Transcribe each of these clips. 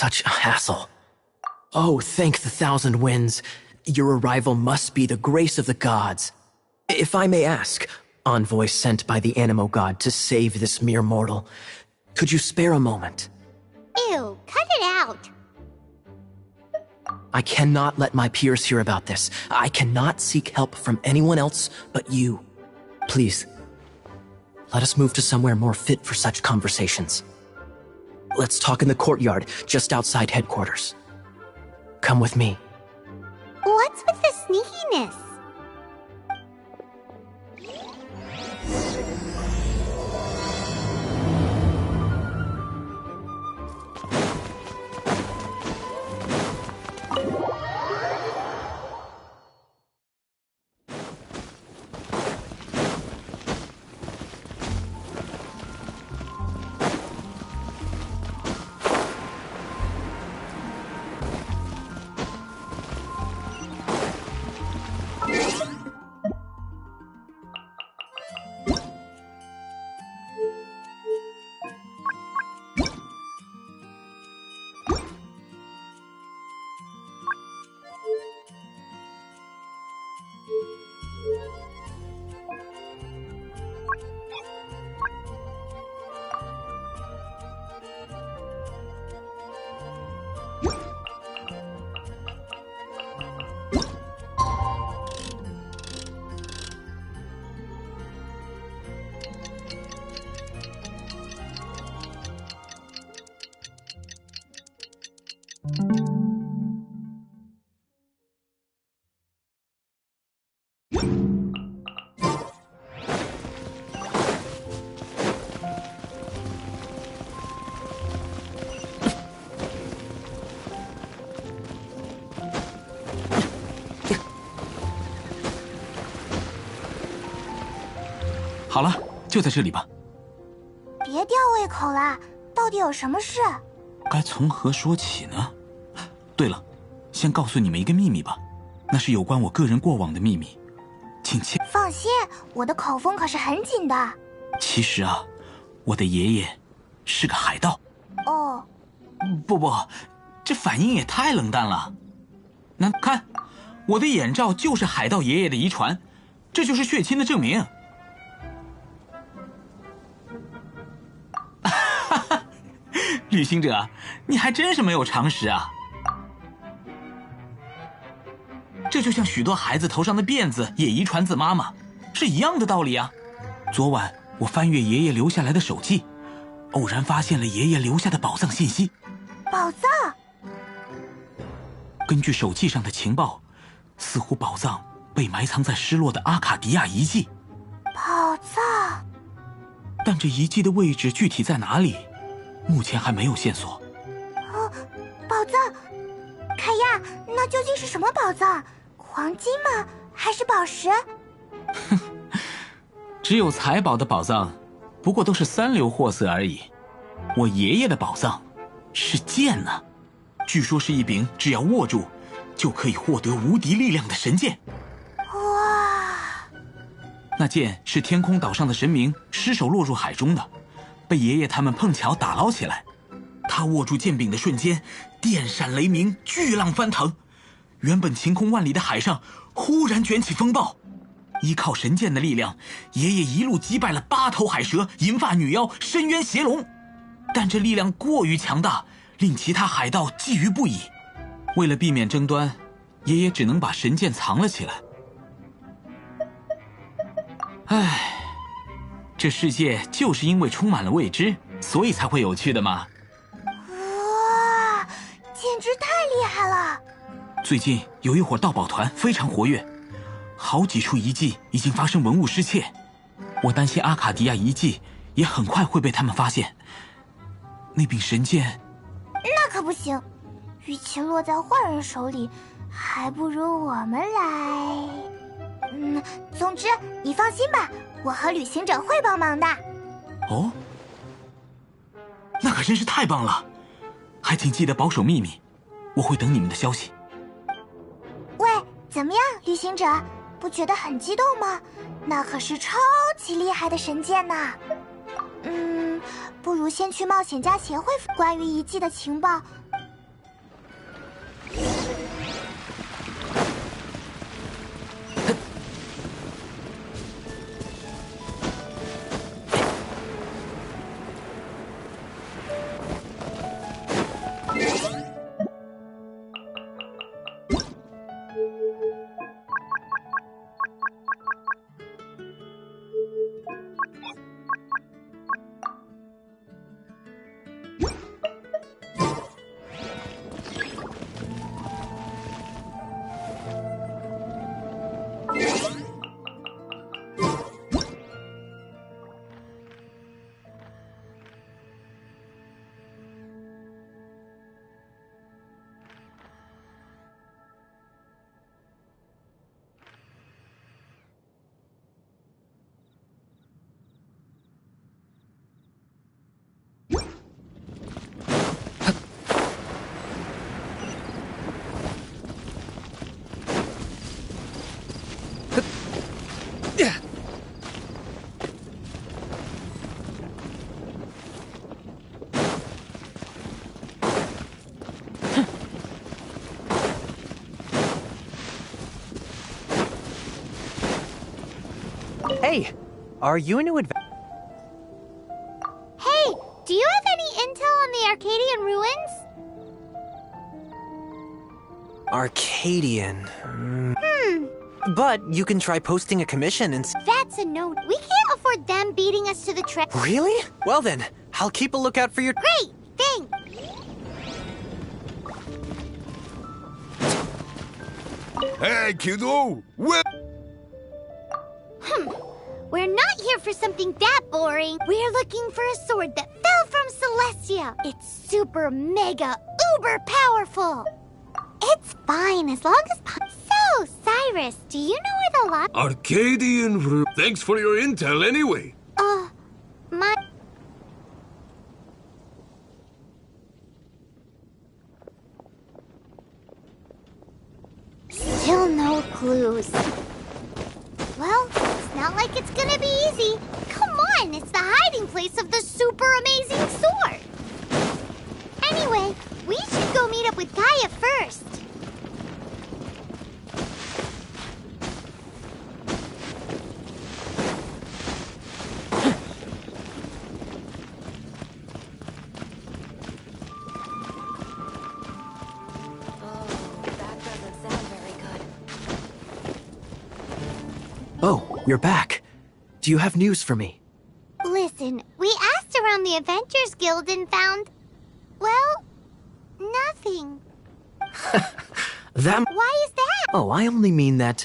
Such a hassle. Oh, thank the thousand winds. Your arrival must be the grace of the gods. If I may ask, envoy sent by the Animo god to save this mere mortal, could you spare a moment? Ew, cut it out. I cannot let my peers hear about this. I cannot seek help from anyone else but you. Please, let us move to somewhere more fit for such conversations. Let's talk in the courtyard, just outside headquarters. Come with me. What's with the sneakiness?好了，就在这里吧。别吊胃口了，到底有什么事？该从何说起呢？对了，先告诉你们一个秘密吧，那是有关我个人过往的秘密，请切。放心，我的口风可是很紧的。其实啊，我的爷爷是个海盗。哦，不，这反应也太冷淡了。那看，我的眼罩就是海盗爷爷的遗传，这就是血亲的证明。旅行者，你还真是没有常识啊！这就像许多孩子头上的辫子也遗传自妈妈，是一样的道理啊。昨晚我翻阅爷爷留下来的手记，偶然发现了爷爷留下的宝藏信息。宝藏？根据手记上的情报，似乎宝藏被埋藏在失落的阿卡迪亚遗迹。宝藏？但这遗迹的位置具体在哪里？目前还没有线索。宝藏，凯亚，那究竟是什么宝藏？黄金吗？还是宝石？只有财宝的宝藏，不过都是三流货色而已。我爷爷的宝藏是剑呢，据说是一柄只要握住就可以获得无敌力量的神剑。哇！那剑是天空岛上的神明失手落入海中的。被爷爷他们碰巧打捞起来，他握住剑柄的瞬间，电闪雷鸣，巨浪翻腾，原本晴空万里的海上忽然卷起风暴。依靠神剑的力量，爷爷一路击败了8头海蛇、银发女妖、深渊邪龙，但这力量过于强大，令其他海盗觊觎不已。为了避免争端，爷爷只能把神剑藏了起来。唉。这世界就是因为充满了未知，所以才会有趣的嘛。哇，简直太厉害了！最近有一伙盗宝团非常活跃，好几处遗迹已经发生文物失窃，我担心阿卡迪亚遗迹也很快会被他们发现。那柄神剑……那可不行，与其落在坏人手里，还不如我们来……总之你放心吧，我和旅行者会帮忙的。哦，那可真是太棒了，还请记得保守秘密，我会等你们的消息。喂，怎么样，旅行者，不觉得很激动吗？那可是超级厉害的神剑呢。不如先去冒险家协会关于遗迹的情报， Hey, are you into adventure? Hey, do you have any intel on the Arcadian ruins? Arcadian. But you can try posting a commission and... That's a no. We can't afford them beating us to the track. Really? Well then, I'll keep a lookout for your... Great, thanks. Hey, kiddo! Well... We're not here for something that boring. We're looking for a sword that fell from Celestia. It's super mega uber powerful. It's fine as long as... So, Cyrus, do you know where the lot... Arcadian... Thanks for your intel anyway. My... Still no clues. Well, it's not like it's gonna be easy. Come on, it's the hiding place of the super amazing sword. Anyway, we should go meet up with Gaia first. Oh, you're back. Do you have news for me? Listen, we asked around the Adventures Guild and found... well, nothing. Why is that? Oh, I only mean that...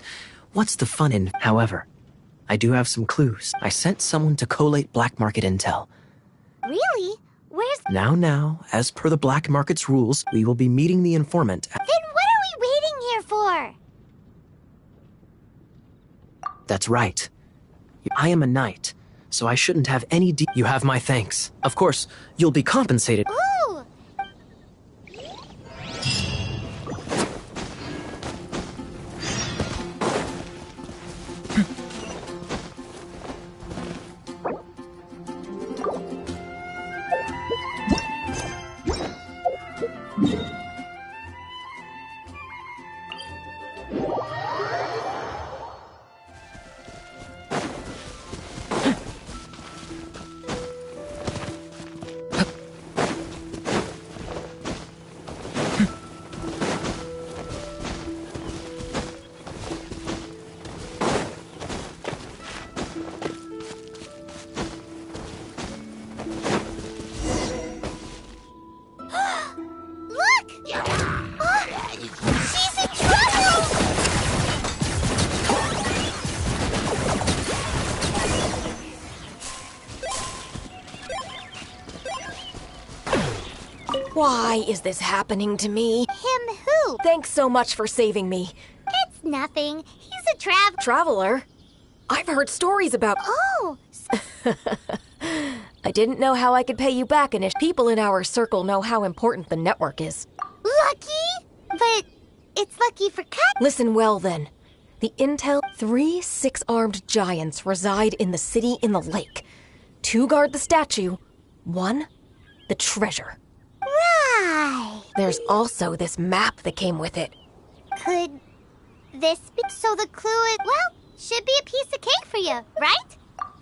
What's the fun in... However, I do have some clues. I sent someone to collate black market intel. Really? Where's... Now, as per the black market's rules, we will be meeting the informant at... Then what are we waiting here for? That's right. I am a knight, so I shouldn't have any You have my thanks. Of course, you'll be compensated. Ooh! Look! She's in trouble! Why is this happening to me? Him who? Thanks so much for saving me. It's nothing. He's a Traveler? I've heard stories about... Oh! I didn't know how I could pay you back, and if people in our circle know how important the network is. Lucky? But it's lucky for Cut. Listen well, then. The intel... 3 6-armed giants reside in the city in the lake. 2 guard the statue. 1, the treasure. Right. There's also this map that came with it. Could this be... So the clue is... Well, should be a piece of cake for you, right?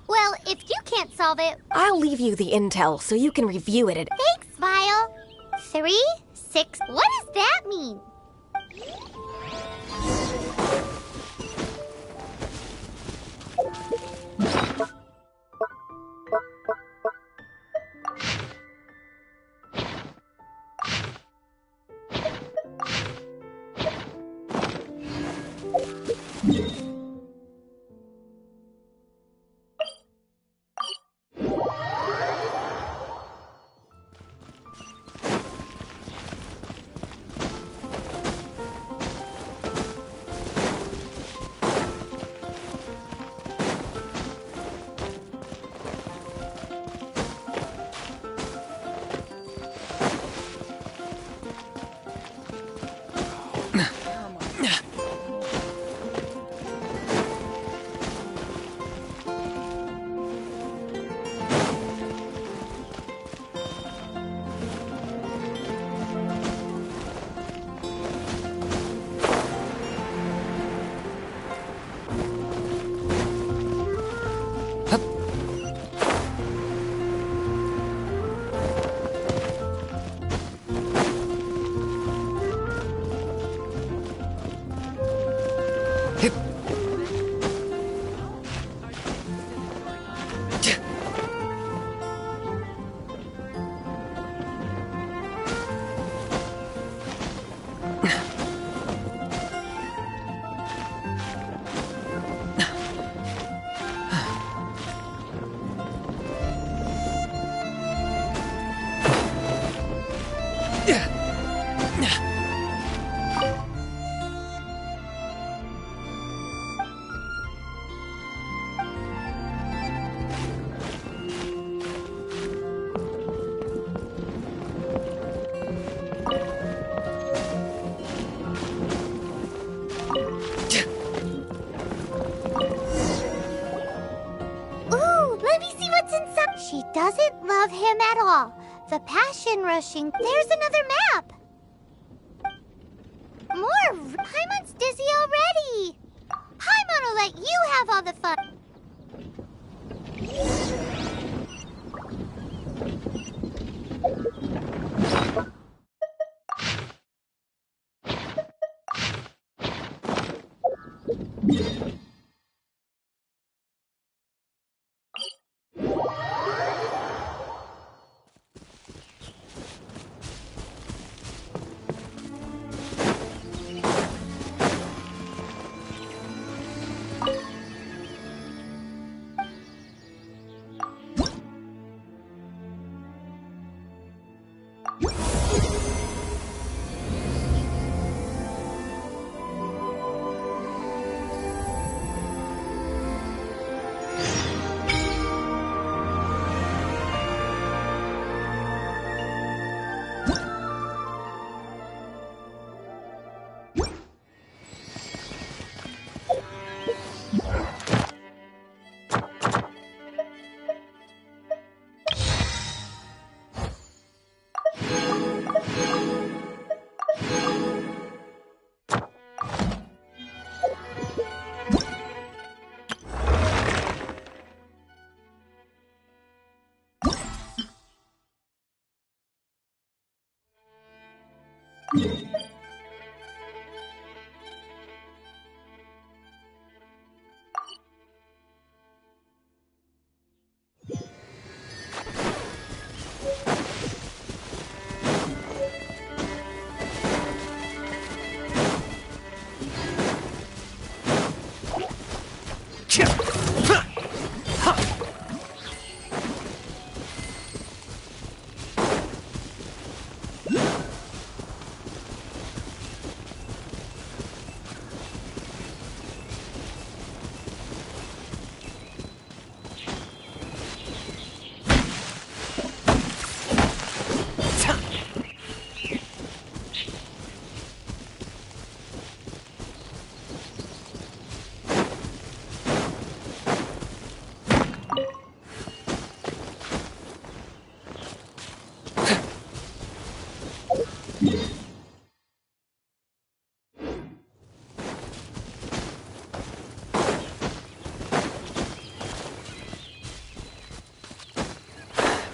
Well, if you can't solve it... I'll leave you the intel so you can review it at... Thanks, Vile. 3, 6... What does that mean? Ooh, let me see what's inside. She doesn't love him at all. The passion rushing. There's another map. More. Paimon's dizzy already. Paimon will let you have all the fun.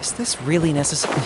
Is this really necessary?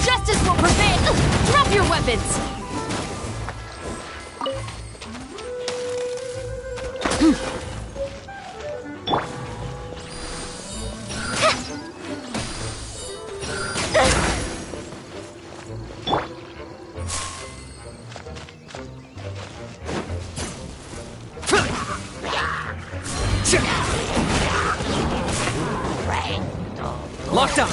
Justice will prevail! Drop your weapons! Locked on!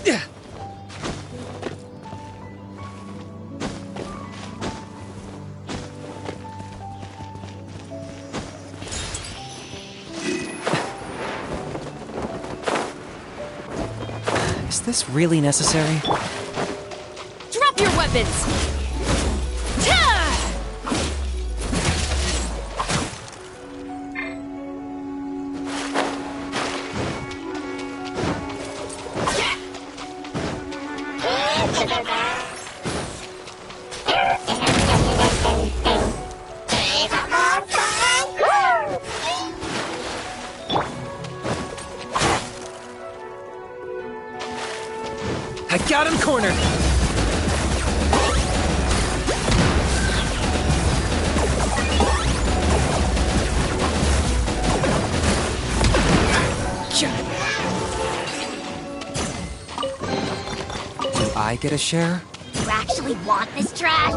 Is this really necessary? Drop your weapons! Ta! I got him cornered! Do I get a share? You actually want this trash?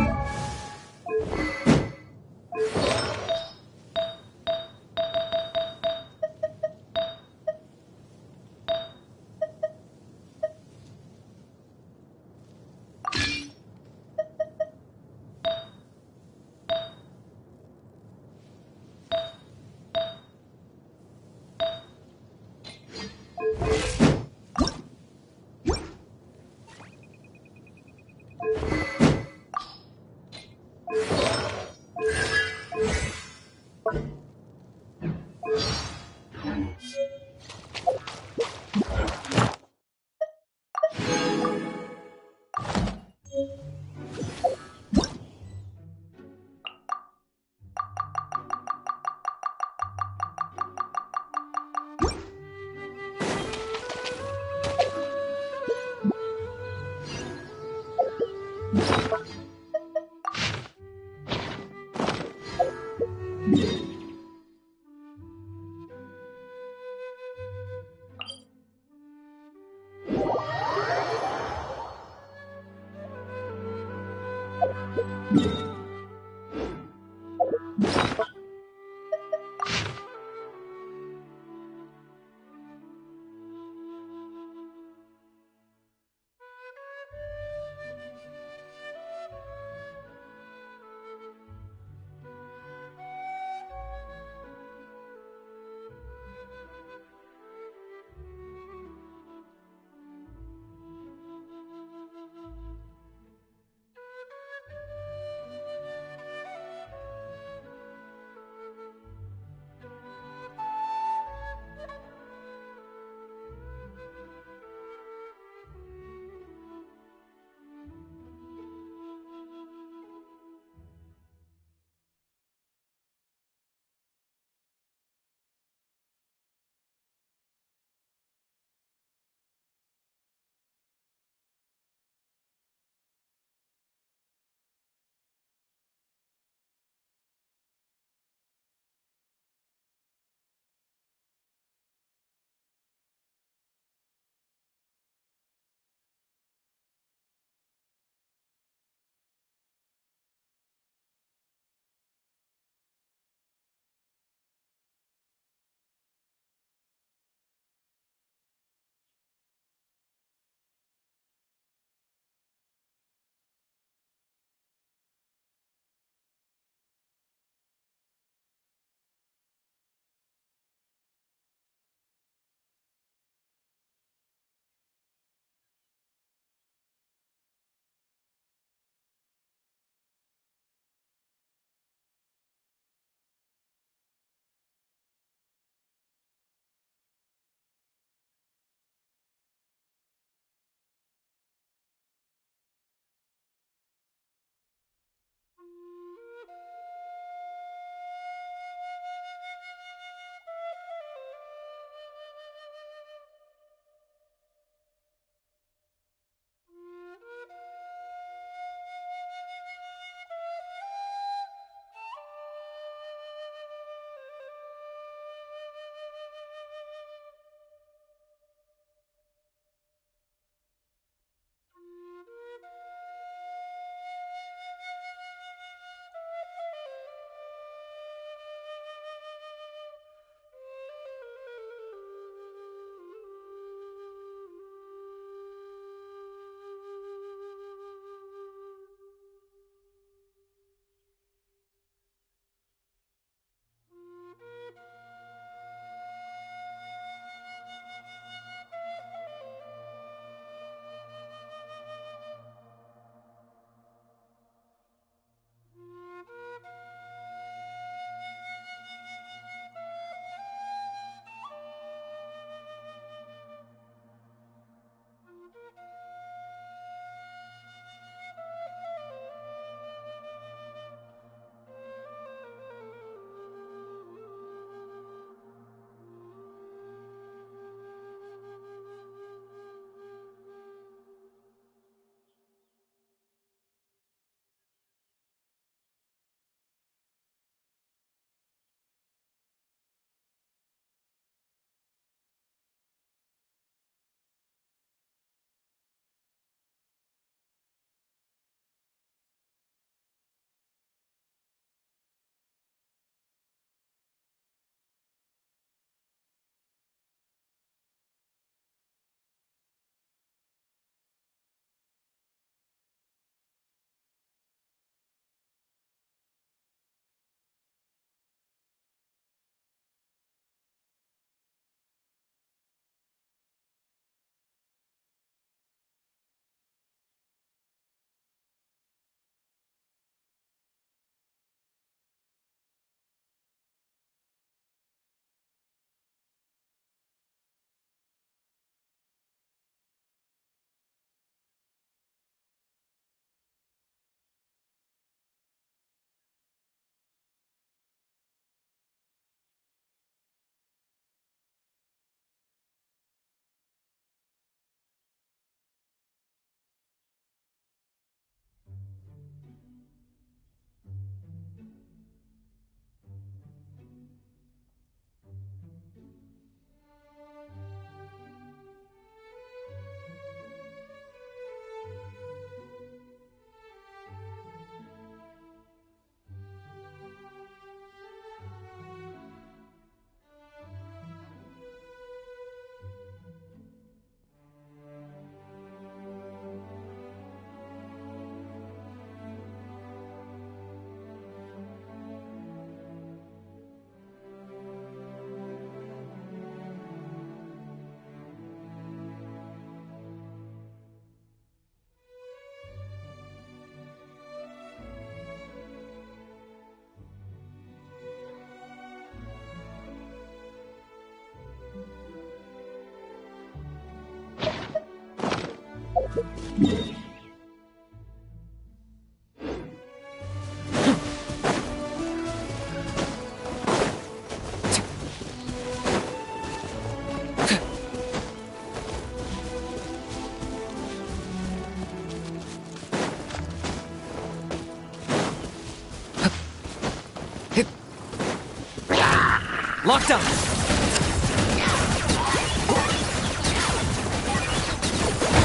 Locked up!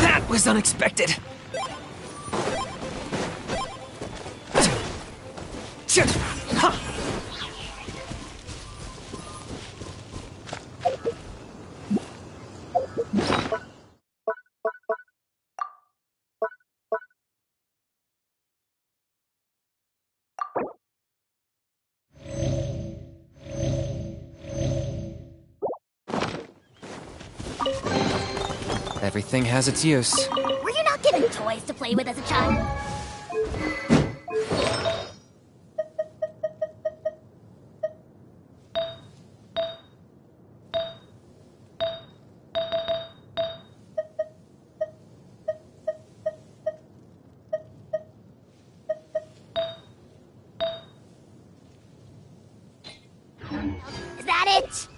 That was unexpected! Ha! Everything has its use. Were you not given toys to play with as a child? Is that it?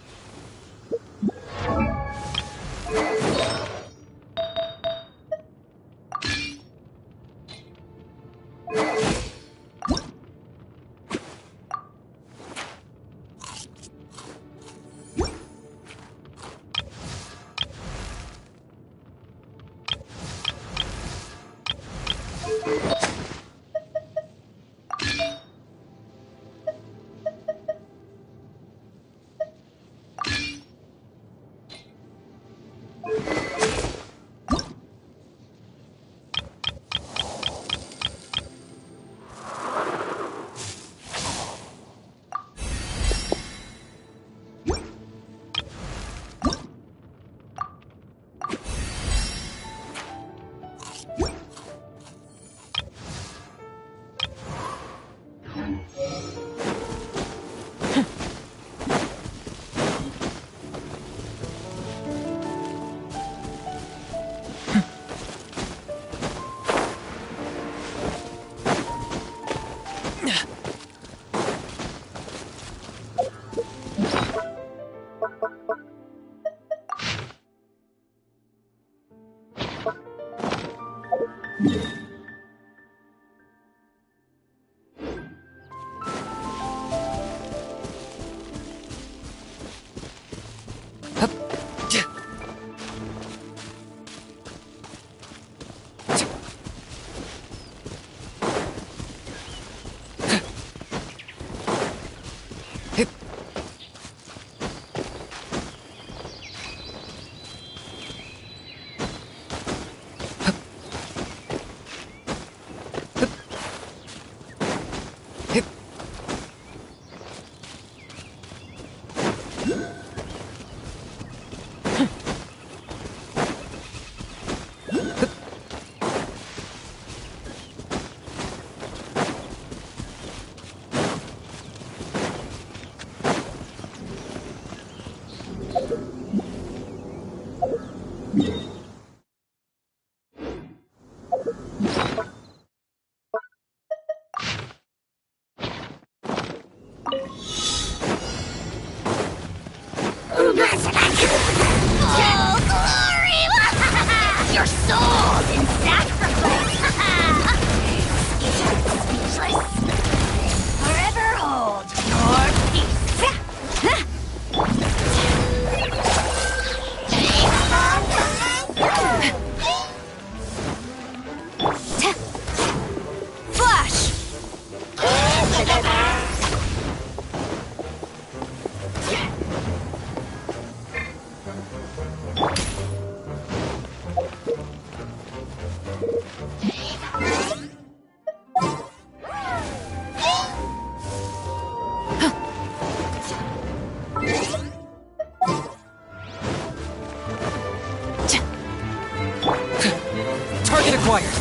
Oh, glory! Your soul in sacrifice! Speechless. Forever hold your peace. Flash! Target acquired!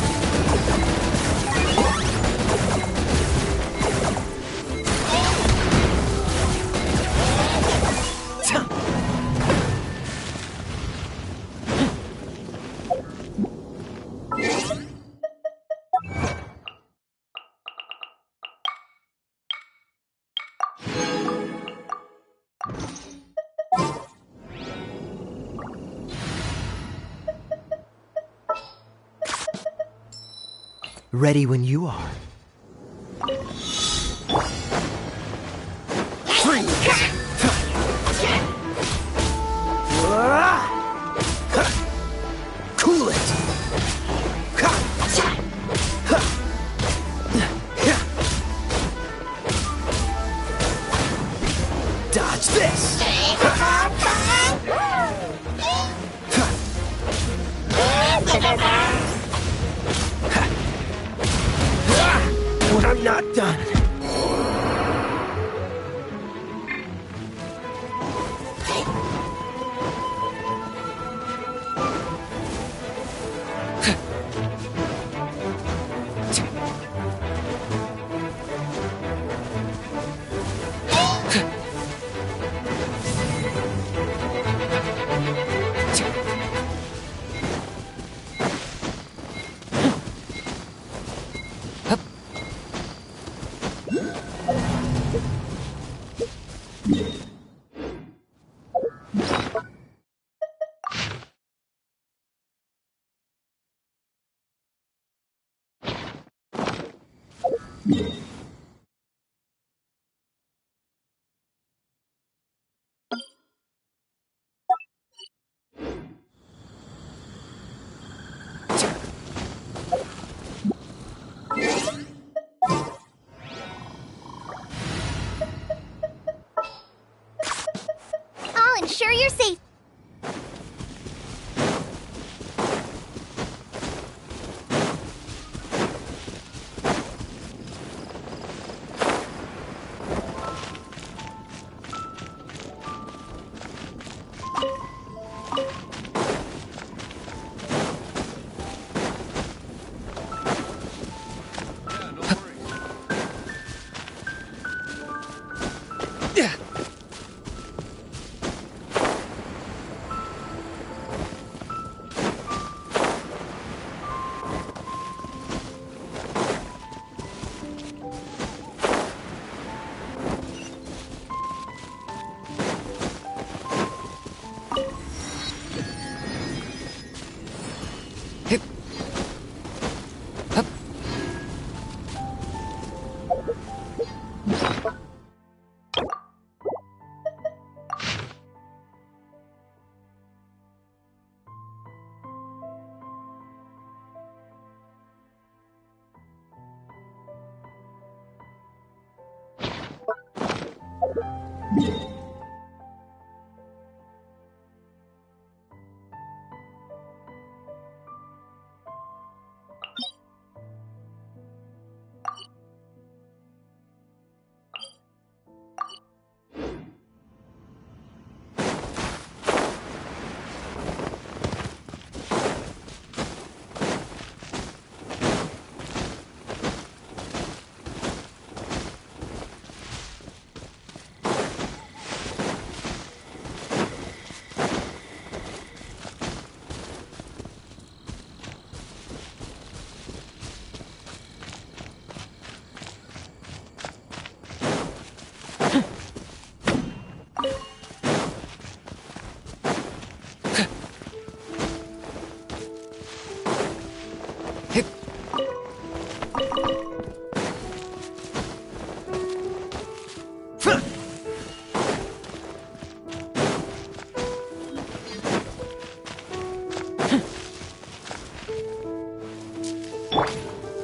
Ready when you are. Cool it! Dodge this! When I'm not done. I'll ensure you're safe.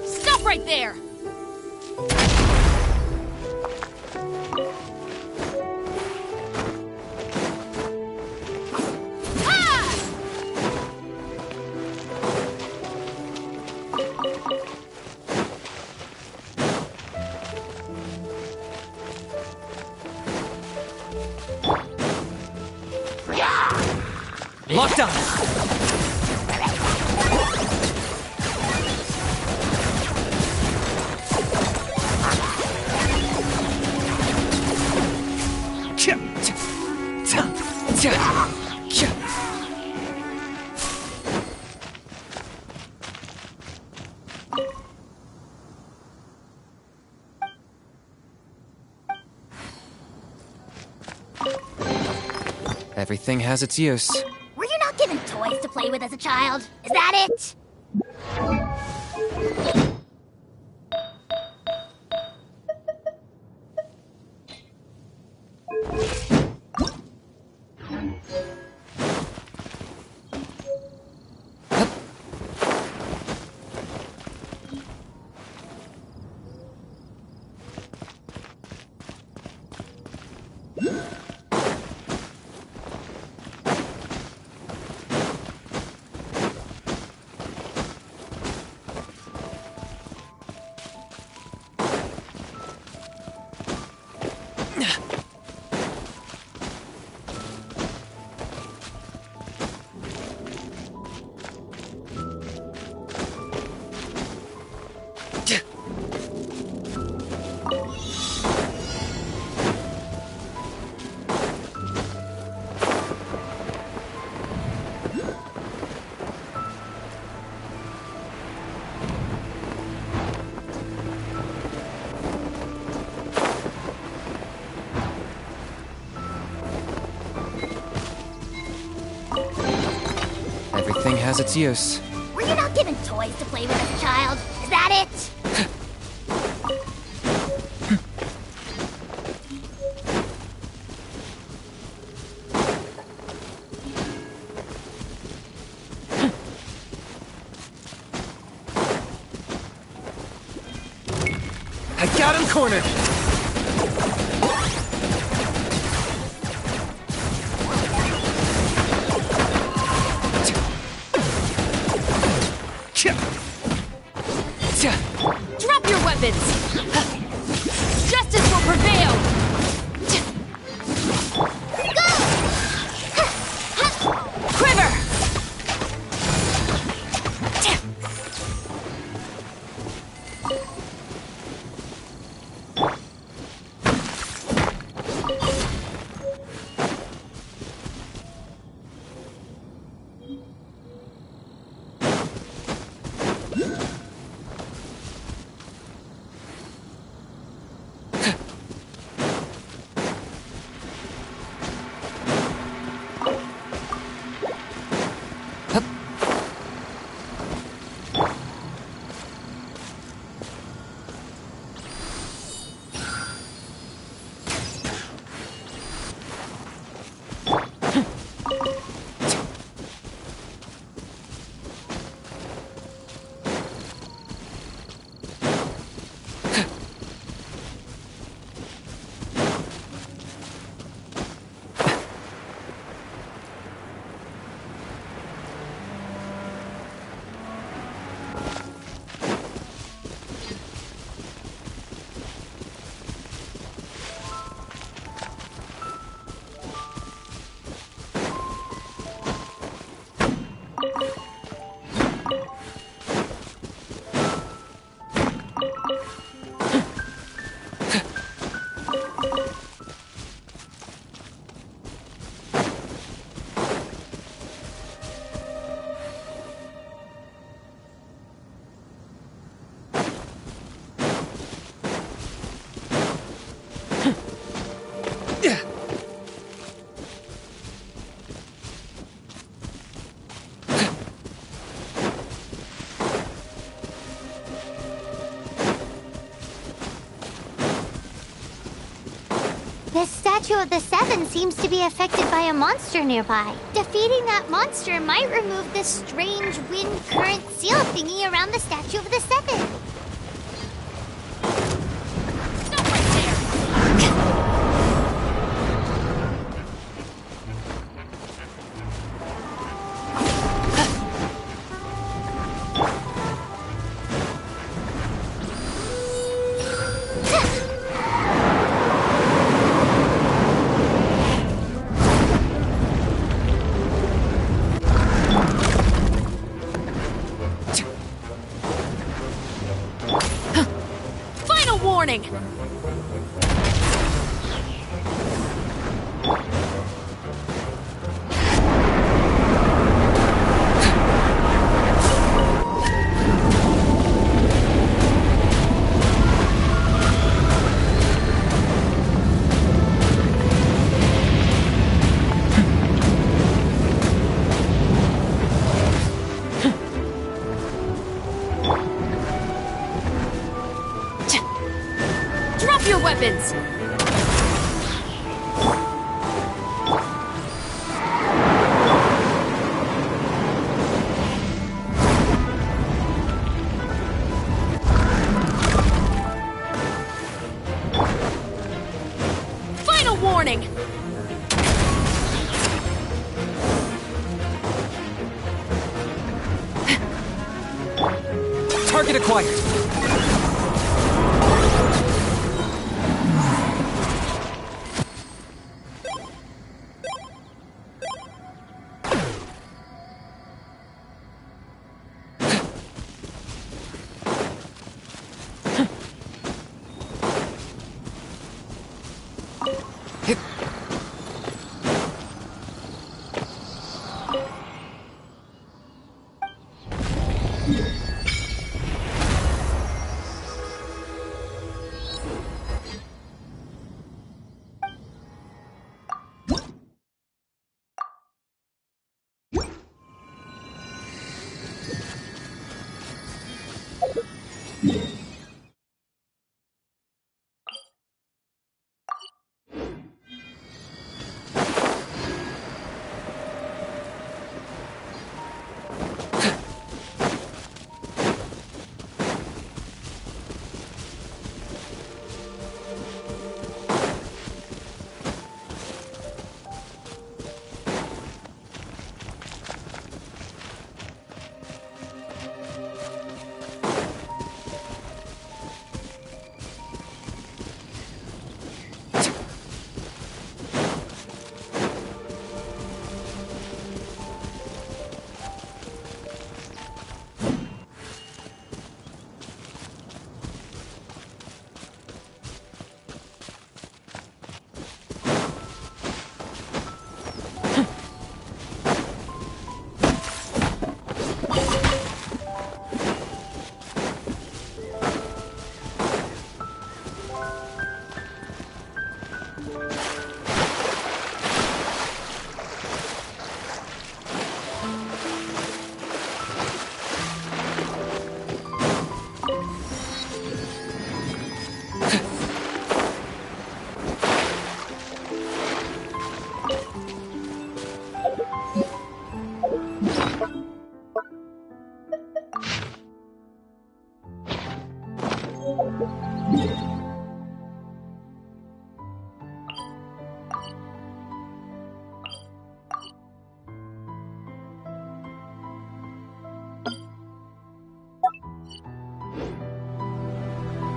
Stop right there! Locked on! Everything has its use. Were you not given toys to play with as a child? Is that it? has its use. Were you not given toys to play with as a child? Is that it? I got him cornered! Drop your weapons! Justice will prevail! Quiver! This statue of the Seven seems to be affected by a monster nearby. Defeating that monster might remove this strange wind current seal thingy around the statue of the Seven. Stop right there! Warning! Drop your weapons! Final warning! Target acquired!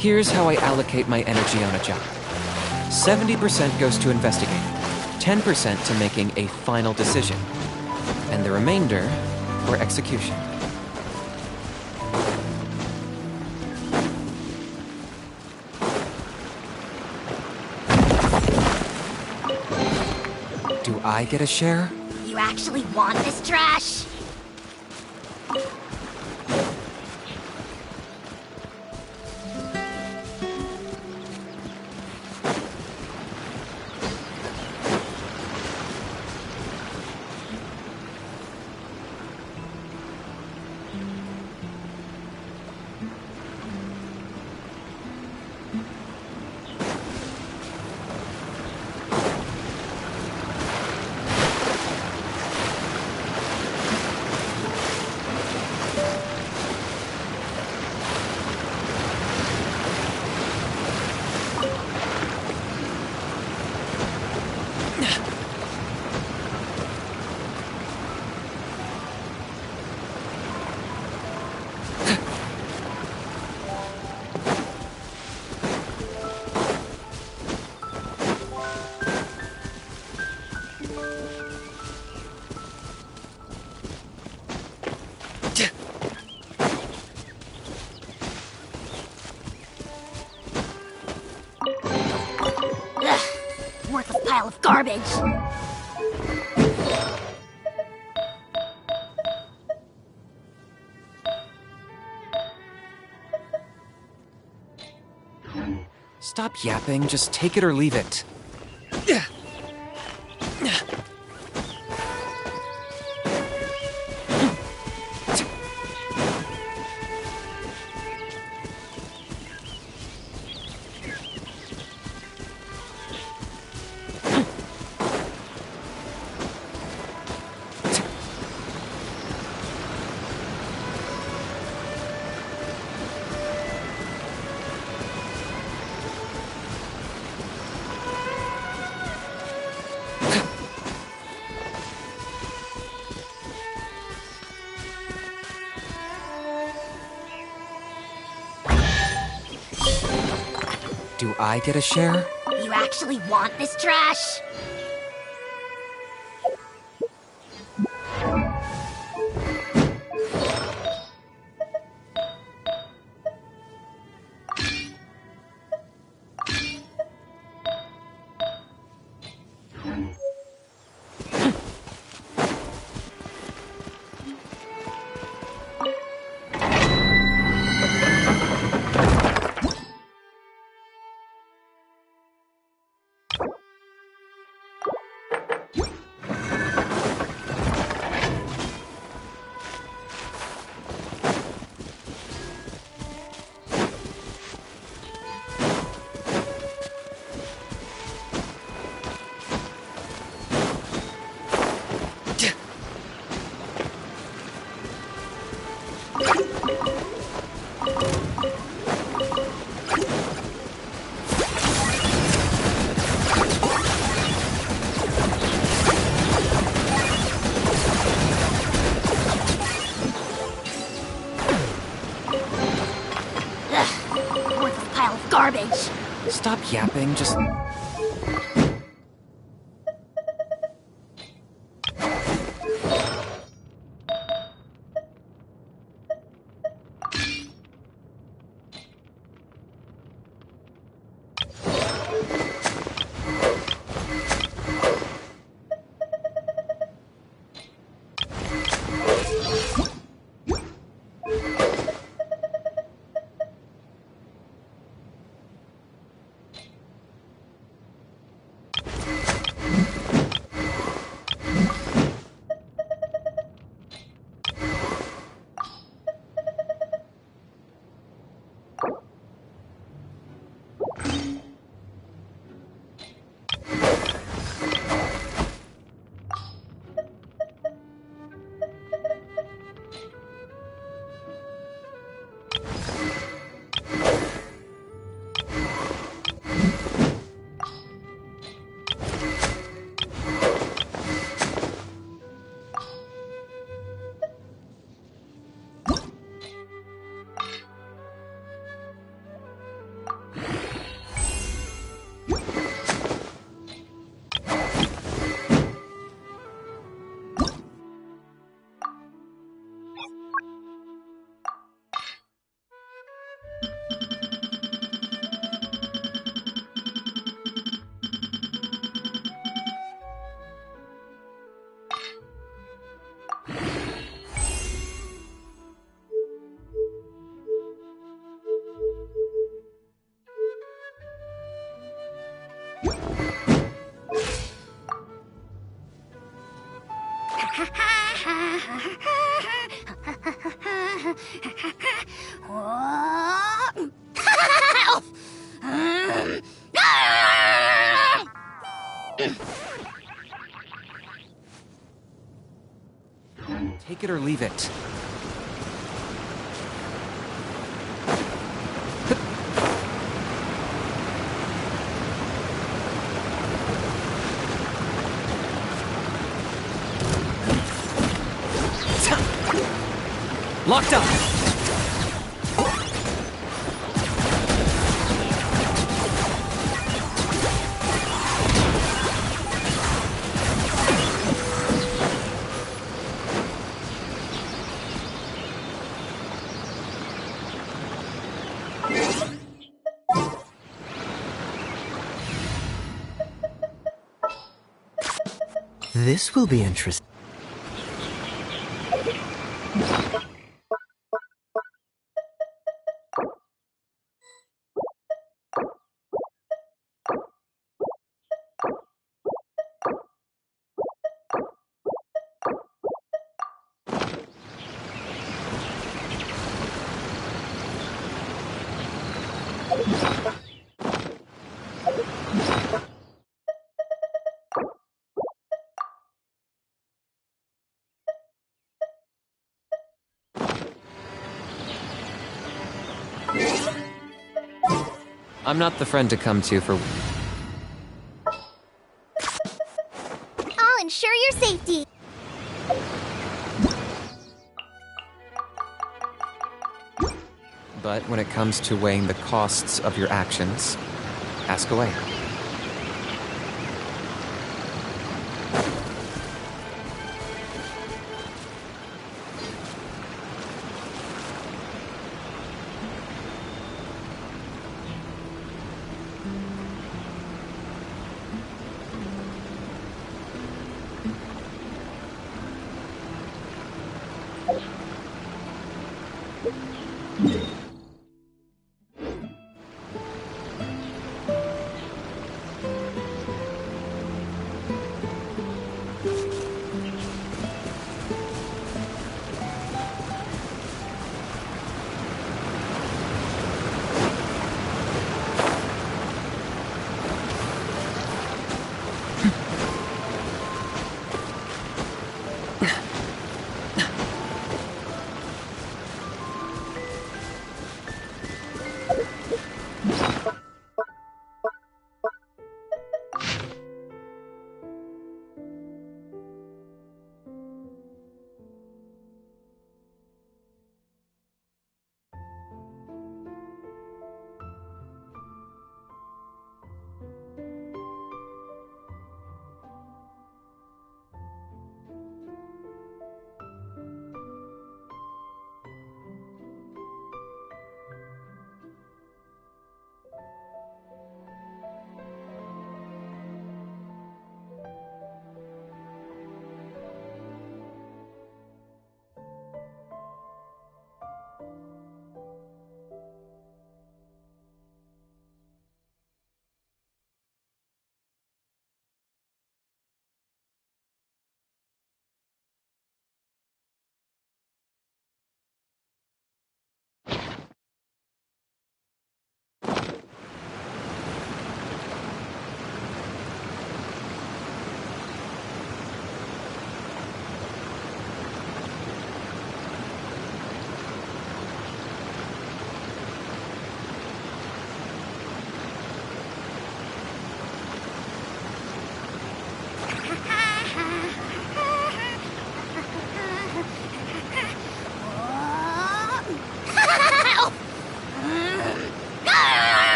Here's how I allocate my energy on a job. 70% goes to investigating, 10% to making a final decision, and the remainder for execution. Do I get a share? You actually want this trash? Worthless pile of garbage. Stop yapping, just take it or leave it. Do I get a share? You actually want this trash? Worthless pile of garbage. Stop yapping, just... Take it or leave it. Locked up! This will be interesting. I'm not the friend to come to for... I'll ensure your safety. But when it comes to weighing the costs of your actions, ask away.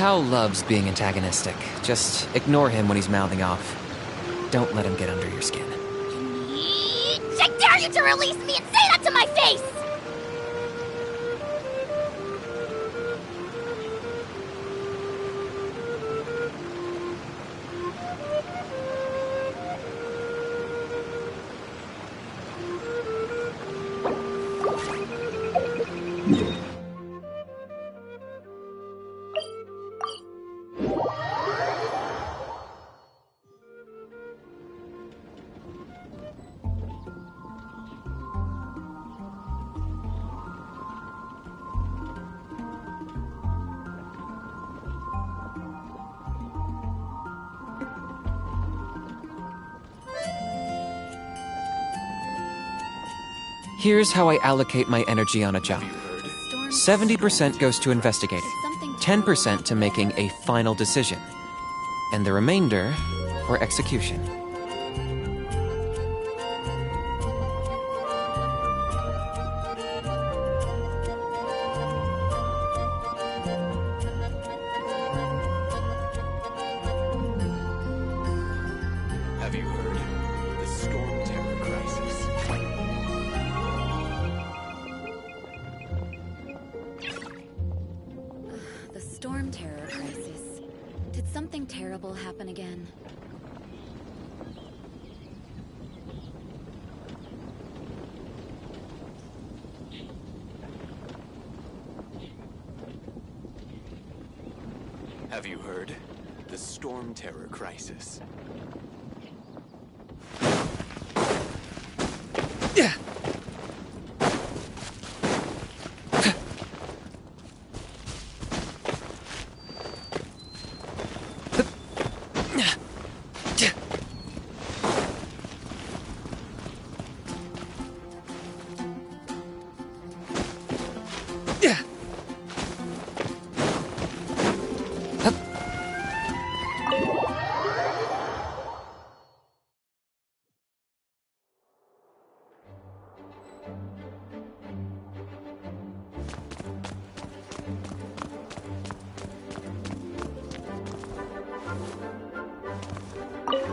Hal loves being antagonistic. Just ignore him when he's mouthing off. Don't let him get under your skin. I dare you to release me and say that to my face! Here's how I allocate my energy on a job. 70% goes to investigating, 10% to making a final decision, and the remainder for execution. Have you heard? The Storm Terror Crisis. The Storm Terror Crisis. Did something terrible happen again? Have you heard? The Storm Terror Crisis.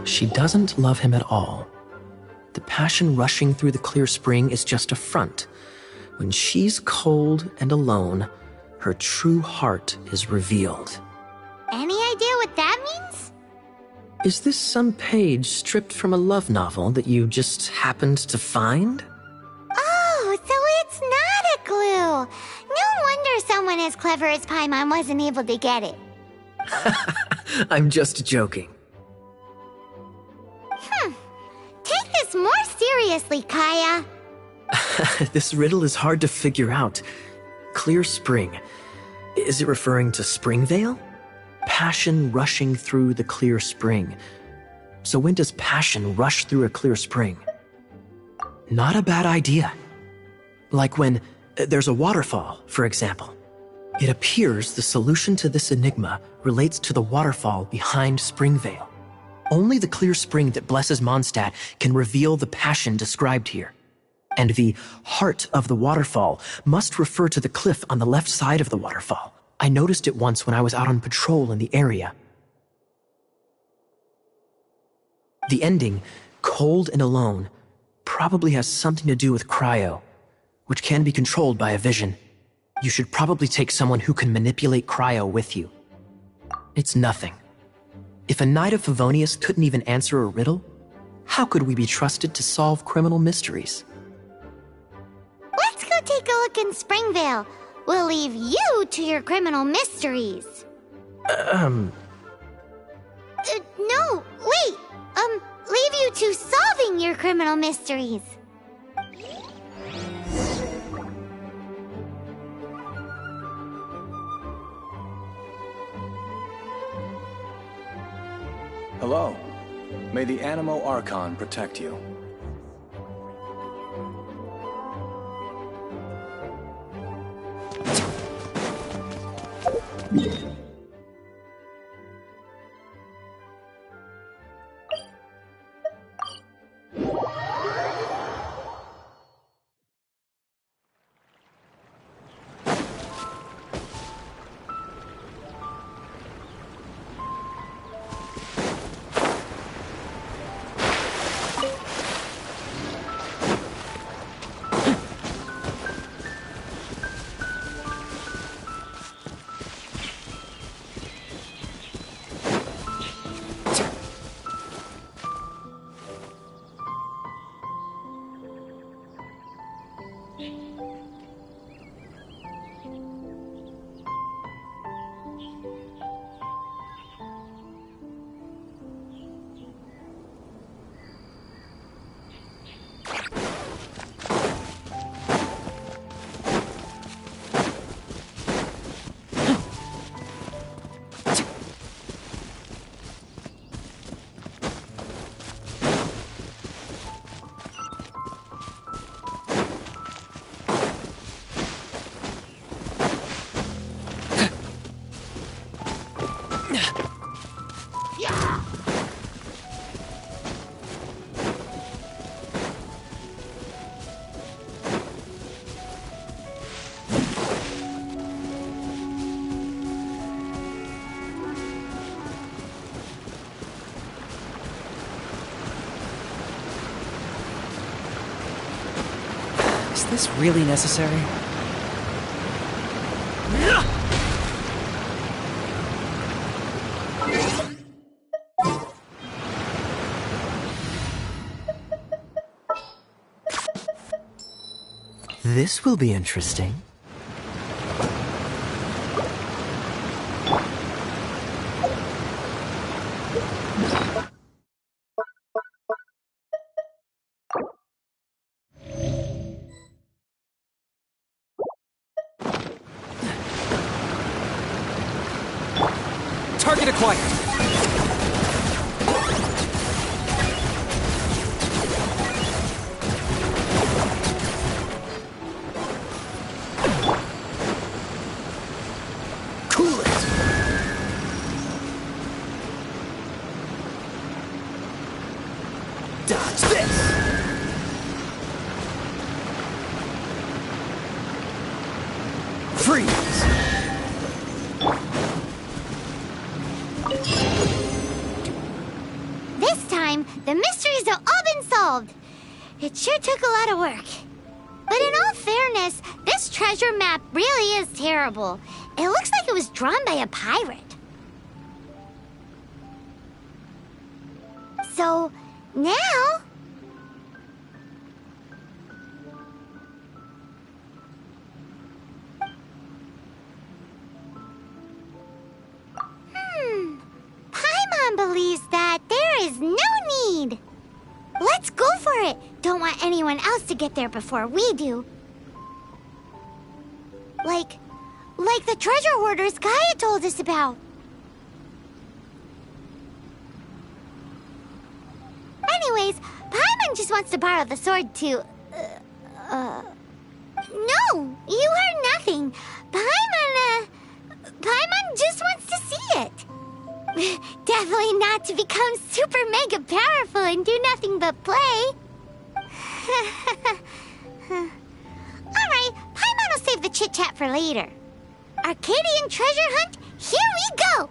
She doesn't love him at all. The passion rushing through the clear spring is just a front. When she's cold and alone, her true heart is revealed. Any idea what that means? Is this some page stripped from a love novel that you just happened to find? Oh, so it's not a clue. No wonder someone as clever as Paimon wasn't able to get it. I'm just joking. Take this more seriously, Kaya. This riddle is hard to figure out. Clear spring. Is it referring to Springvale? Passion rushing through the clear spring. So when does passion rush through a clear spring? Not a bad idea. Like when there's a waterfall, for example. It appears the solution to this enigma relates to the waterfall behind Springvale. Only the clear spring that blesses Mondstadt can reveal the passion described here. And the heart of the waterfall must refer to the cliff on the left side of the waterfall. I noticed it once when I was out on patrol in the area. The ending, cold and alone, probably has something to do with cryo, which can be controlled by a vision. You should probably take someone who can manipulate cryo with you. It's nothing. If a Knight of Favonius couldn't even answer a riddle, how could we be trusted to solve criminal mysteries? Let's go take a look in Springvale. We'll leave you to your criminal mysteries. No, wait. Leave you to solving your criminal mysteries. Hello. May the Animo Archon protect you. Is this really necessary? This will be interesting. Target acquired! Cool it! Dodge this! Freeze! This time, the mysteries have all been solved. It sure took a lot of work. But in all fairness, this treasure map really is terrible. It looks like it was drawn by a pirate. So, now... Paimon believes that there is no need. Let's go for it. Don't want anyone else to get there before we do. Like the treasure hoarders Gaia told us about. Anyways, Paimon just wants to borrow the sword to... No, you heard nothing. Paimon just wants to see it. Definitely not to become super mega powerful and do nothing but play. Alright, Paimon will save the chit-chat for later. Arcadian treasure hunt, here we go!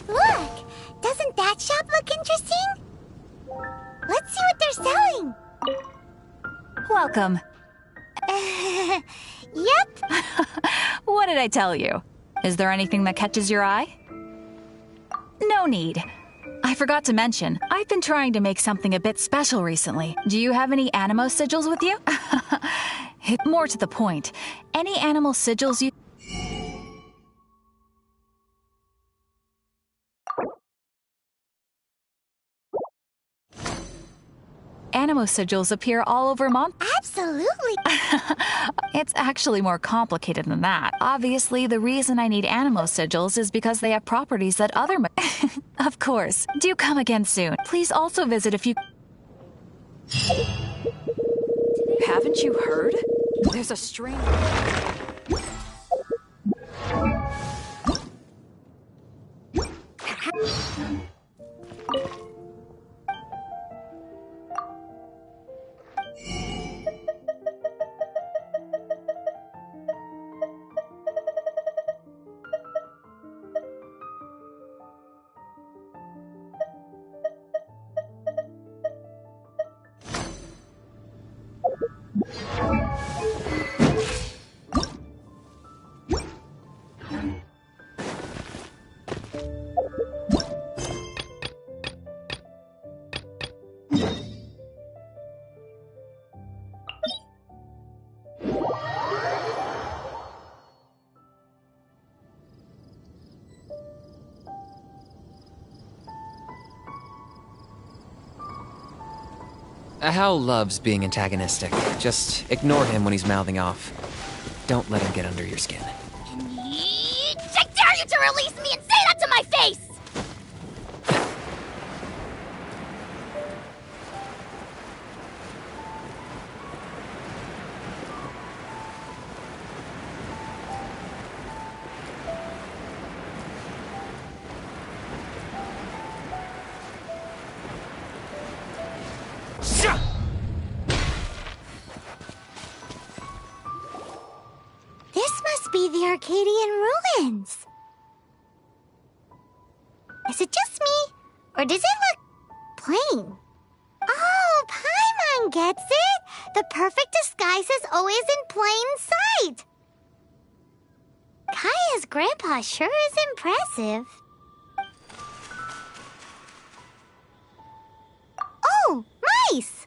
Look! Doesn't that shop look interesting? Let's see what they're selling. Welcome. Yep. What did I tell you? Is there anything that catches your eye? No need. I forgot to mention, I've been trying to make something a bit special recently. Do you have any Animo sigils with you? More to the point, any animal sigils you... Animo sigils appear all over Absolutely. It's actually more complicated than that. Obviously, the reason I need Animo sigils is because they have properties that other Of course. Do come again soon. Please also visit if you... Haven't you heard? There's a strange... Hal loves being antagonistic. Just ignore him when he's mouthing off. Don't let him get under your skin. I dare you to release me and say that to my face! This must be the Arcadian ruins. Is it just me, or does it look plain? Oh, Paimon gets it! The perfect disguise is always in plain sight! Kaya's grandpa sure is impressive. Oh, mice!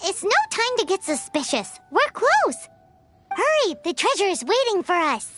It's no time to get suspicious. We're close. Hurry, the treasure is waiting for us.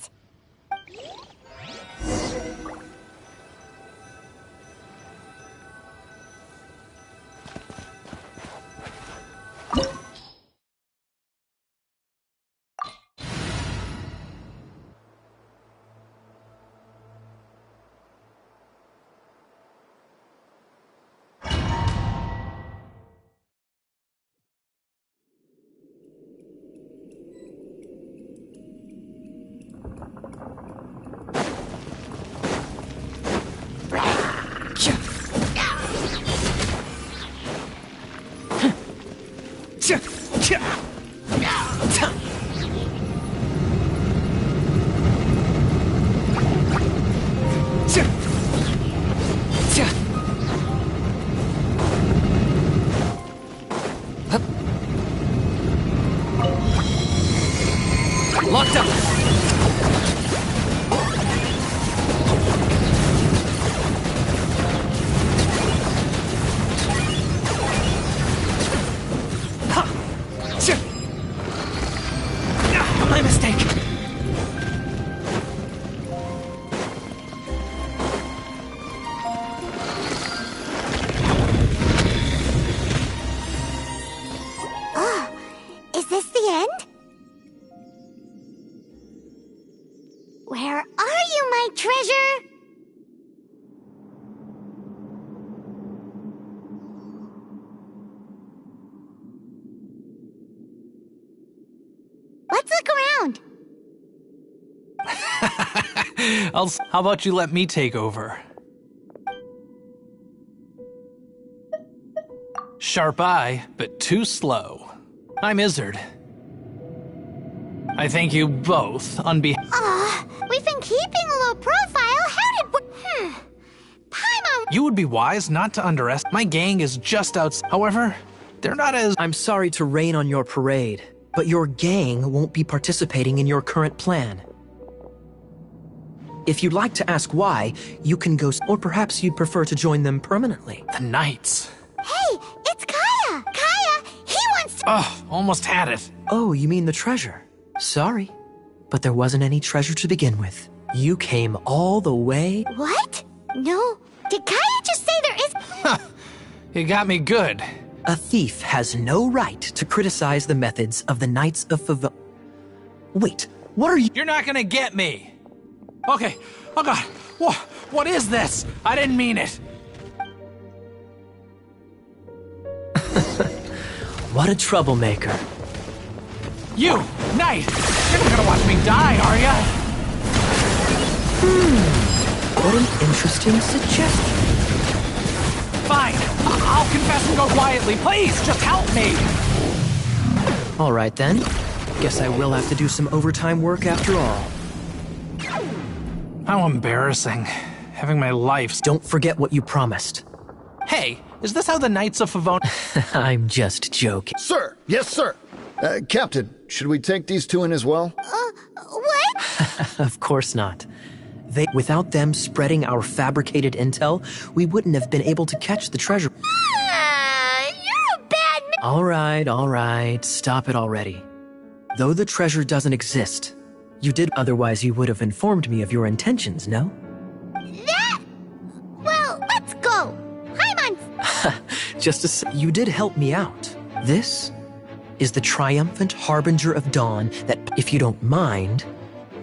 Locked up! My mistake! Is this the end? Where are you, my treasure? Let's look around. How about you let me take over? Sharp eye, but too slow. I'm Izzard. I thank you both on behalf. We've been keeping a low profile. How did we... Paimon... You would be wise not to underestimate. My gang is just outside. However, they're not as... I'm sorry to rain on your parade, but your gang won't be participating in your current plan. If you'd like to ask why, you can go, or perhaps you'd prefer to join them permanently. The Knights. Hey, it's Kaya! Kaya, he wants to... Oh, almost had it. Oh, you mean the treasure? Sorry, but there wasn't any treasure to begin with. You came all the way... What? No. Did Kaya just say there is... You got me good. A thief has no right to criticize the methods of the Knights of Favon. Wait, what are you... You're not gonna get me. Okay. Oh god. What is this? I didn't mean it. What a troublemaker. You, Knight! You're not gonna watch me die, are ya? What an interesting suggestion. Fine. I'll confess and go quietly. Please, just help me. All right then. Guess I will have to do some overtime work after all. How embarrassing. Having my life... Don't forget what you promised. Hey, is this how the Knights of Favon... I'm just joking. Sir! Yes, sir! Captain, should we take these two in as well? What? Of course not. Without them spreading our fabricated intel, we wouldn't have been able to catch the treasure. You're a bad man. All right. Stop it already. Though the treasure doesn't exist, you did, otherwise you would have informed me of your intentions, no? Well, let's go. Just to say, you did help me out. This is the triumphant harbinger of dawn that, if you don't mind,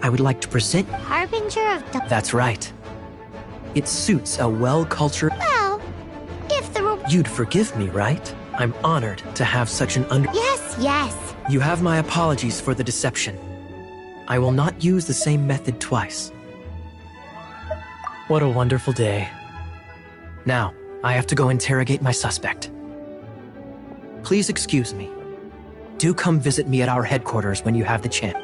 I would like to present. Harbinger of dawn. That's right. It suits a well-cultured. Well, if the You'd forgive me, right? I'm honored to have such an Yes, yes. You have my apologies for the deception. I will not use the same method twice. What a wonderful day. Now, I have to go interrogate my suspect. Please excuse me. Do come visit me at our headquarters when you have the chance.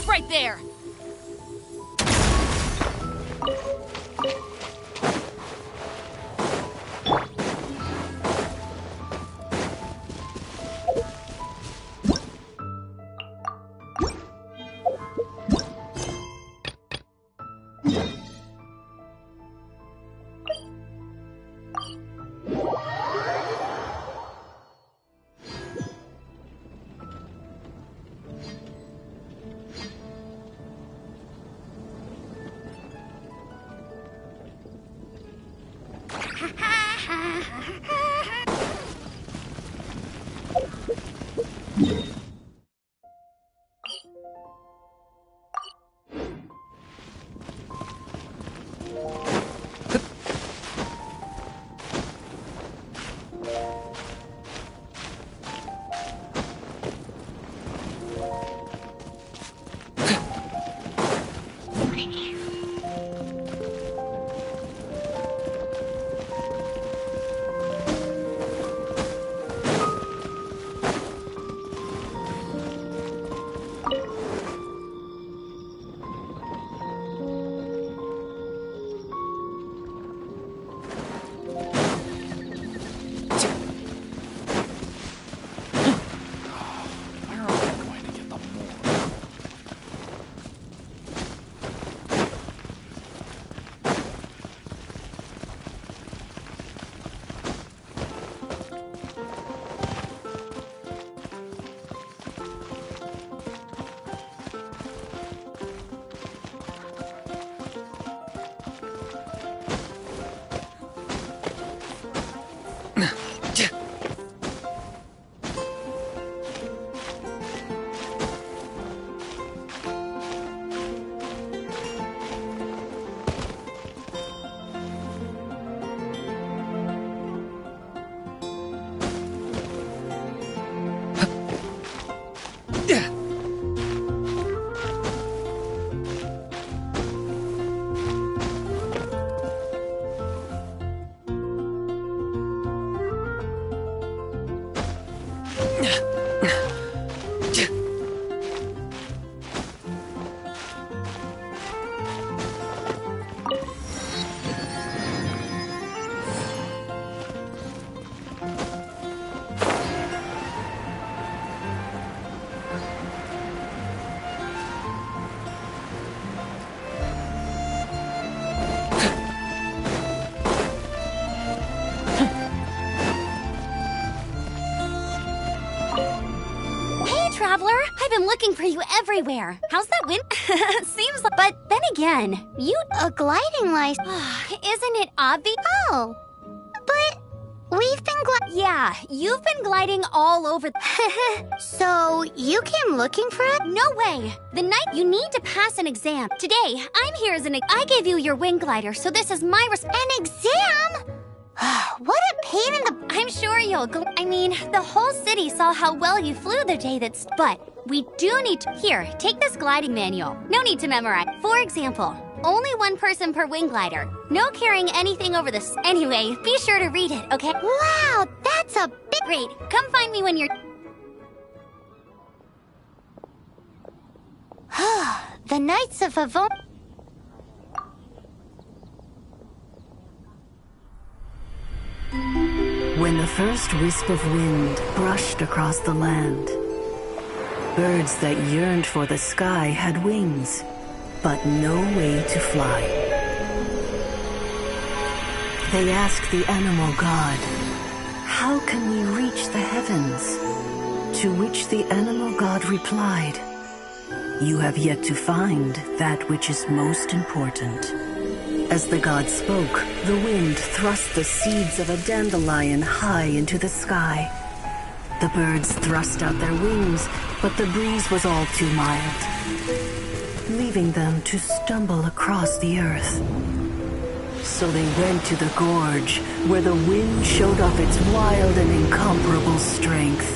Right there! Traveler, I've been looking for you everywhere. How's that wind? Seems like... But then again, you... A gliding license. Isn't it obvious? Oh. But We've been Yeah, you've been gliding all over. So, you came looking for it? No way! The night you need to pass an exam. Today, I'm here as I gave you your wing glider, so this is my An exam? What a pain in the... I'm sure you'll I mean, the whole city saw how well you flew the day that's... But we do need to... Here, take this gliding manual. No need to memorize. For example, only one person per wing glider. No carrying anything over this. Anyway, be sure to read it, okay? Wow, that's a big... Great. Come find me when you're... The Knights of Avon... When the first wisp of wind brushed across the land, birds that yearned for the sky had wings, but no way to fly. They asked the animal god, "How can we reach the heavens?" To which the animal god replied, "You have yet to find that which is most important." As the god spoke, the wind thrust the seeds of a dandelion high into the sky. The birds thrust out their wings, but the breeze was all too mild, leaving them to stumble across the earth. So they went to the gorge, where the wind showed off its wild and incomparable strength.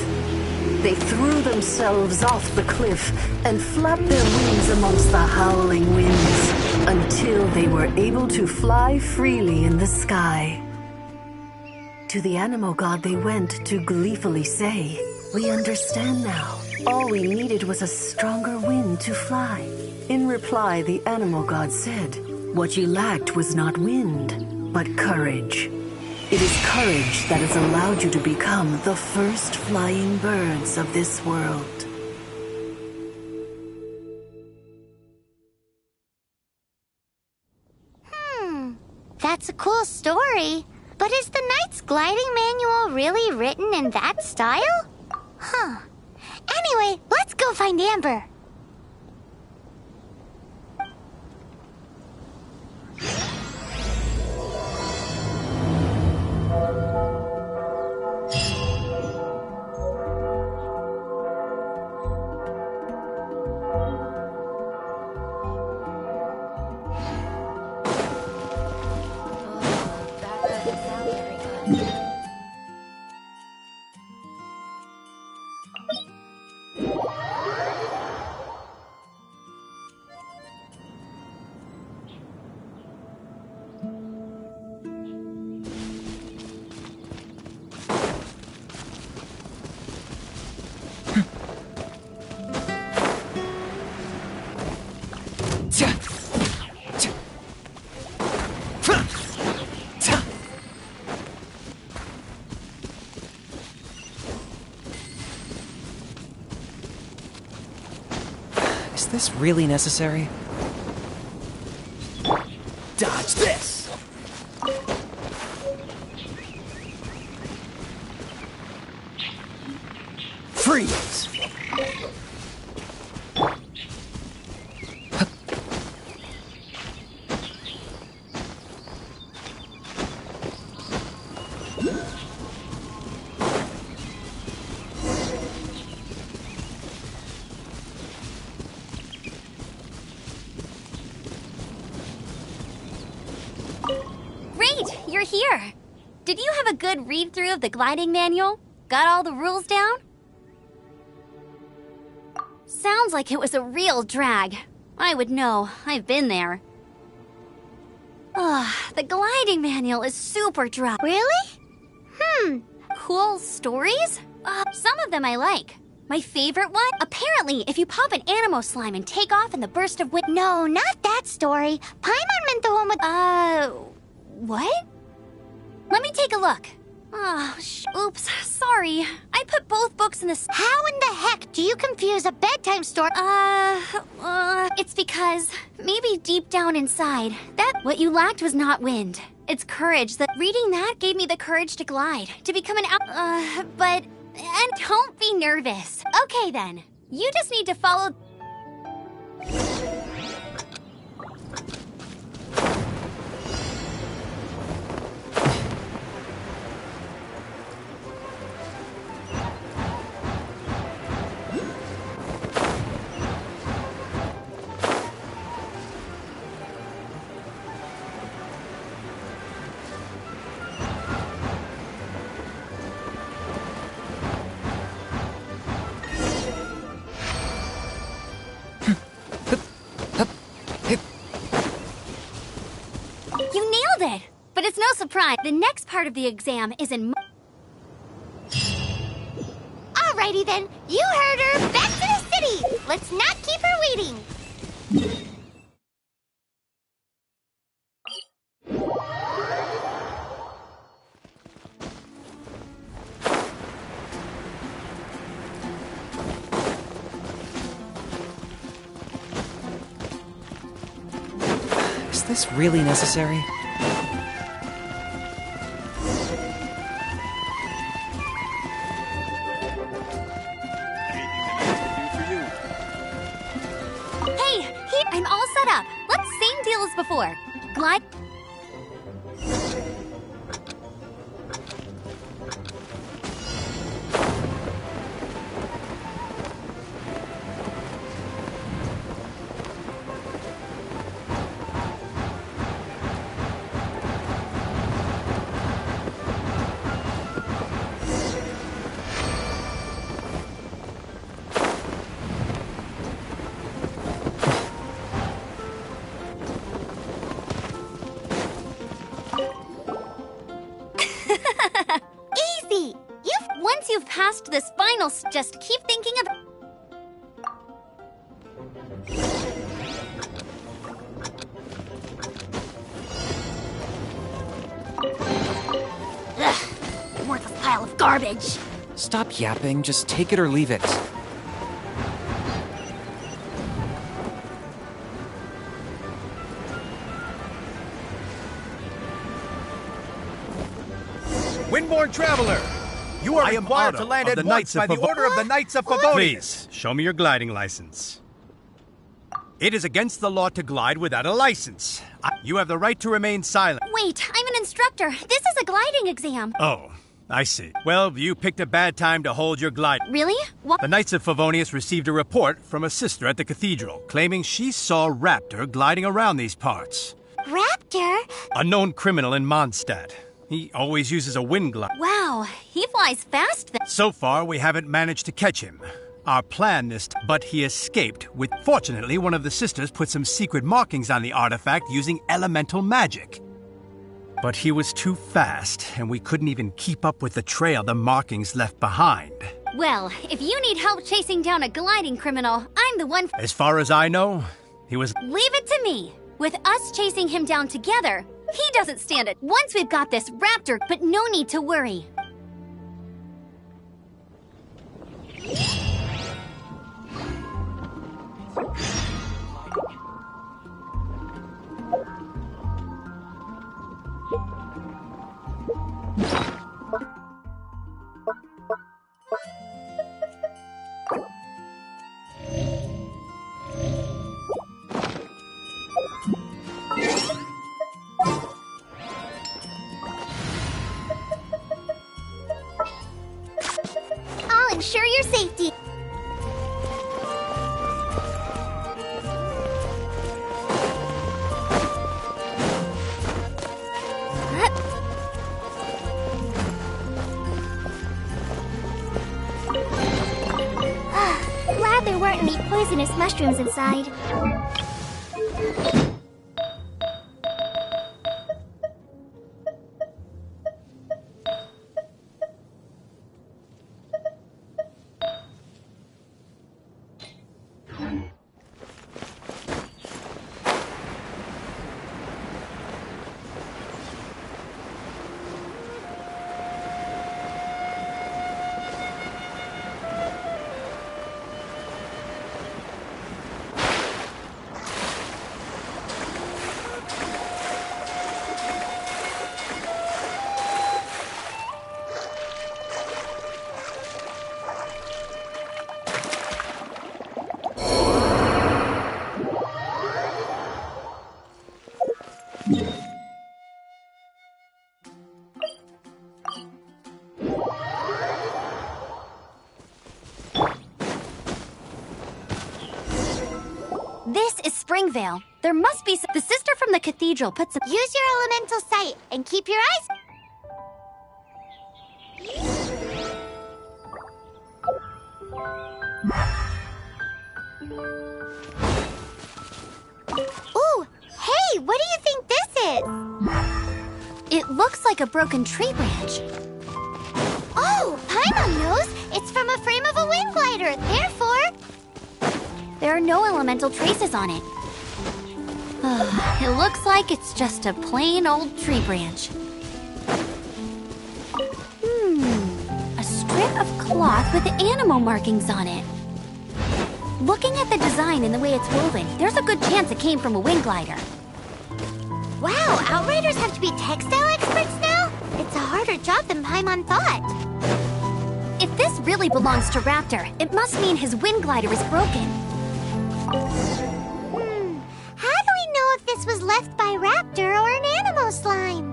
They threw themselves off the cliff and flapped their wings amongst the howling winds until they were able to fly freely in the sky. To the animal god they went to gleefully say, "We understand now. All we needed was a stronger wind to fly." In reply, the animal god said, "What you lacked was not wind, but courage. It is courage that has allowed you to become the first flying birds of this world." That's a cool story. But is the Knight's gliding manual really written in that style? Huh. Anyway, let's go find Amber. Is this really necessary? Dodge this! Freeze! You're here. Did you have a good read-through of the gliding manual? Got all the rules down? Sounds like it was a real drag. I would know. I've been there. The gliding manual is super dry. Really? Cool stories? Some of them I like. My favorite one? Apparently, if you pop an animo slime and take off in the burst of wind... No, not that story. Paimon meant the one with... What? Let me take a look. Oops, sorry. I put both books in the... How in the heck do you confuse a bedtime story? It's because maybe deep down inside, that what you lacked was not wind. It's courage. That reading that gave me the courage to glide, to become an and don't be nervous. Okay then. You just need to follow... but it's no surprise. The next part of the exam is in... Alrighty then, you heard her. Back to the city. Let's not keep her waiting. Is this really necessary? I'm all set up. Let's same deal as before. Glide. Once you've passed this final, just keep thinking of... Ugh, worthless pile of garbage. Stop yapping, just take it or leave it. Windborn Traveler! You are required to land at once by the order of the Knights of Favonius. Please, show me your gliding license. It is against the law to glide without a license. You have the right to remain silent. Wait, I'm an instructor. This is a gliding exam. Oh, I see. Well, you picked a bad time to hold your glide. Really? What? The Knights of Favonius received a report from a sister at the cathedral, claiming she saw Raptor gliding around these parts. Raptor? A known criminal in Mondstadt. He always uses a wind glide. Wow, he flies fast then. So far, we haven't managed to catch him. Our plan is but he escaped with... Fortunately, one of the sisters put some secret markings on the artifact using elemental magic. But he was too fast, and we couldn't even keep up with the trail the markings left behind. Well, if you need help chasing down a gliding criminal, I'm the one... As far as I know, he was... Leave it to me. With us chasing him down together, he doesn't stand it. Once we've got this Raptor, but no need to worry. I'll ensure your safety. Glad there weren't any poisonous mushrooms inside. This is Springvale. There must be some... The sister from the cathedral put some... Use your elemental sight and keep your eyes... Ooh, hey, what do you think this is? It looks like a broken tree branch. Oh, Paimon knows! It's from a frame of a wind glider, therefore... There are no elemental traces on it. It looks like it's just a plain old tree branch. A strip of cloth with animal markings on it. Looking at the design and the way it's woven, there's a good chance it came from a wind glider. Wow, Outriders have to be textile experts now? It's a harder job than Paimon thought. If this really belongs to Raptor, it must mean his wind glider is broken. How do we know if this was left by Raptor or an Animo slime?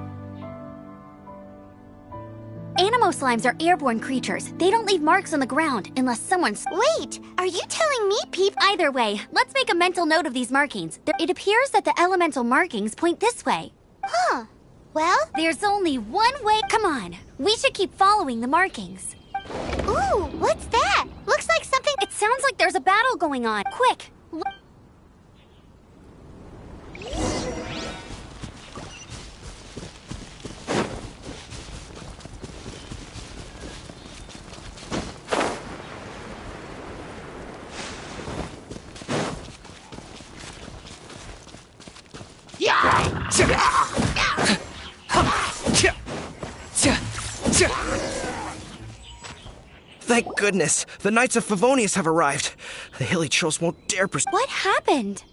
Animo slimes are airborne creatures. They don't leave marks on the ground unless someone's... Wait, are you telling me people... Either way, let's make a mental note of these markings. It appears that the elemental markings point this way. Huh. Well? There's only one way... Come on, we should keep following the markings. Ooh, what's that? Looks like something... It sounds like there's a battle going on. Quick! Thank goodness! The Knights of Favonius have arrived! The Hilly Churls won't dare What happened?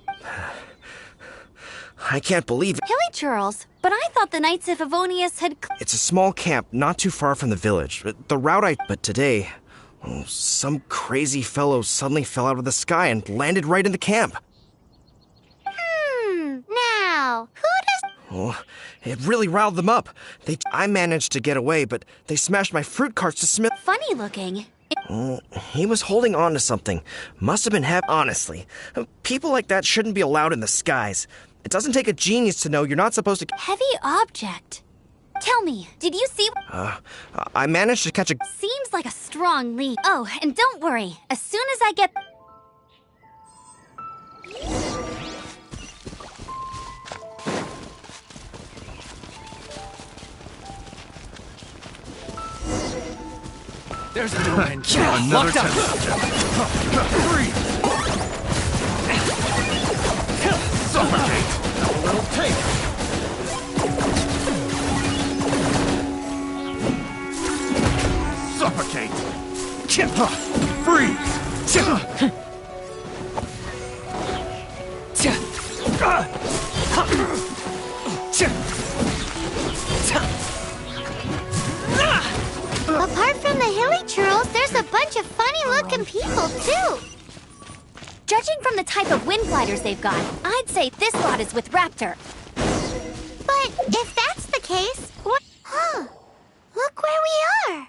I can't believe it. Hilly Churls? But I thought the Knights of Favonius had... It's a small camp not too far from the village. The route But today, some crazy fellow suddenly fell out of the sky and landed right in the camp. Now, who does... Oh, it really riled them up. I managed to get away, but they smashed my fruit carts to Smith. Funny looking. He was holding on to something. Must have been honestly. People like that shouldn't be allowed in the skies. It doesn't take a genius to know you're not supposed to... Heavy object. Tell me, did you see... I managed to catch a... Seems like a strong lead. Oh, and don't worry. As soon as I get... There's a new engine. Another Locked up. Free. Suffocate. A little take. Suffocate. Freeze. Apart from the Hilly Churls, there's a bunch of funny-looking people, too. Judging from the type of wind gliders they've got, I'd say this lot is with Raptor. But if that's the case, what... Huh. Look where we are.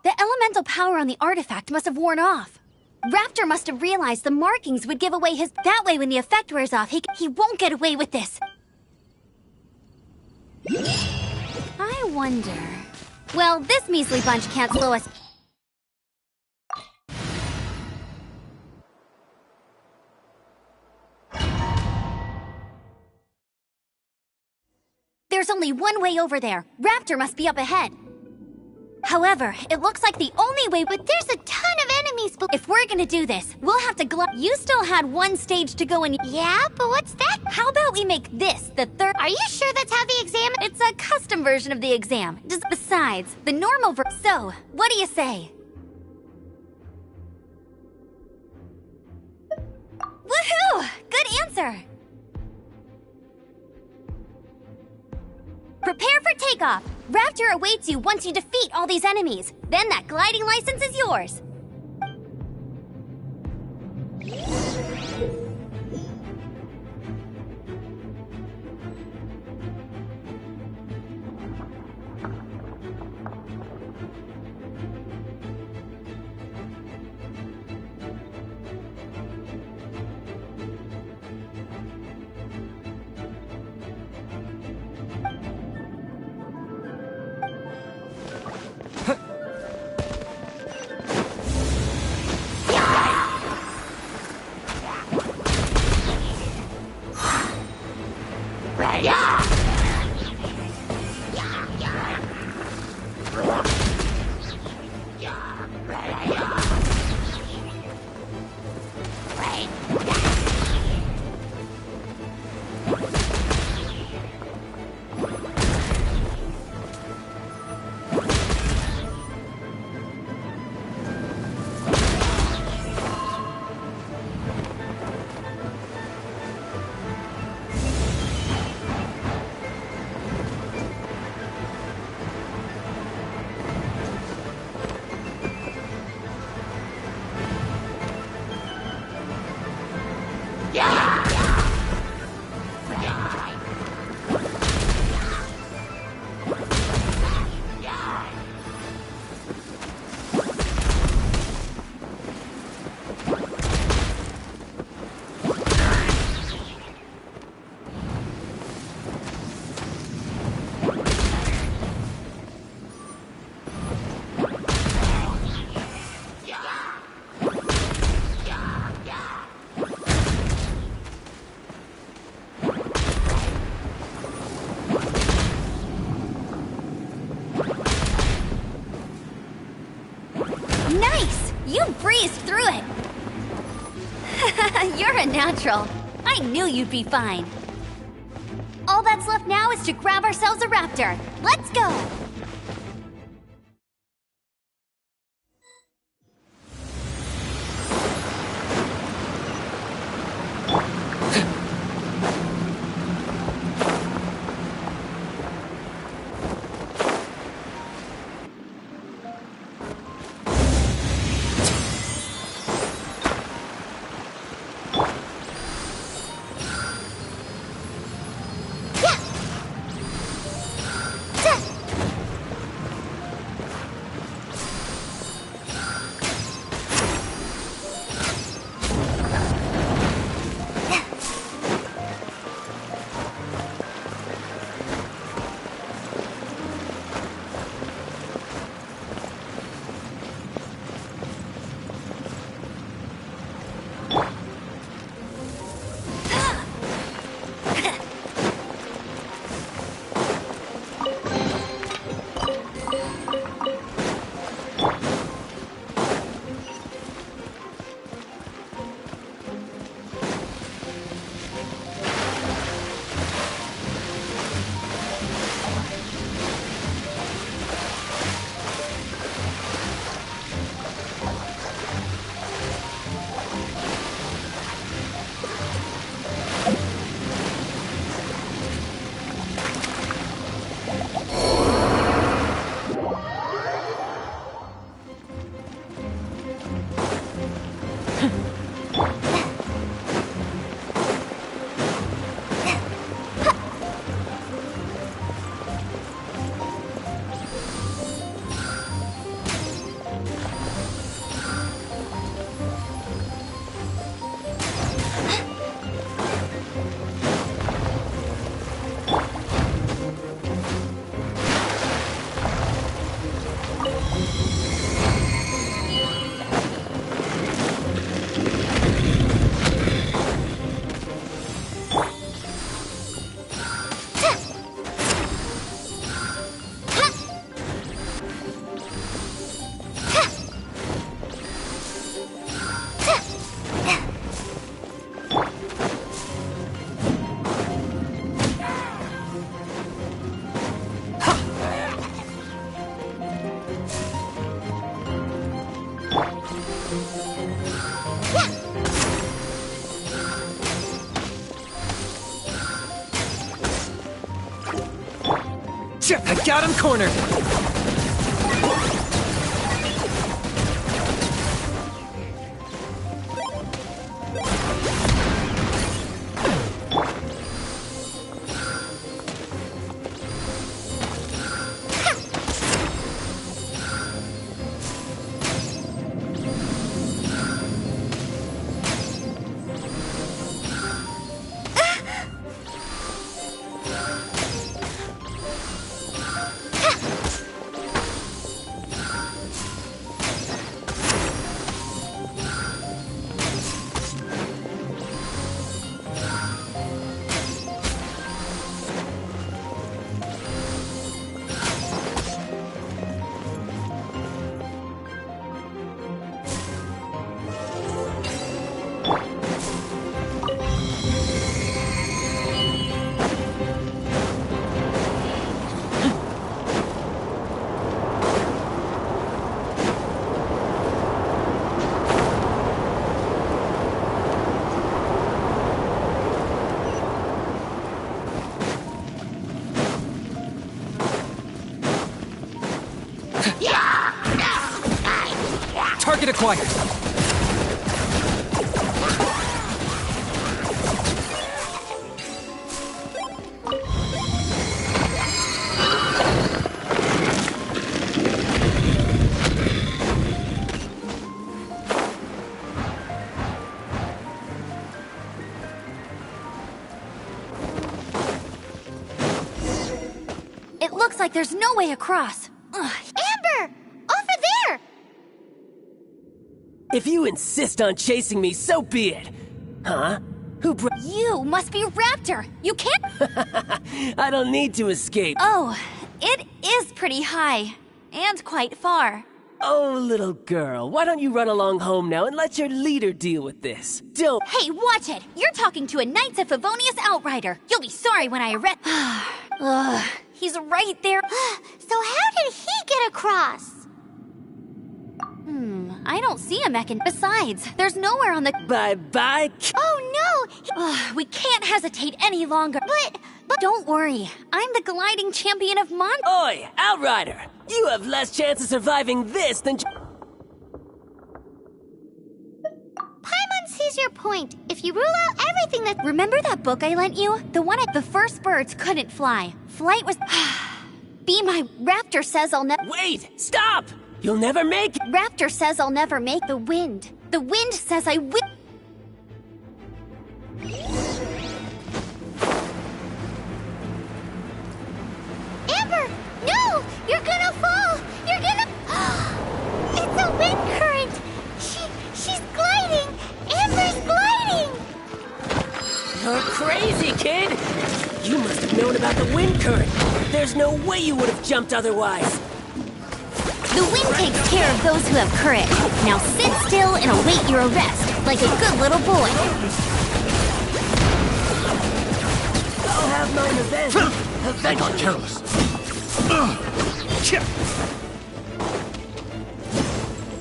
The elemental power on the artifact must have worn off. Raptor must have realized the markings would give away his... That way, when the effect wears off, he won't get away with this. I wonder... Well, this measly bunch can't slow us. There's only one way over there. Raptor must be up ahead. However, it looks like the only way... But there's a ton of enemies... If we're gonna do this, we'll have to You still had one stage to go and... Yeah, but what's that? How about we make this the third... Are you sure that's how the exam... It's a custom version of the exam. Besides, the normal So, what do you say? Woohoo! Good answer! Prepare for takeoff! Raptor awaits you once you defeat all these enemies. Then that gliding license is yours. You breezed through it! You're a natural. I knew you'd be fine. All that's left now is to grab ourselves a raptor. Let's go! I got him cornered! Target acquired. It looks like there's no way across. Ugh. Amber! Over there! If you insist on chasing me, so be it. Huh? You must be Raptor! You can't- I don't need to escape. Oh, it is pretty high. And quite far. Oh, little girl, why don't you run along home now and let your leader deal with this? Don't— Hey, watch it! You're talking to a Knights of Favonius outrider. You'll be sorry when I arrest— Ugh, he's right there. So how did he get across? I don't see a mechan— Besides, there's nowhere on the— Bye-bye. Oh no! We can't hesitate any longer. But don't worry. I'm the gliding champion of Mon— Oi, outrider! You have less chance of surviving this than— Paimon sees your point. If you rule out everything that— Remember that book I lent you? The one the first birds couldn't fly. Flight was— Be my— Raptor says I'll never— Wait! Stop! You'll never make— Raptor says I'll never make the wind. The wind says I will— Amber! No! You're gonna fall! You're gonna— It's a wind current! She's gliding! Amber's gliding! You're crazy, kid! You must have known about the wind current. There's no way you would have jumped otherwise. The wind takes care of those who have courage. Now sit still and await your arrest, like a good little boy. I'll have mine avenged. Hang on, careless.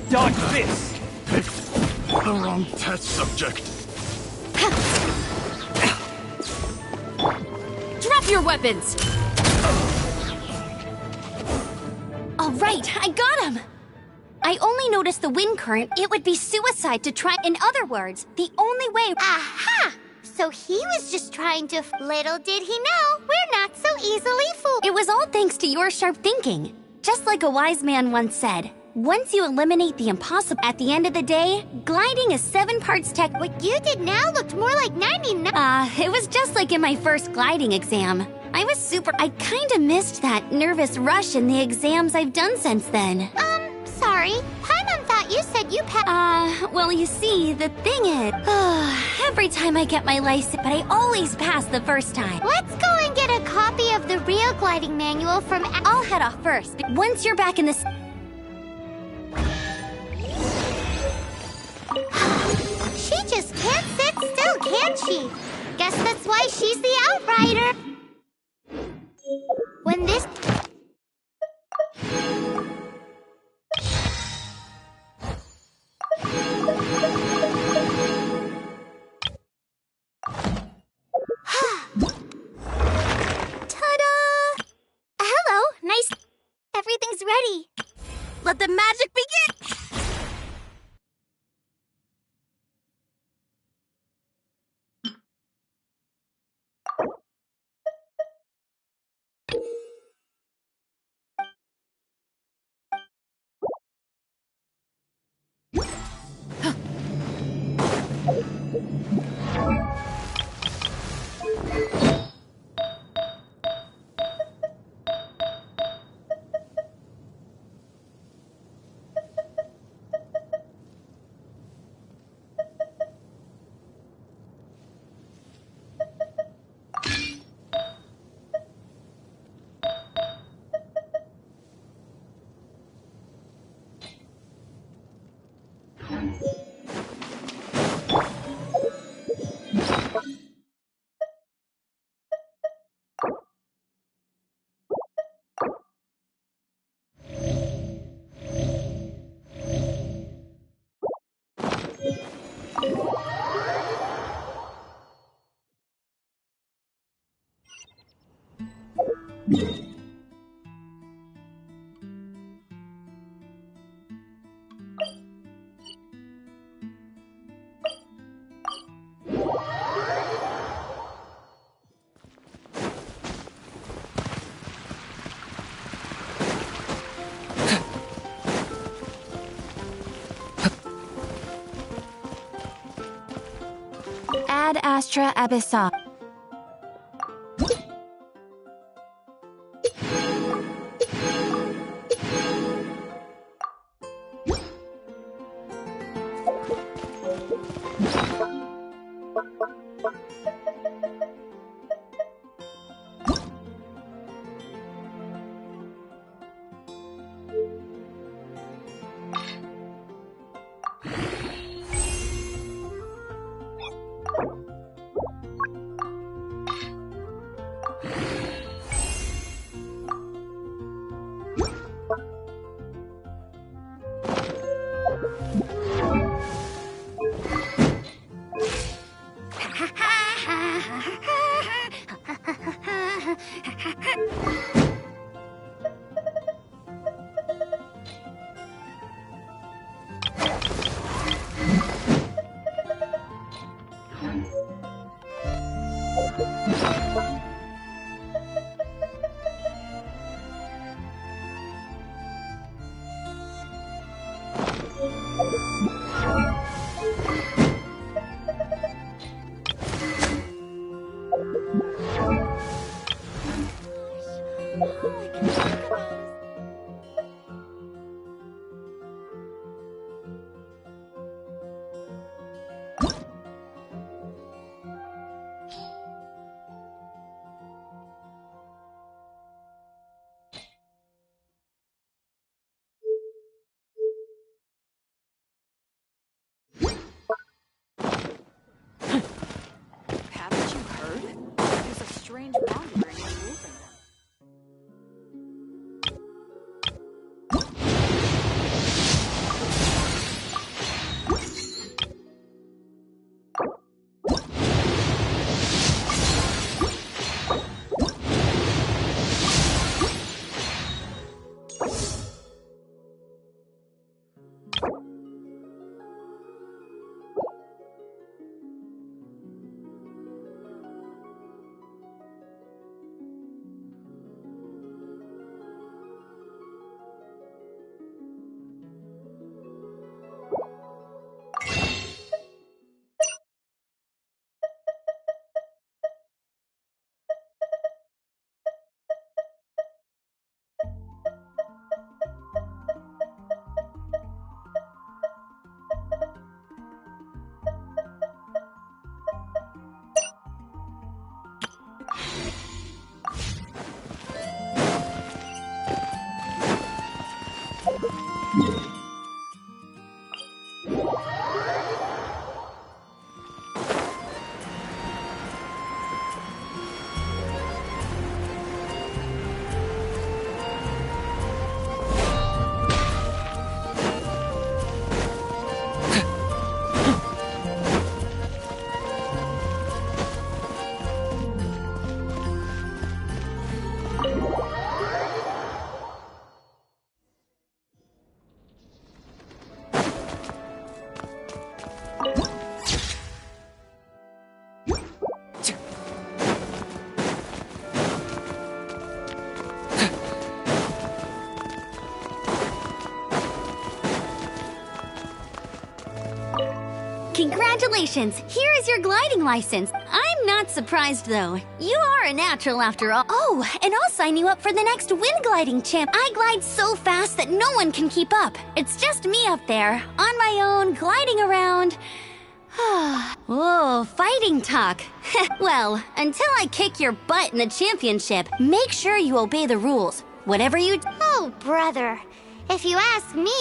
Dodge this! Picked the wrong test subject. Drop your weapons! All right, I got him! I only noticed the wind current. It would be suicide to try— In other words, the only way— Aha! So he was just trying to— Little did he know, we're not so easily fooled. It was all thanks to your sharp thinking. Just like a wise man once said, once you eliminate the impossible— At the end of the day, gliding is 7 parts tech— What you did now looked more like 99. It was just like in my first gliding exam. I was I kinda missed that nervous rush in the exams I've done since then. Sorry. Paimon thought you said you Well, you see, the thing is— every time I get my license, but I always pass the first time. Let's go and get a copy of the real gliding manual from— I'll head off first. Once you're back in the— She just can't sit still, can she? Guess that's why she's the outrider. When this— Ta-da! Hello, nice— Everything's ready. Let the magic begin! Ad Astra Abyssa. Haven't you heard? There's a strange wandering moving. Congratulations! Here is your gliding license. I'm not surprised, though. You are a natural after all. Oh, and I'll sign you up for the next wind gliding champ. I glide so fast that no one can keep up. It's just me up there, on my own, gliding around. Whoa, fighting talk. Well, until I kick your butt in the championship, make sure you obey the rules. Whatever you do. Oh, brother. If you ask me...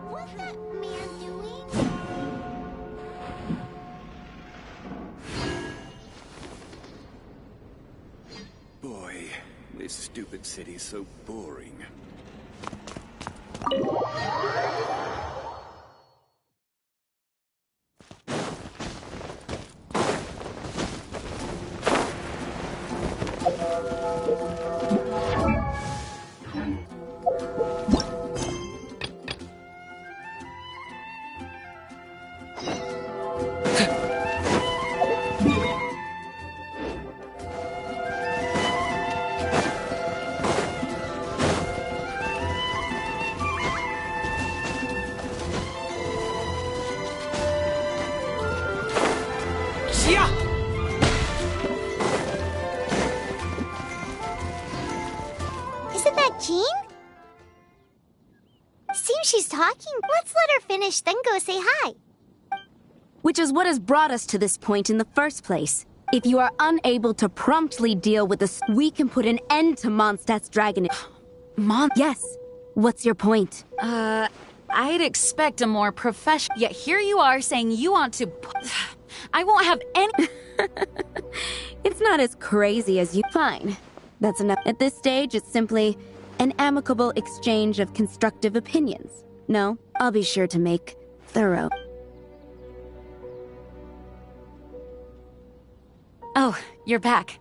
What's that man doing? Boy, this stupid city's so boring. Isn't that Jean? Seems she's talking. Let's let her finish, then go say hi. Which is what has brought us to this point in the first place. If you are unable to promptly deal with this, we can put an end to Mondstadt's dragon. Yes. What's your point? I'd expect a more professional. Yet here you are saying you want to. I won't have any. It's not as crazy as you. Fine. That's enough. At this stage, it's simply an amicable exchange of constructive opinions. No, I'll be sure to make thorough. Oh, you're back.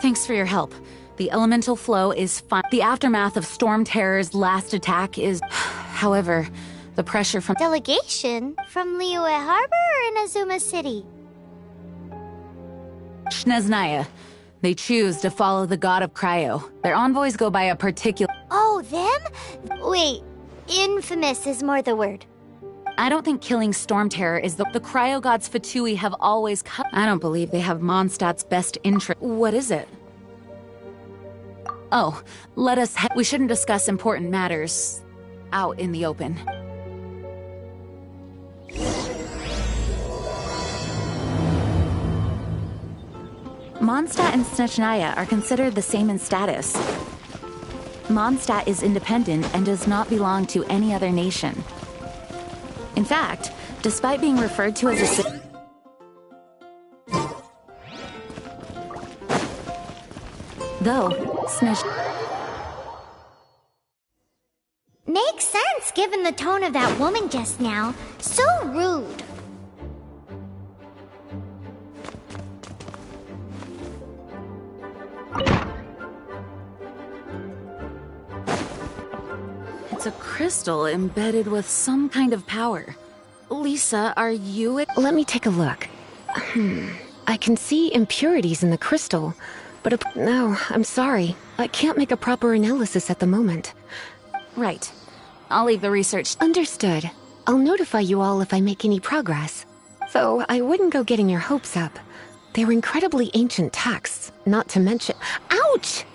Thanks for your help. The elemental flow is fine. The aftermath of Storm Terror's last attack is... However, the pressure from... Delegation? From Liyue Harbor or in Azuma City? Shneznaya. They choose to follow the god of Cryo. Their envoys go by a particular... Oh, them? Wait, infamous is more the word. I don't think killing Storm Terror is the Cryo gods Fatui have always come. I don't believe they have Mondstadt's best interest. What is it? Oh, let us we shouldn't discuss important matters out in the open. Mondstadt and Snechnaya are considered the same in status. Mondstadt is independent and does not belong to any other nation. In fact, despite being referred to as a city, though, Snish... Makes sense given the tone of that woman just now. So rude. It's a crystal embedded with some kind of power. Lisa, are you... Let me take a look. I can see impurities in the crystal, but no, I'm sorry. I can't make a proper analysis at the moment. Right. I'll leave the research. Understood. I'll notify you all if I make any progress. Though I wouldn't go getting your hopes up. They're incredibly ancient texts, not to mention... Ouch!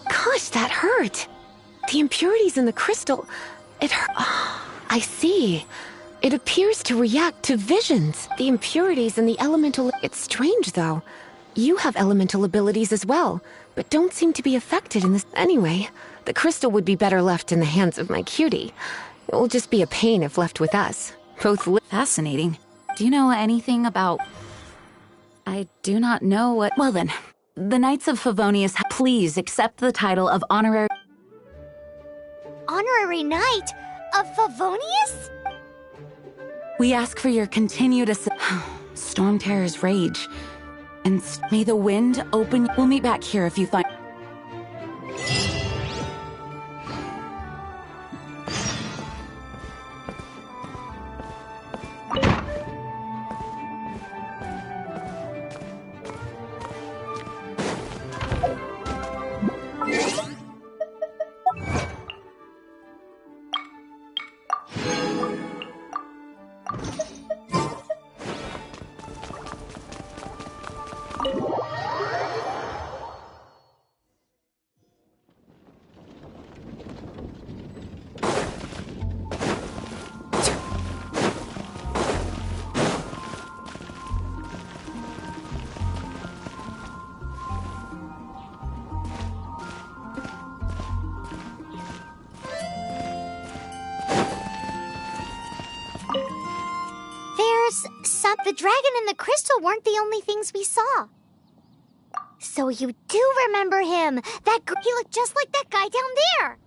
Gosh, that hurt! The impurities in the crystal... It hurt... Oh, I see. It appears to react to visions. The impurities in the elemental... It's strange, though. You have elemental abilities as well, but don't seem to be affected in this... Anyway, the crystal would be better left in the hands of my cutie. It will just be a pain if left with us. Both... Fascinating. Do you know anything about... I do not know what... Well then, the Knights of Favonius, please accept the title of Honorary... Honorary Knight of Favonius? We ask for your continued Storm Terror's rage. And may the wind open... We'll meet back here if you find... The dragon and the crystal weren't the only things we saw. So you do remember him. He looked just like that guy down there.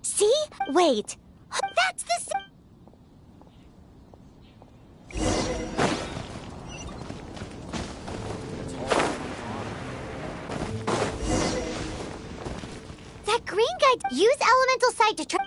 See? Wait. That's the... That green guy... Use elemental sight to try...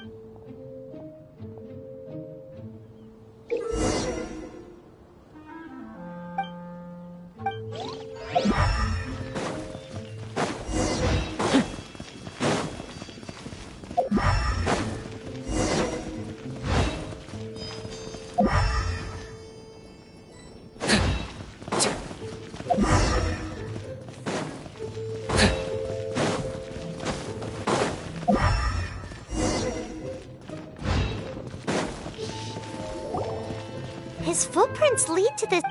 His footprints lead to this...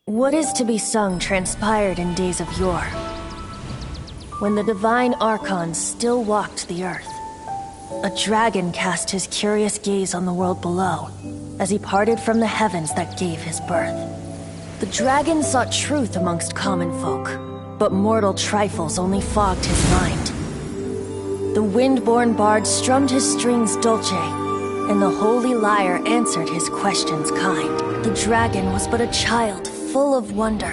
What is to be sung transpired in days of yore, when the divine archons still walked the earth. A dragon cast his curious gaze on the world below, as he parted from the heavens that gave his birth. The dragon sought truth amongst common folk, but mortal trifles only fogged his mind. The wind-born bard strummed his strings dulce, and the holy lyre answered his questions kind. The dragon was but a child full of wonder,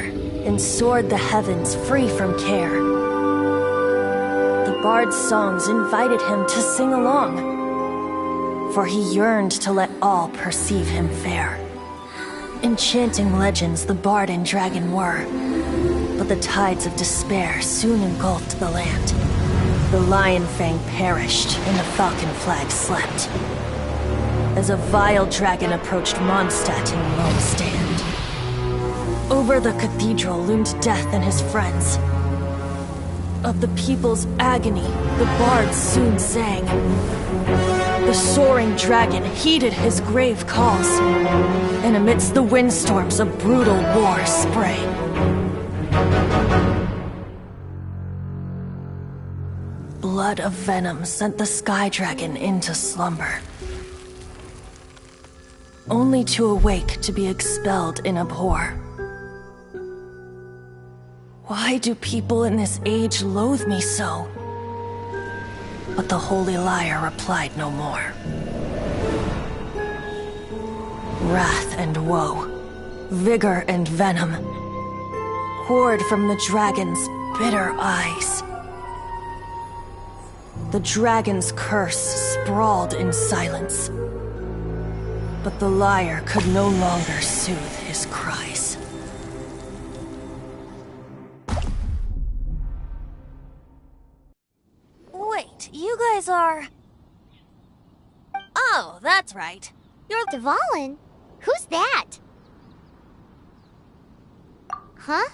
and soared the heavens free from care. The bard's songs invited him to sing along, for he yearned to let all perceive him fair. Enchanting legends the bard and dragon were, but the tides of despair soon engulfed the land. The lion fang perished, and the falcon flag slept, as a vile dragon approached Mondstadt in lone stand. Over the cathedral loomed death and his friends. Of the people's agony, the bards soon sang. The soaring dragon heeded his grave calls, and amidst the windstorms a brutal war sprang. Blood of venom sent the sky dragon into slumber, only to awake to be expelled in abhor. Why do people in this age loathe me so? But the holy lyre replied no more. Wrath and woe, vigor and venom, poured from the dragon's bitter eyes. The dragon's curse sprawled in silence, but the lyre could no longer soothe his cries. Wait, you guys are... Oh, that's right. You're Dvalin? Who's that? Huh?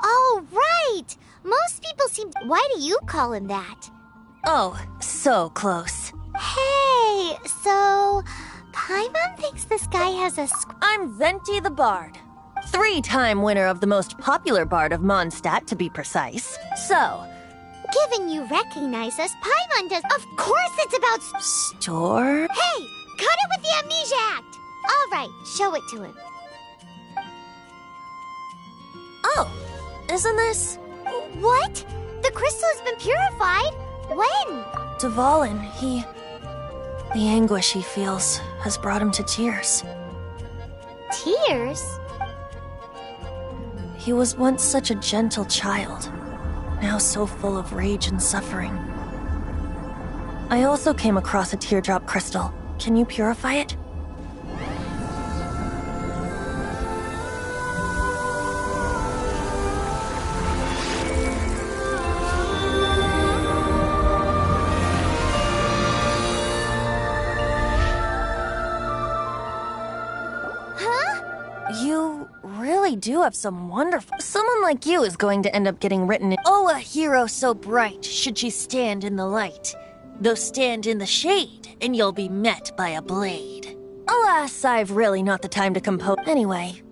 Oh, right! Most people seem... Why do you call him that? Oh, so close. Hey, so... Paimon thinks this guy has a... I'm Venti the Bard. 3-time winner of the most popular bard of Mondstadt, to be precise. So... Given you recognize us, Paimon does... Of course it's about... Store? Hey! Cut it with the Amnesia Act! Alright, show it to him. Oh, isn't this... What? The crystal has been purified? When? Dvalin, he... The anguish he feels has brought him to tears. Tears? He was once such a gentle child, now so full of rage and suffering. I also came across a teardrop crystal. Can you purify it? You really do have some wonderful... Someone like you is going to end up getting written in... Oh, a hero so bright, should she stand in the light. Though stand in the shade, and you'll be met by a blade. Alas, I've really not the time to compose... Anyway,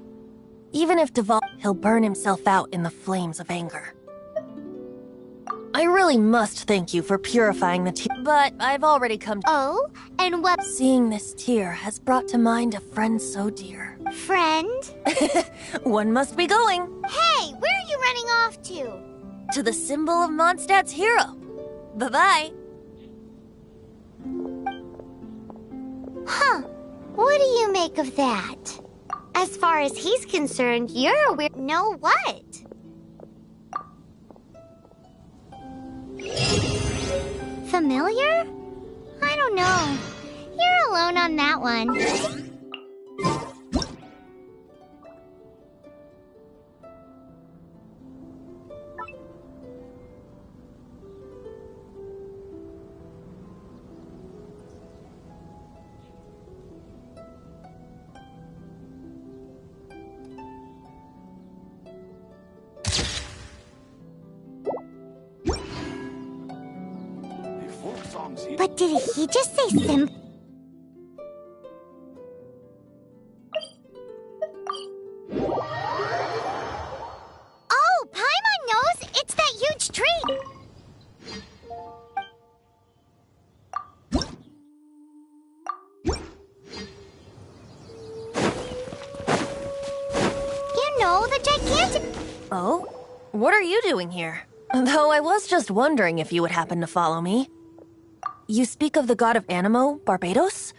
even if Dval... He'll burn himself out in the flames of anger. I really must thank you for purifying the tear, but I've already come to... Oh? And what... Seeing this tear has brought to mind a friend so dear. Friend? One must be going. Hey, where are you running off to? To the symbol of Mondstadt's hero. Bye-bye. Huh. What do you make of that? As far as he's concerned, you're a weird... No what? Familiar? I don't know. You're alone on that one. But did he just say sim? Oh, Paimon knows! It's that huge tree! Oh? What are you doing here? Though I was just wondering if you would happen to follow me. You speak of the god of Animo, Barbados?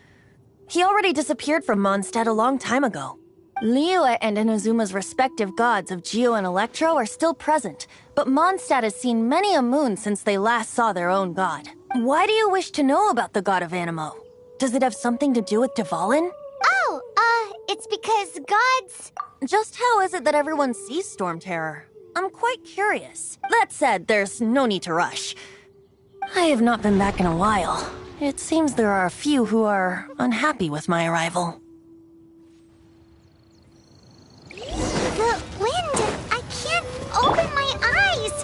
He already disappeared from Mondstadt a long time ago. Liyue and Inazuma's respective gods of Geo and Electro are still present, but Mondstadt has seen many a moon since they last saw their own god. Why do you wish to know about the god of Animo? Does it have something to do with Dvalin? Oh, it's because gods... Just how is it that everyone sees Storm Terror? I'm quite curious. That said, there's no need to rush. I have not been back in a while. It seems there are a few who are unhappy with my arrival. The wind! I can't open my eyes!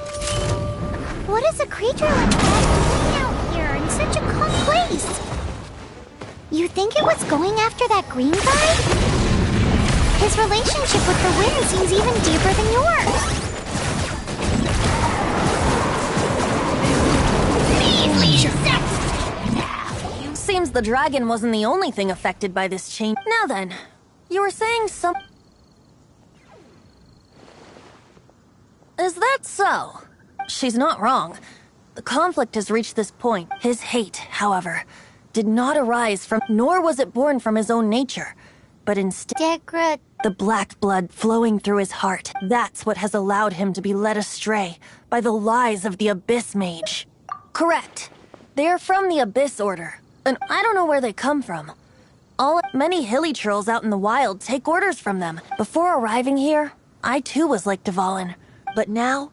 What is a creature like that doing out here in such a calm place? You think it was going after that green guy? His relationship with the wind seems even deeper than yours. Please leave yourself now. Seems the dragon wasn't the only thing affected by this change. Now then, you were saying some... Is that so? She's not wrong. The conflict has reached this point. His hate, however, did not arise from, nor was it born from his own nature, but instead... The black blood flowing through his heart. That's what has allowed him to be led astray by the lies of the Abyss Mage. Correct. They are from the Abyss Order, and I don't know where they come from. Many hilly trolls out in the wild take orders from them. Before arriving here, I too was like Dvalin. But now,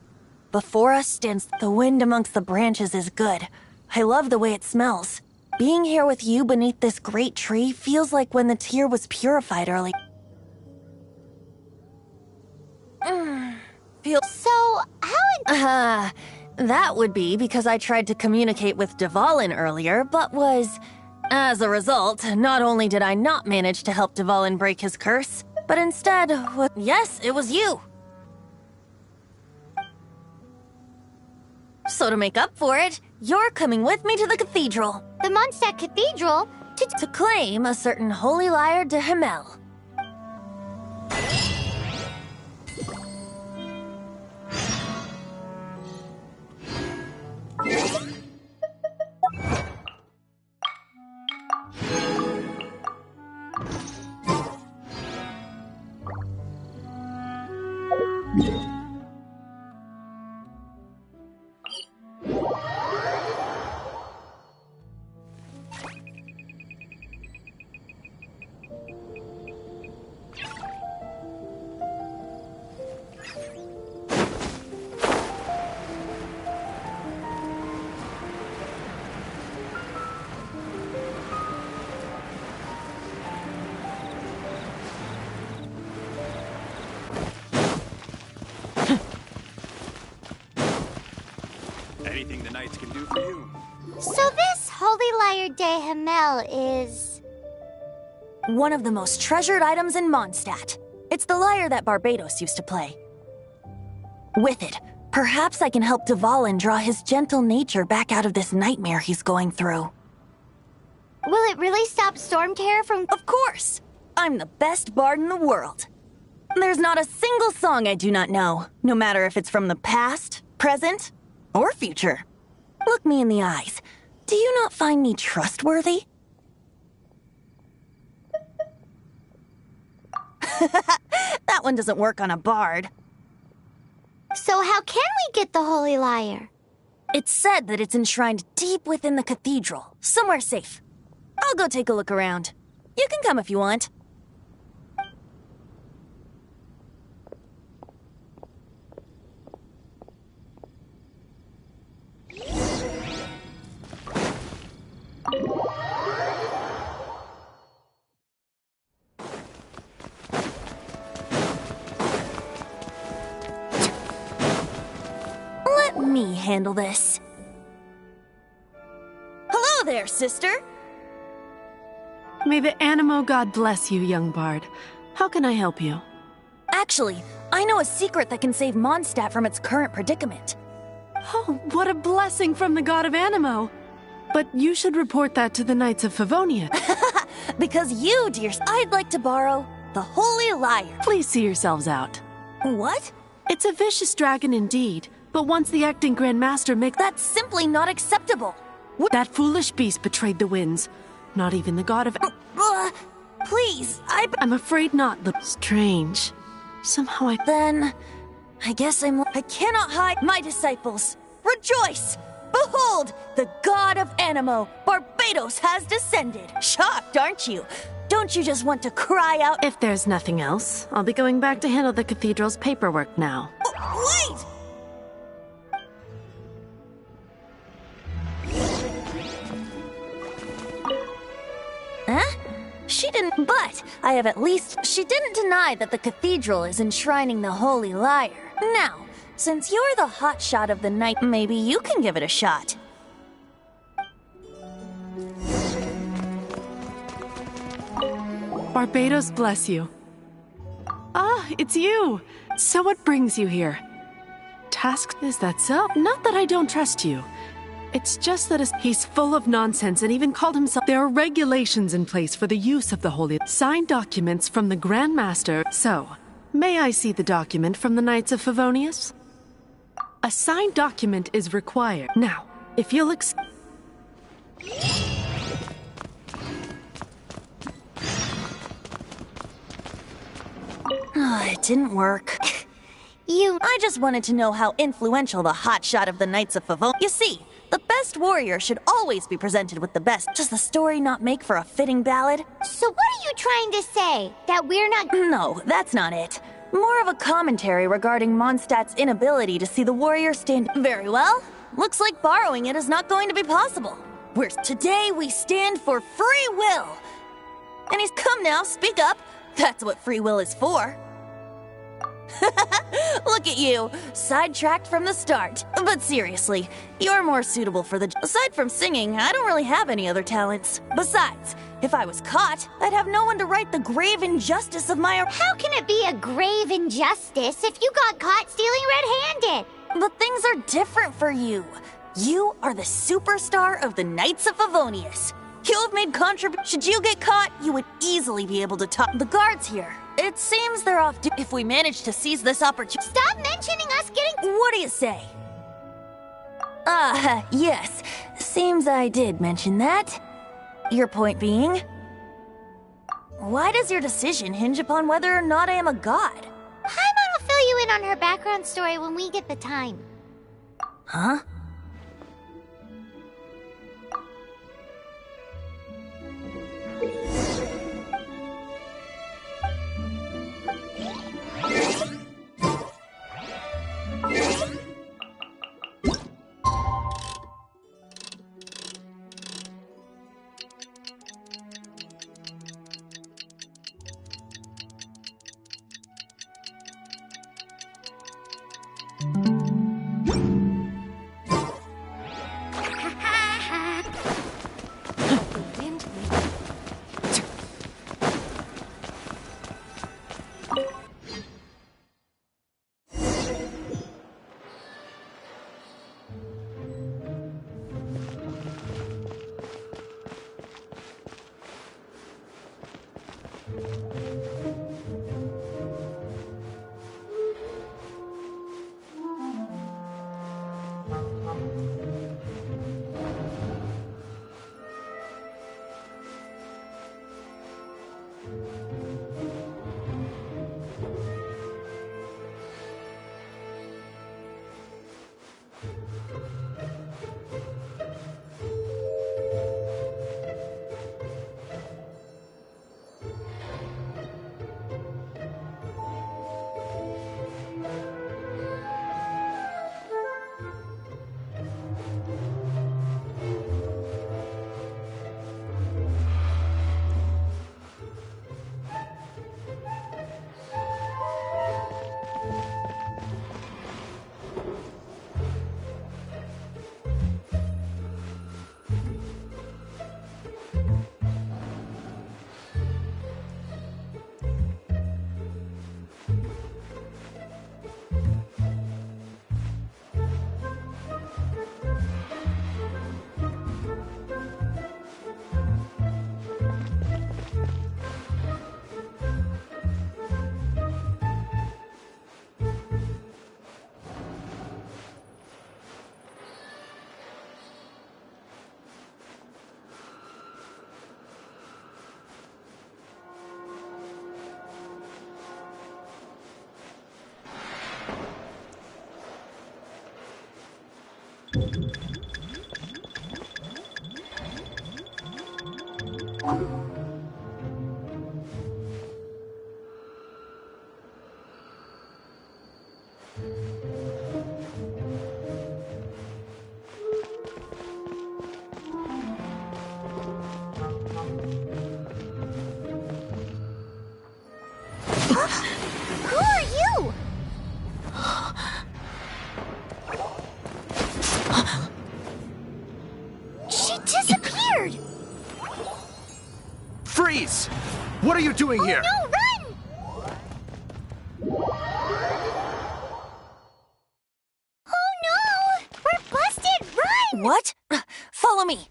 before us stands the wind amongst the branches is good. I love the way it smells. Being here with you beneath this great tree feels like when the tear was purified early. So, how that would be because I tried to communicate with Dvalin earlier, but was... As a result, not only did I not manage to help Dvalin break his curse, but instead, yes, it was you. So to make up for it, you're coming with me to the cathedral. The Mondstadt Cathedral? To claim a certain holy lyre de Himmel. Anything the knights can do for you. So this holy lyre de Himmel is... one of the most treasured items in Mondstadt. It's the lyre that Barbados used to play. With it, perhaps I can help Dvalin draw his gentle nature back out of this nightmare he's going through. Will it really stop Storm Terror from... Of course! I'm the best bard in the world. There's not a single song I do not know, no matter if it's from the past, present, or future. Look me in the eyes. Do you not find me trustworthy? That one doesn't work on a bard. So how can we get the holy lyre? It's said that it's enshrined deep within the cathedral, somewhere safe. I'll go take a look around. You can come if you want. Let me handle this. Hello there, sister! May the Animo God bless you, young bard. How can I help you? Actually, I know a secret that can save Mondstadt from its current predicament. Oh, what a blessing from the god of Animo! But you should report that to the Knights of Favonia. Because I'd like to borrow the holy lyre. Please see yourselves out. What? It's a vicious dragon indeed, but once the acting Grand Master makes— That's simply not acceptable! That foolish beast betrayed the winds. Not even the god of— Please, I'm afraid not, little— Strange. Somehow Then, I guess I cannot hide my disciples. Rejoice! Behold, the god of Animo, Barbados, has descended. Shocked, aren't you? Don't you just want to cry out— If there's nothing else, I'll be going back to handle the cathedral's paperwork now. Wait! Huh? She didn't— But I have at least— She didn't deny that the cathedral is enshrining the Holy Lyre. Now, since you're the hotshot of the night, maybe you can give it a shot. Barbados bless you. Ah, it's you! So what brings you here? Task, is that so? Not that I don't trust you. It's just that he's full of nonsense and even called himself— There are regulations in place for the use of the holy— Signed documents from the Grand Master. So, may I see the document from the Knights of Favonius? A signed document is required. Now, if you'll It didn't work. I just wanted to know how influential the hotshot of the Knights of Favonius— You see, the best warrior should always be presented with the best. Does the story not make for a fitting ballad? So what are you trying to say? That we're not— No, that's not it. More of a commentary regarding Mondstadt's inability to see the warrior stand— Very well. Looks like borrowing it is not going to be possible. Today we stand for free will. And he's— Come now, speak up. That's what free will is for. Look at you, sidetracked from the start. But seriously, you're more suitable for the— Aside from singing, I don't really have any other talents. Besides, if I was caught, I'd have no one to right the grave injustice of my— How can it be a grave injustice if you got caught stealing red-handed? But things are different for you. You are the superstar of the Knights of Favonius. You have made contributions. Should you get caught, you would easily be able to talk the guards here. It seems they're off if we manage to seize this opportunity. Stop mentioning us getting— What do you say? Yes. Seems I did mention that. Your point being? Why does your decision hinge upon whether or not I am a god? Paimon will fill you in on her background story when we get the time. Huh? Who are you? She disappeared! Freeze! What are you doing here? No, run! Oh no! We're busted! Run! What? Follow me.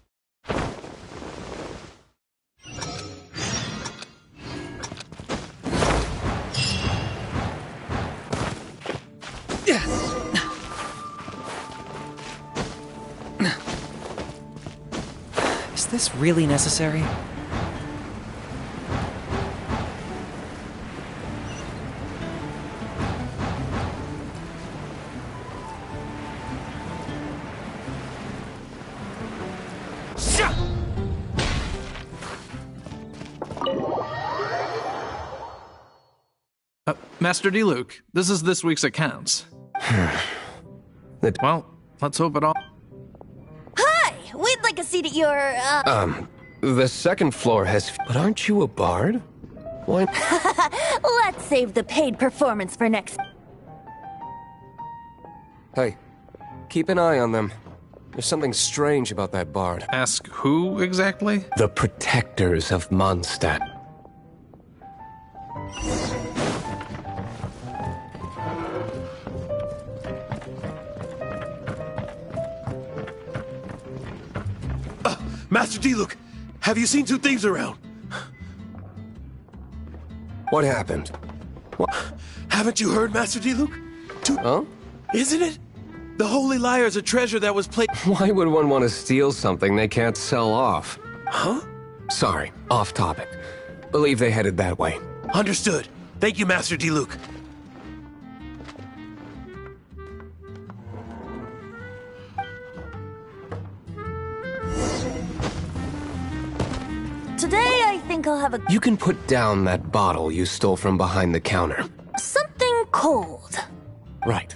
Is this really necessary? Master D-Luke, this is this week's accounts. Well, let's hope it all... Hi! We'd like a seat at your, The second floor has... But aren't you a bard? Why... Let's save the paid performance for next... Hey, keep an eye on them. There's something strange about that bard. Ask who exactly? The protectors of Mondstadt. Master D-Luke, have you seen two thieves around? What happened? What? Haven't you heard, Master D-Luke? Huh? Isn't it? The Holy Lyre is a treasure that was Why would one want to steal something they can't sell off? Huh? Sorry, off topic. Believe they headed that way. Understood. Thank you, Master D-Luke. Today, I think I'll have a... You can put down that bottle you stole from behind the counter. something cold. Right.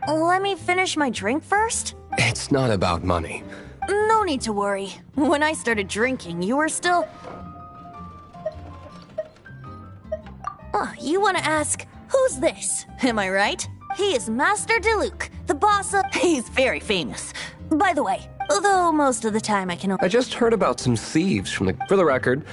Let me finish my drink first? It's not about money. No need to worry. When I started drinking, you were still... Oh, you want to ask, who's this? Am I right? He is Master D-Luke, the boss of... He's very famous. By the way, although most of the time I can... I just heard about some thieves from the... For the record,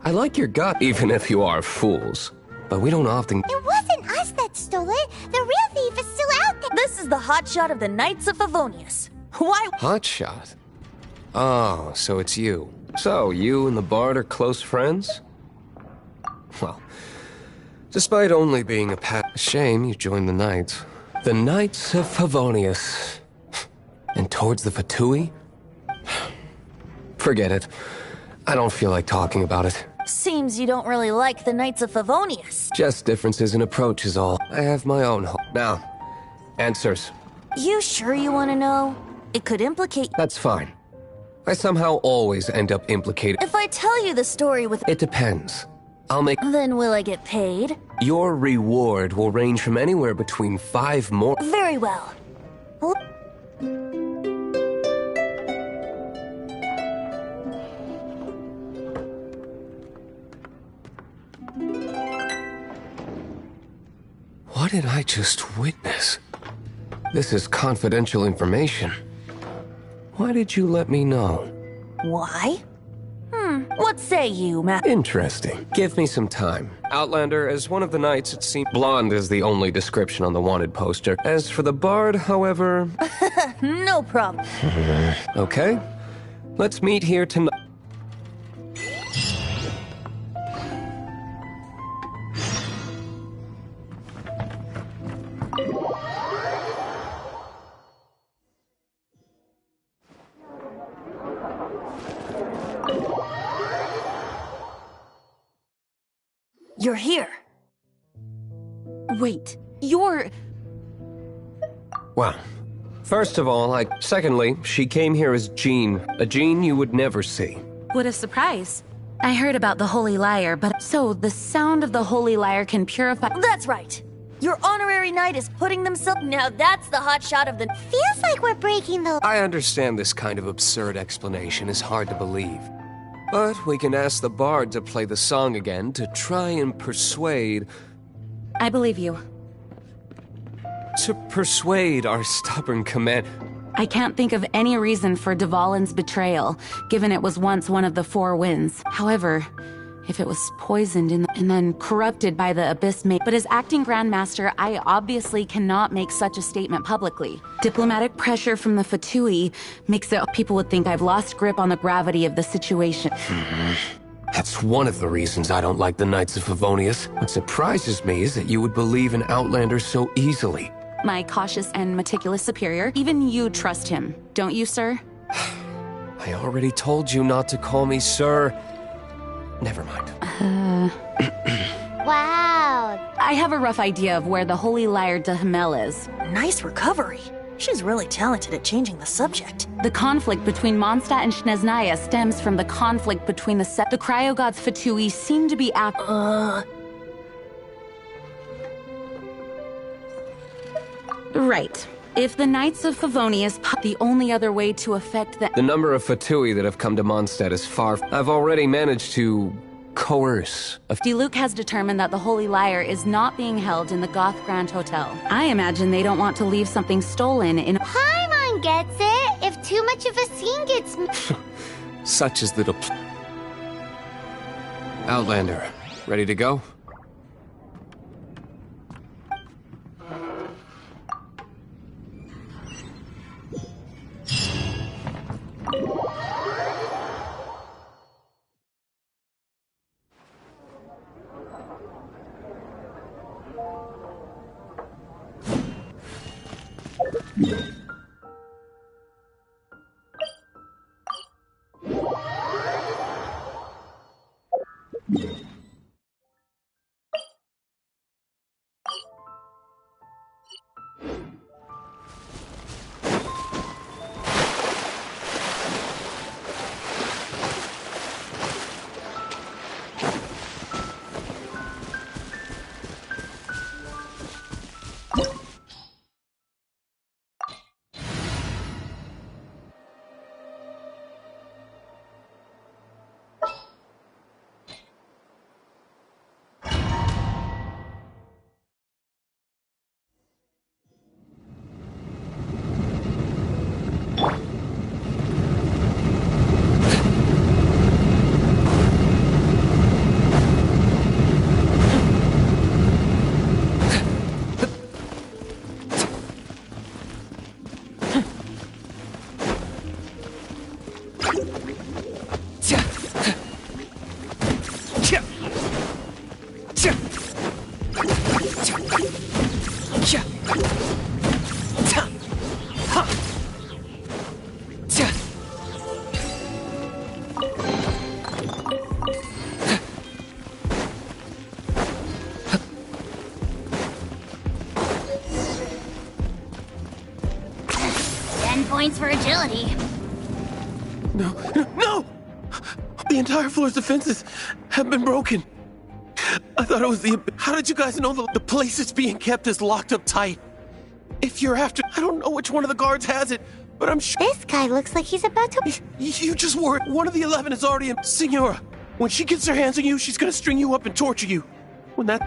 I like your gut, even if you are fools. But we don't often... It wasn't us that stole it. The real thief is still out there. This is the hotshot of the Knights of Favonius. Why... Hotshot? Oh, so it's you. So, you and the bard are close friends? Well, despite only being a shame you joined the Knights. The Knights of Favonius. And towards the Fatui? Forget it. I don't feel like talking about it. Seems you don't really like the Knights of Favonius. Just differences in approach is all. I have my own hope. Now, answers. You sure you want to know? It could implicate... That's fine. I somehow always end up implicated. If I tell you the story with... It depends. I'll make... Then will I get paid? Your reward will range from anywhere between 5 more... Very well. What did I just witness? This is confidential information. Why did you let me know? Why? What say you, Interesting. Give me some time. Outlander, as one of the knights, it seems blonde is the only description on the wanted poster. As for the bard, however... No problem. Okay. Let's meet here tonight. You're here. Wait, you're... Well, First of all, secondly, she came here as Jean. A Jean you would never see. What a surprise. I heard about the Holy Lyre, but so the sound of the Holy Lyre can purify. That's right. Your honorary knight is putting themselves. Now that's the hot shot of the. Feels like we're breaking the. I understand this kind of absurd explanation is hard to believe. But we can ask the bard to play the song again to try and persuade. I believe you. To persuade our stubborn command. I can't think of any reason for Dvalin's betrayal, given it was once one of the four winds. However, if it was poisoned and then corrupted by the Abyss Mage. But as acting Grandmaster, I obviously cannot make such a statement publicly. Diplomatic pressure from the Fatui makes it people would think I've lost grip on the gravity of the situation. That's one of the reasons I don't like the Knights of Favonius. What surprises me is that you would believe in Outlander so easily. My cautious and meticulous superior, even you trust him, don't you, sir? I already told you not to call me sir. Never mind. Wow. I have a rough idea of where the Holy Lyre de Himmel is. Nice recovery. She's really talented at changing the subject. The conflict between Mondstadt and Snezhnaya stems from the conflict between the cryogods Fatui seem to be Right. If the Knights of Favonius the only other way to affect The number of Fatui that have come to Mondstadt is far. I've already managed to coerce. Diluc has determined that the Holy Lyre is not being held in the Goth Grand Hotel. I imagine they don't want to leave something stolen in. Paimon gets it. If too much of a scene gets. Such is the Outlander, ready to go? Points for agility. No! The entire floor's defenses have been broken. I thought it was the... How did you guys know the place it's being kept is locked up tight? If you're after... I don't know which one of the guards has it, but I'm sure... This guy looks like he's about to... You just worried. One of the 11 is already in... Senora, when she gets her hands on you, she's gonna string you up and torture you. When that...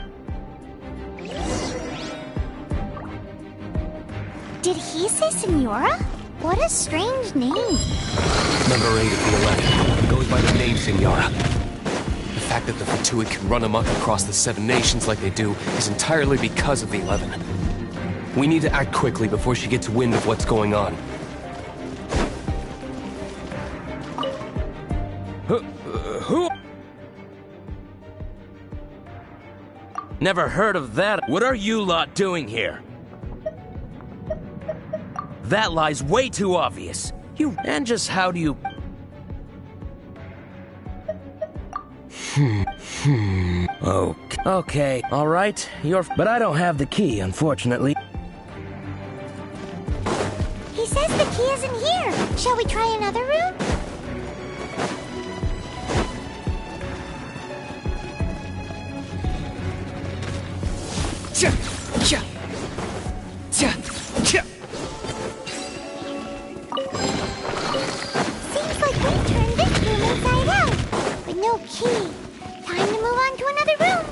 Did he say Senora? What a strange name. Number 8 of the 11 goes by the name Senora. The fact that the Fatui can run amok across the 7 nations like they do is entirely because of the 11. We need to act quickly before she gets wind of what's going on. Who? Never heard of that. What are you lot doing here? That lie's way too obvious. And just how do you... Okay, all right. But I don't have the key, unfortunately. Shall we try another room? Seems like we've turned this room inside out, but no key. Time to move on to another room.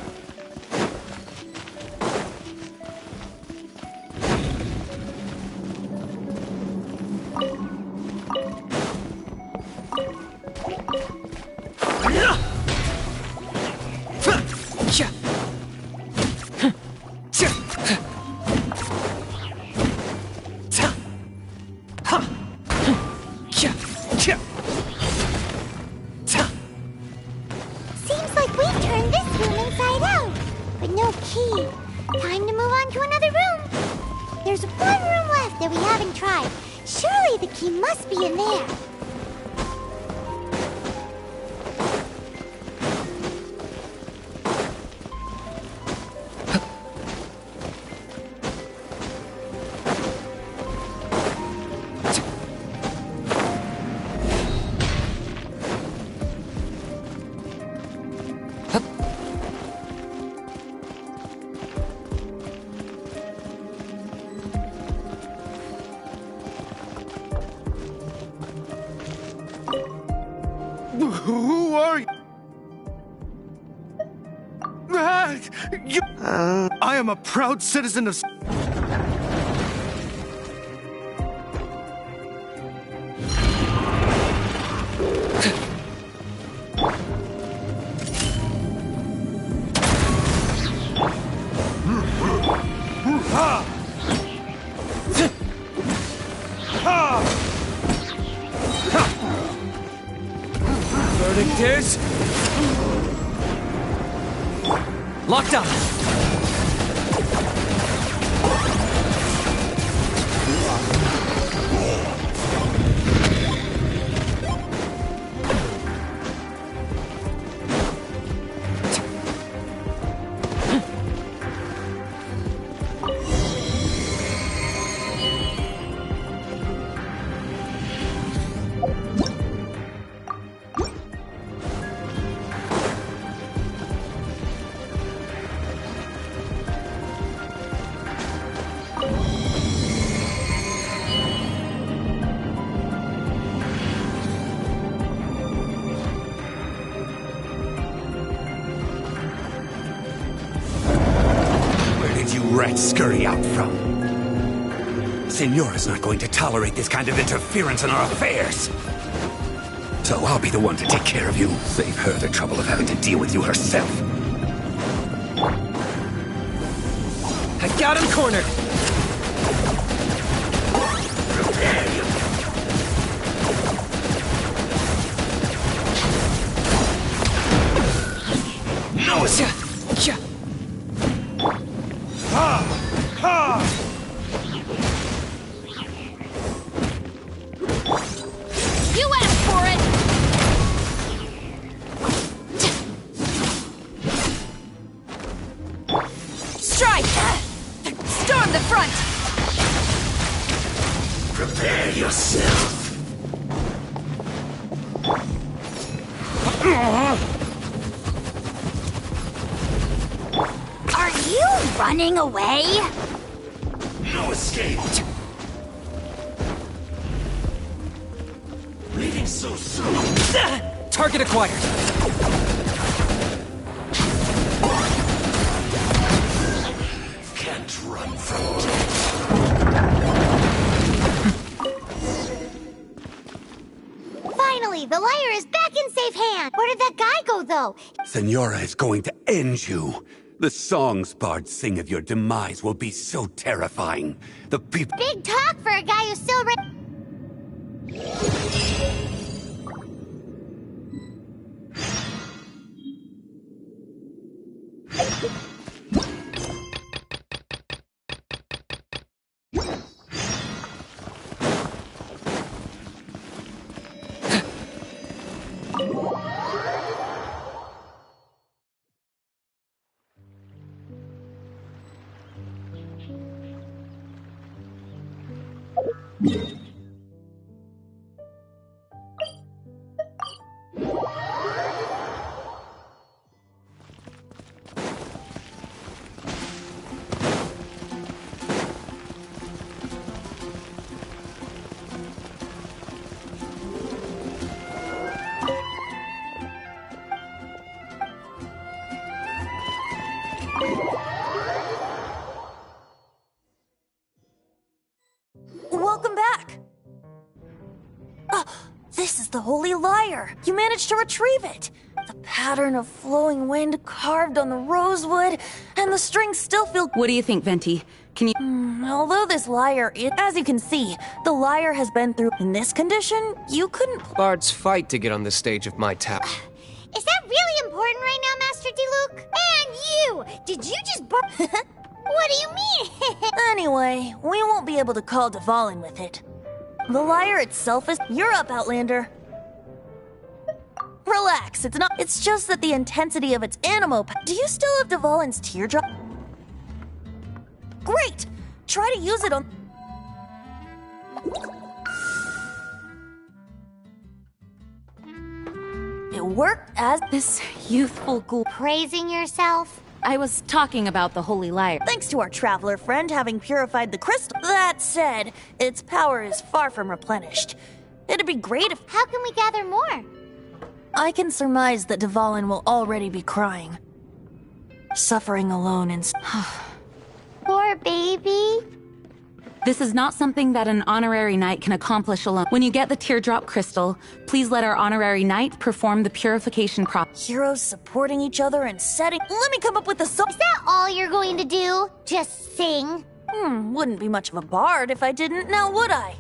Seems like we've turned this room inside out, but no key. Time to move on to another room. There's one room left that we haven't tried. Surely the key must be in there. Who are you? I am a proud citizen of... Verdict is... locked up. Rats scurry out from. Senora's not going to tolerate this kind of interference in our affairs. So I'll be the one to take care of you. Save her the trouble of having to deal with you herself. I got him cornered. No, You asked for it! Strike! Storm the front! Prepare yourself. Are you running away? No escape. Leaving so soon. Target acquired. Can't run from Finally, the liar is back in safe hands. Where did that guy go, though? Senora is going to end you. The songs bards sing of your demise will be so terrifying. The people... Big talk for a guy who's still... This is the Holy Lyre. You managed to retrieve it. The pattern of flowing wind carved on the rosewood, and the strings still feel... What do you think, Venti? Can you... although this lyre is... As you can see, the lyre has been through... In this condition, you couldn't... Bards fight to get on the stage of my tower. Is that really important right now, Master Diluc? And you! Did you just What do you mean? Anyway, we won't be able to call Dvalin with it. The lyre itself is... You're up, Outlander. Relax, it's not... It's just that the intensity of its animo... Do you still have Dvalin's teardrop? Great! Try to use it on... It worked as... This youthful ghoul... Praising yourself? I was talking about the Holy Lyre. Thanks to our traveler friend having purified the crystal. That said, its power is far from replenished. It'd be great if... How can we gather more? I can surmise that Dvalin will already be crying. Suffering alone and... Poor baby. This is not something that an honorary knight can accomplish alone. When you get the teardrop crystal, please let our honorary knight perform the purification process. Heroes supporting each other and setting... Let me come up with a song. Is that all you're going to do? Just sing? Wouldn't be much of a bard if I didn't, now would I?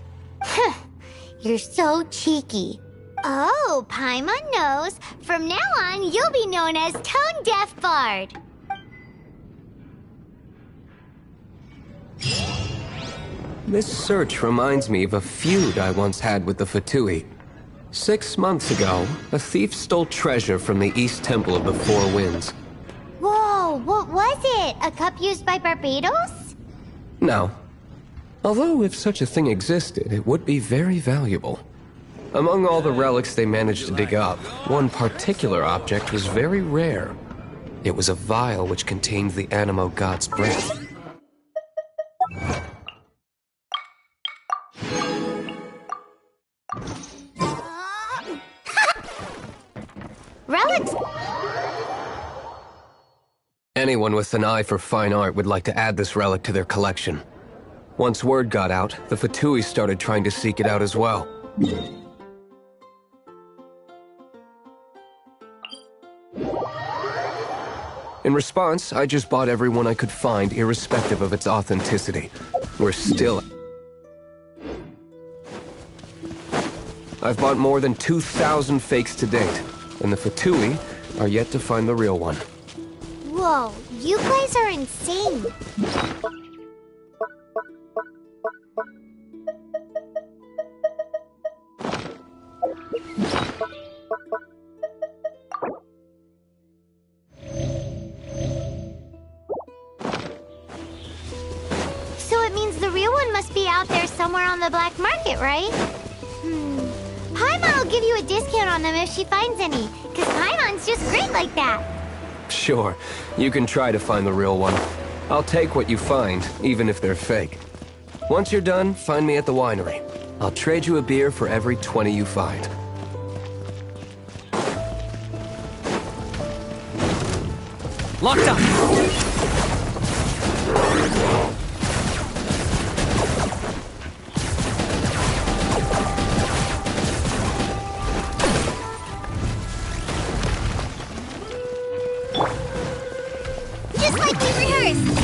You're so cheeky. Oh, Paimon knows. From now on, you'll be known as Tone Deaf Bard. This search reminds me of a feud I once had with the Fatui. 6 months ago, a thief stole treasure from the East Temple of the Four Winds. Whoa, what was it? A cup used by Barbados? No. Although if such a thing existed, it would be very valuable. Among all the relics they managed to dig up, one particular object was very rare. It was a vial which contained the Animo God's breath. Relics? Anyone with an eye for fine art would like to add this relic to their collection. Once word got out, the Fatui started trying to seek it out as well. In response, I just bought everyone I could find, irrespective of its authenticity. We're still... I've bought more than 2,000 fakes to date, and the Fatui are yet to find the real one. Whoa, you guys are insane. So it means the real one must be out there somewhere on the black market, right? Paimon will give you a discount on them if she finds any, because Paimon's just great like that. Sure, you can try to find the real one. I'll take what you find, even if they're fake. Once you're done, find me at the winery. I'll trade you a beer for every 20 you find. Locked up! Just like we rehearsed!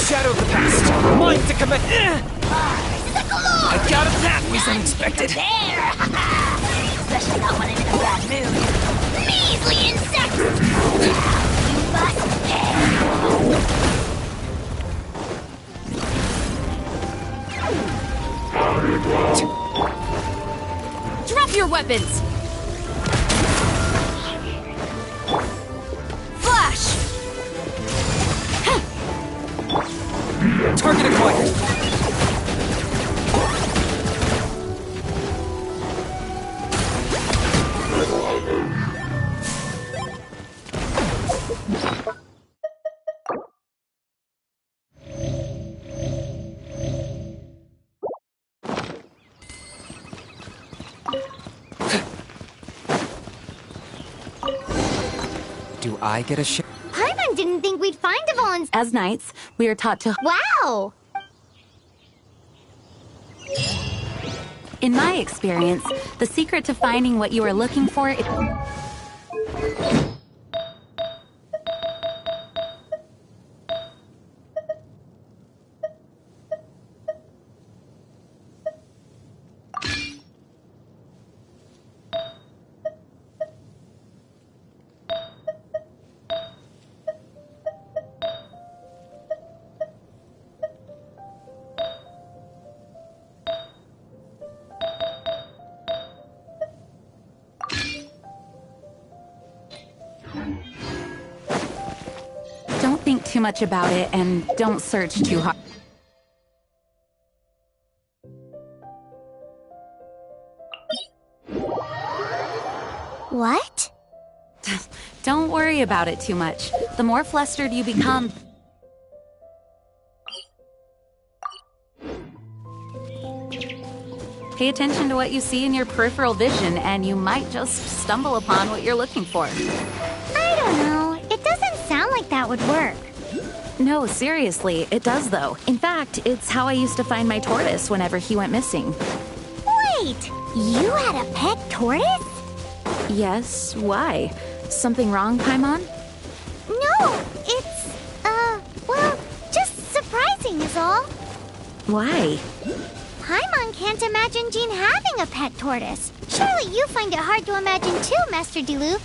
Shadow of the past! Mine to commit! I got it! That was unexpected! There! Especially not when I'm in a bad mood. Measly insects! You must pay! Drop your weapons! Flash! Target acquired! Do I get a share? Paimon didn't think we'd find Dvalin's... As knights, we are taught to... Wow! In my experience, the secret to finding what you are looking for is... Don't think too much about it and don't search too hard. What? Don't worry about it too much. The more flustered you become... Pay attention to what you see in your peripheral vision, and you might just stumble upon what you're looking for. I don't know. It doesn't sound like that would work. No, seriously, it does though. In fact, it's how I used to find my tortoise whenever he went missing. Wait! You had a pet tortoise? Yes, why? Something wrong, Paimon? No, it's, well, just surprising is all. Why? Paimon can't imagine Jean having a pet tortoise. Surely you find it hard to imagine too, Master Diluc.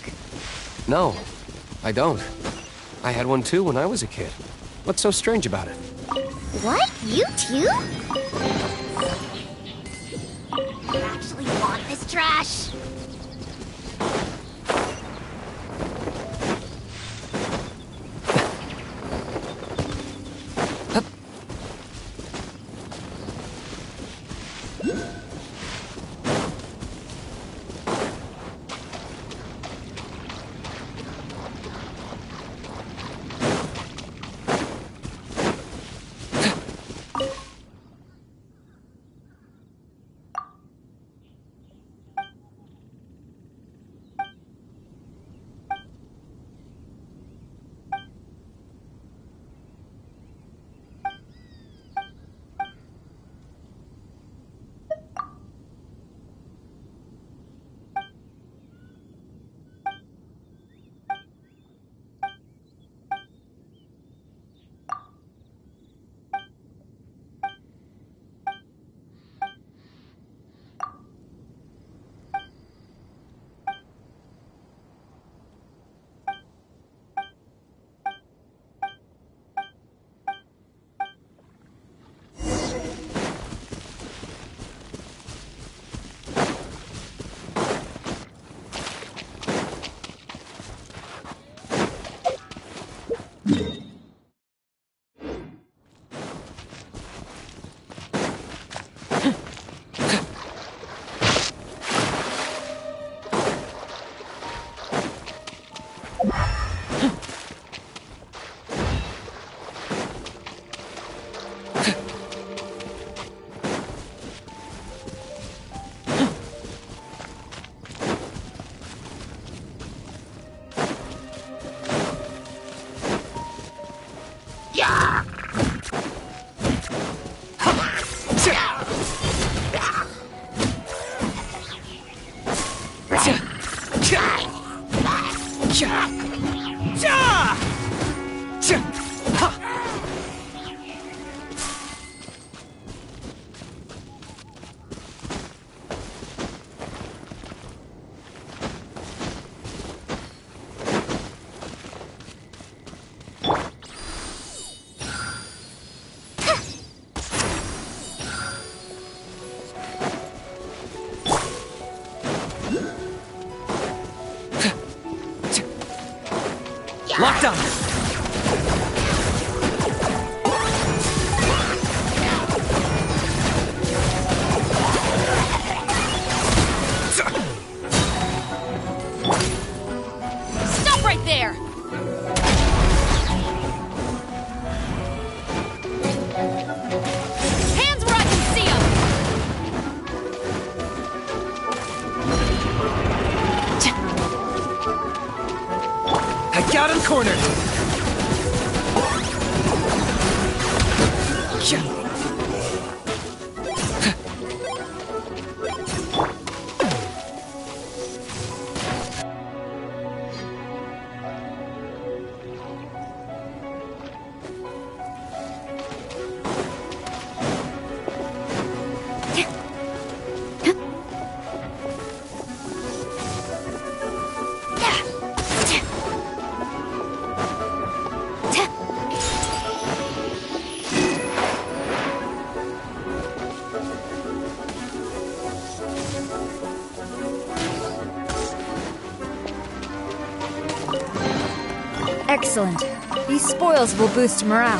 No, I don't. I had one too when I was a kid. What's so strange about it? What? You too? I actually want this trash. Locked on! Stop right there! Hands where I can see them! I got him cornered! Excellent. These spoils will boost morale.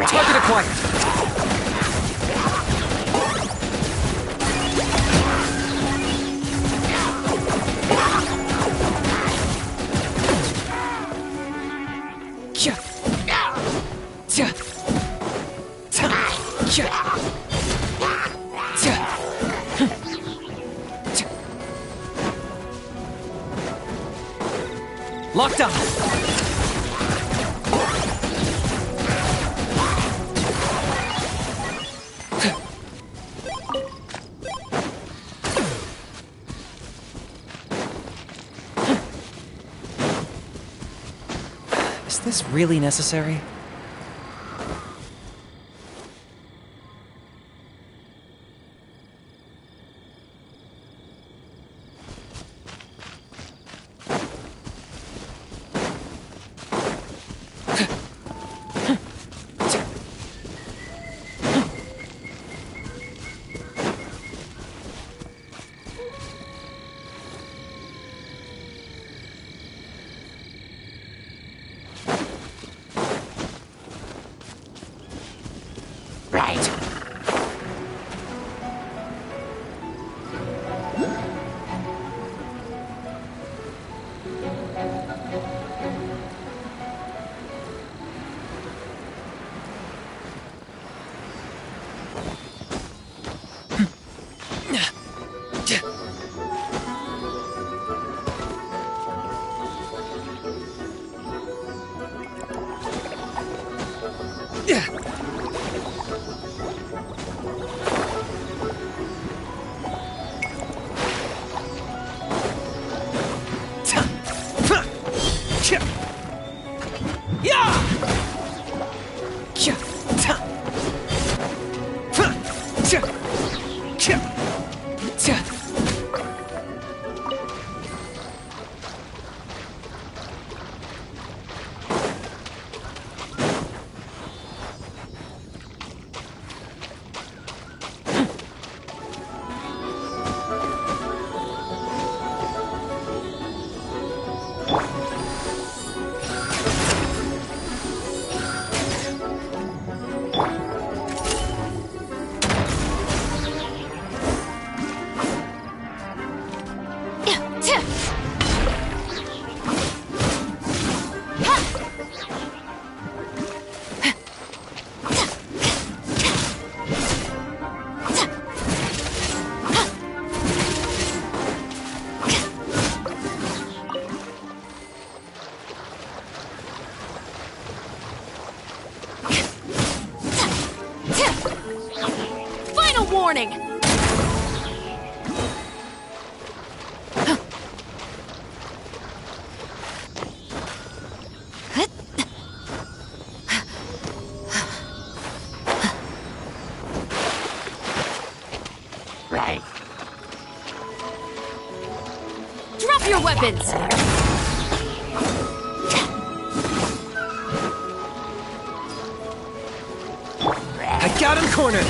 Target acquired. Locked on. Is this really necessary? Warning! Right. Drop your weapons! Got him cornered!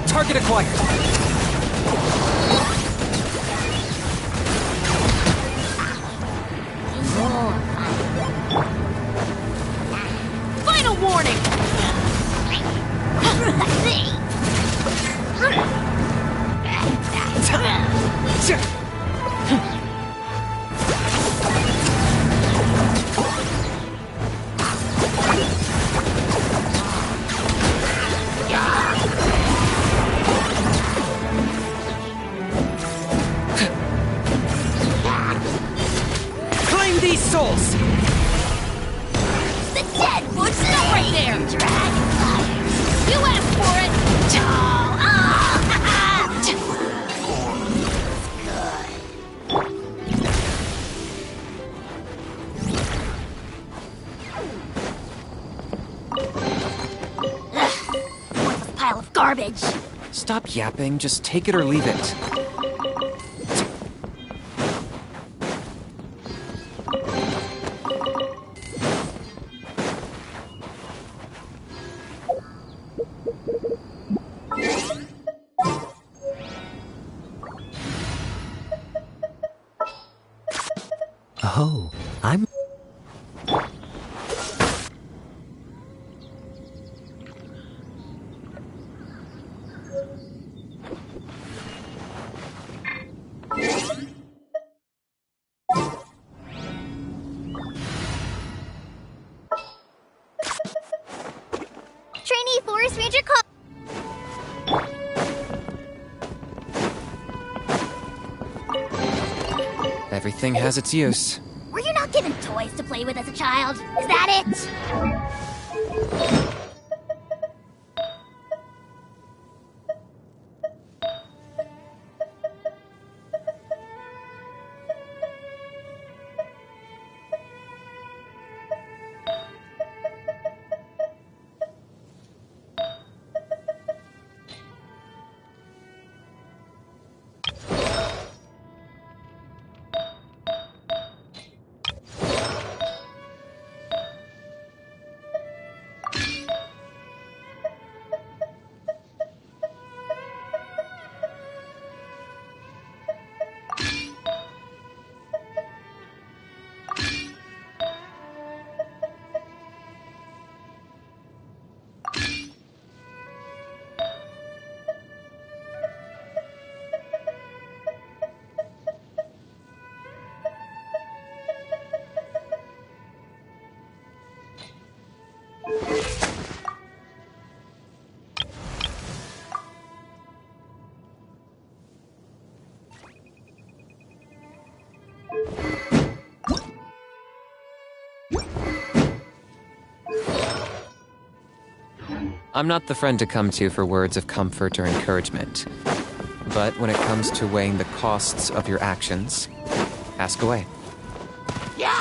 Target acquired. Final warning! Claim these souls! The dead would stop right there! You asked for it! Worthless pile of garbage. Stop yapping, just take it or leave it. Oh, I'm... Trainee Forest Ranger call. Everything has its use. Were you not given toys to play with as a child? Is that it? I'm not the friend to come to for words of comfort or encouragement. But when it comes to weighing the costs of your actions, ask away. Yeah!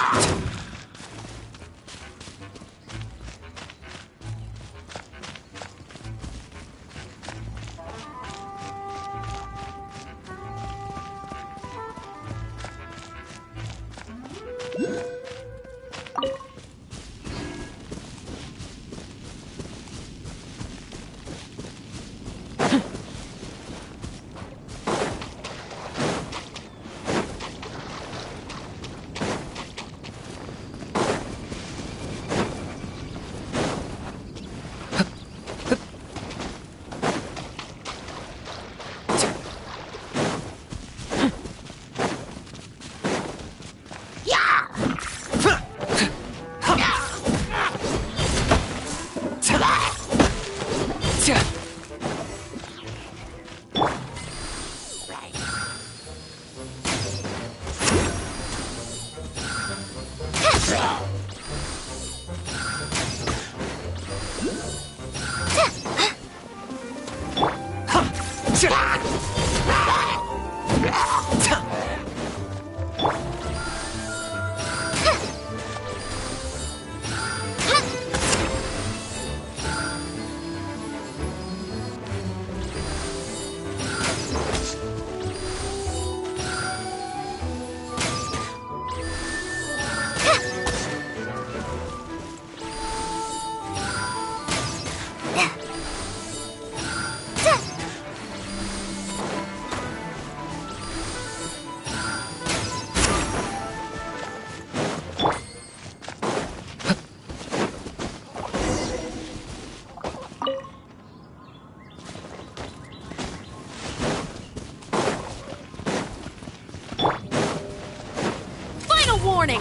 Warning!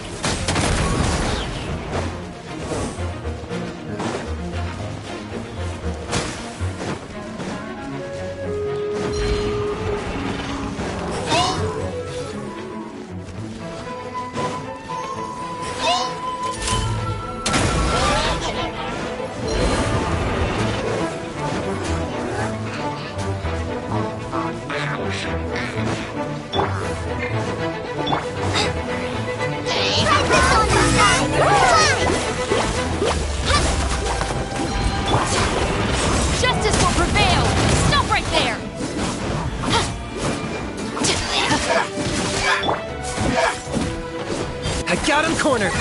Justice will prevail! Stop right there! I got him cornered!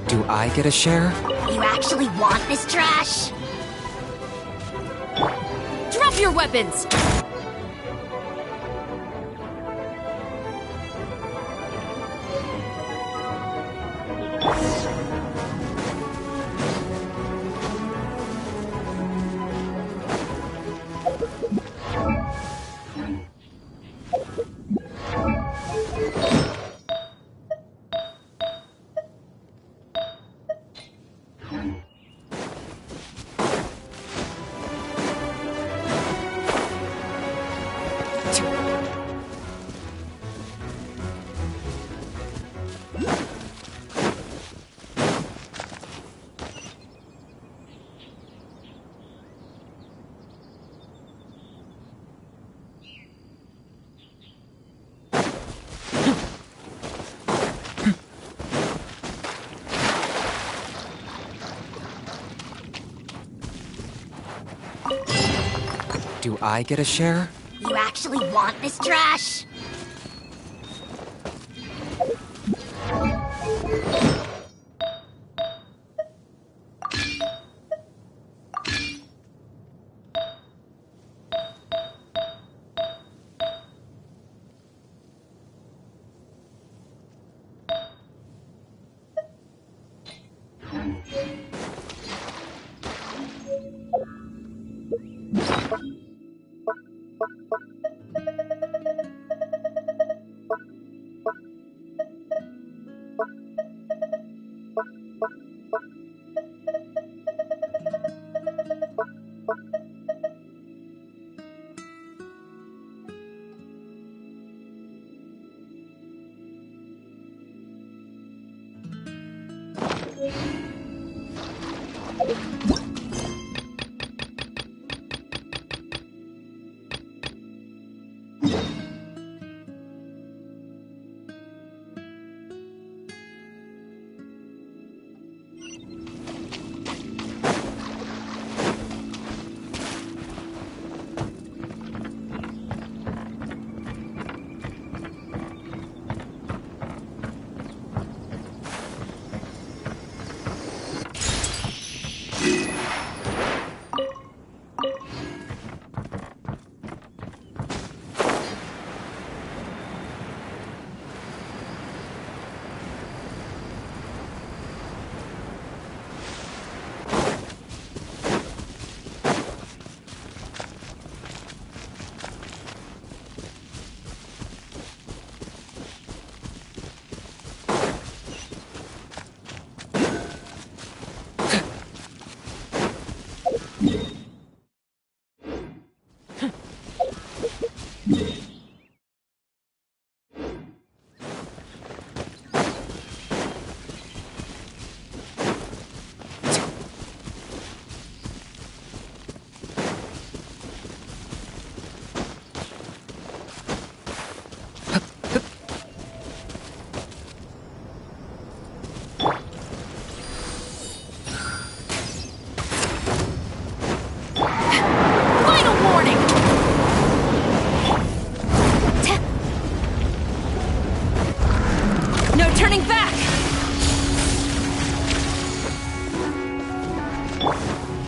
Do I get a share? You actually want this trash? Drop your weapons! Do I get a share? You actually want this trash?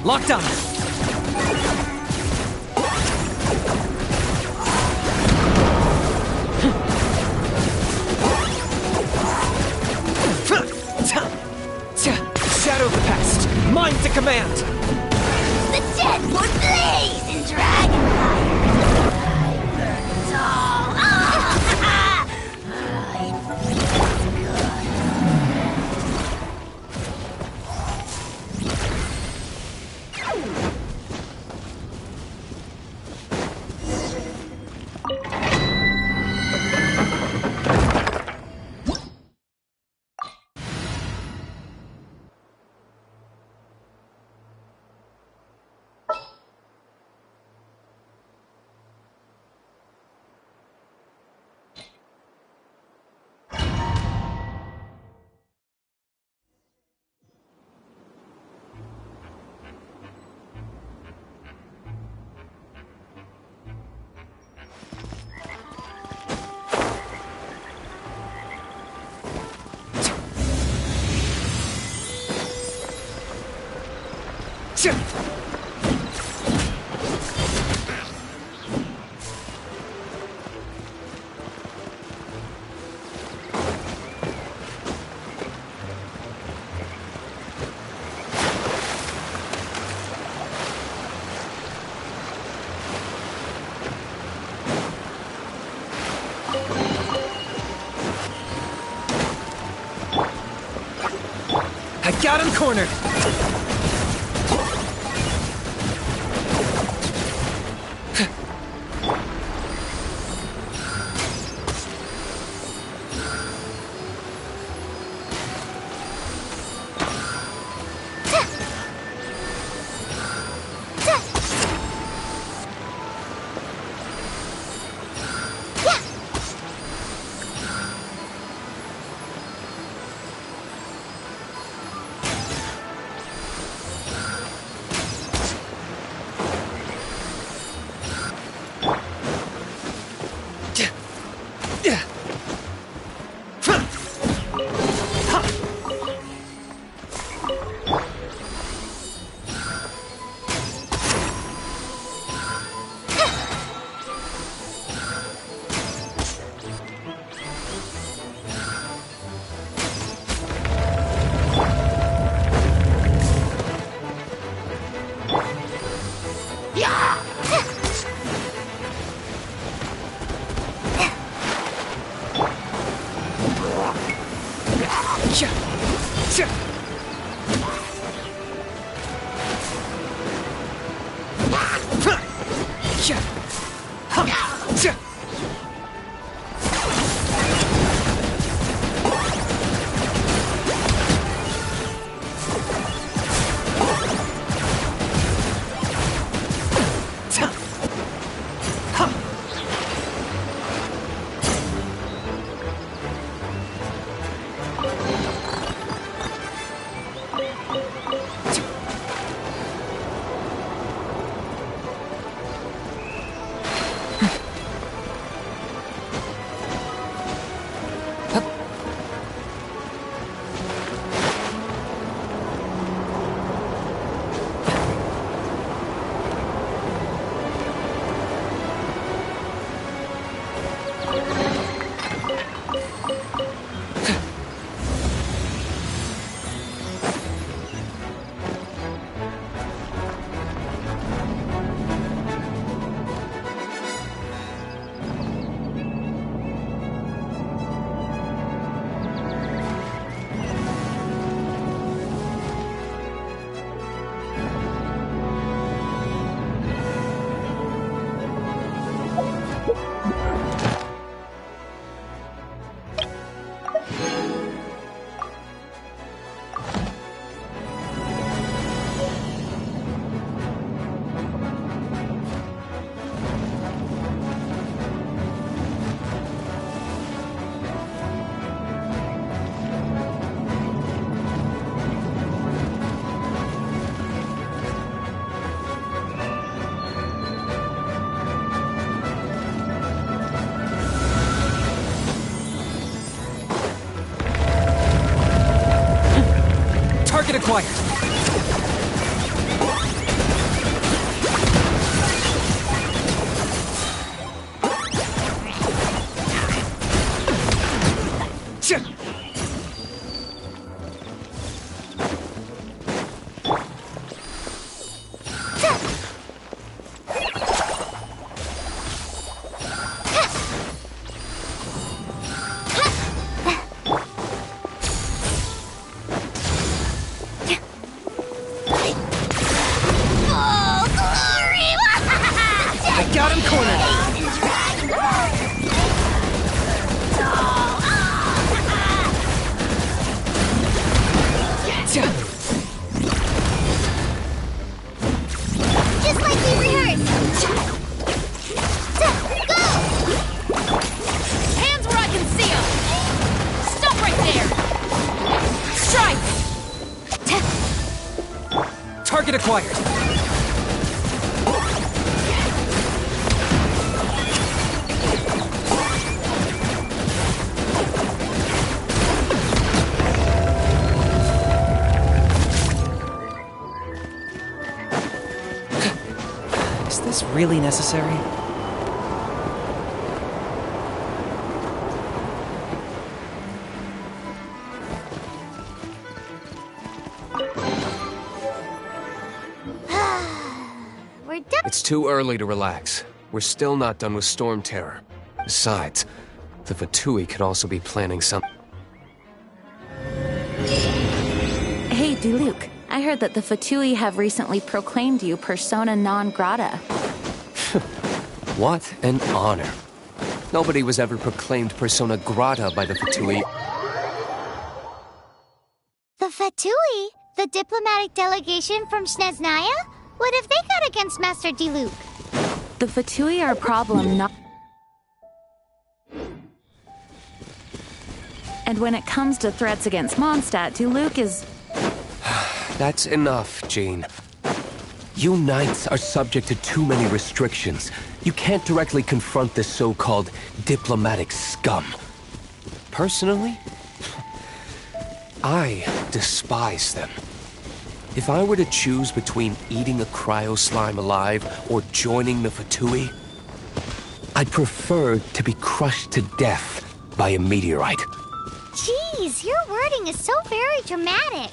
Lockdown! Shadow of the past, mine to command! The dead would blaze in dragonfire! Burns all! I got him cornered! acquired. I got him cornered. Just like we rehearsed. Go! Hands where I can see them! Stop right there! Strike! Target acquired. Is this really necessary? We're done. It's too early to relax. We're still not done with Storm Terror. Besides, the Fatui could also be planning something. Hey, Diluc. I heard that the Fatui have recently proclaimed you persona non grata. What an honor. Nobody was ever proclaimed persona grata by the Fatui. The Fatui? The diplomatic delegation from Sneznaya? What have they got against Master Diluc? The Fatui are a problem, not... And when it comes to threats against Mondstadt, Diluc is... That's enough, Jean. You knights are subject to too many restrictions. You can't directly confront this so-called diplomatic scum. Personally, I despise them. If I were to choose between eating a cryo slime alive or joining the Fatui, I'd prefer to be crushed to death by a meteorite. Jeez, your wording is so very dramatic.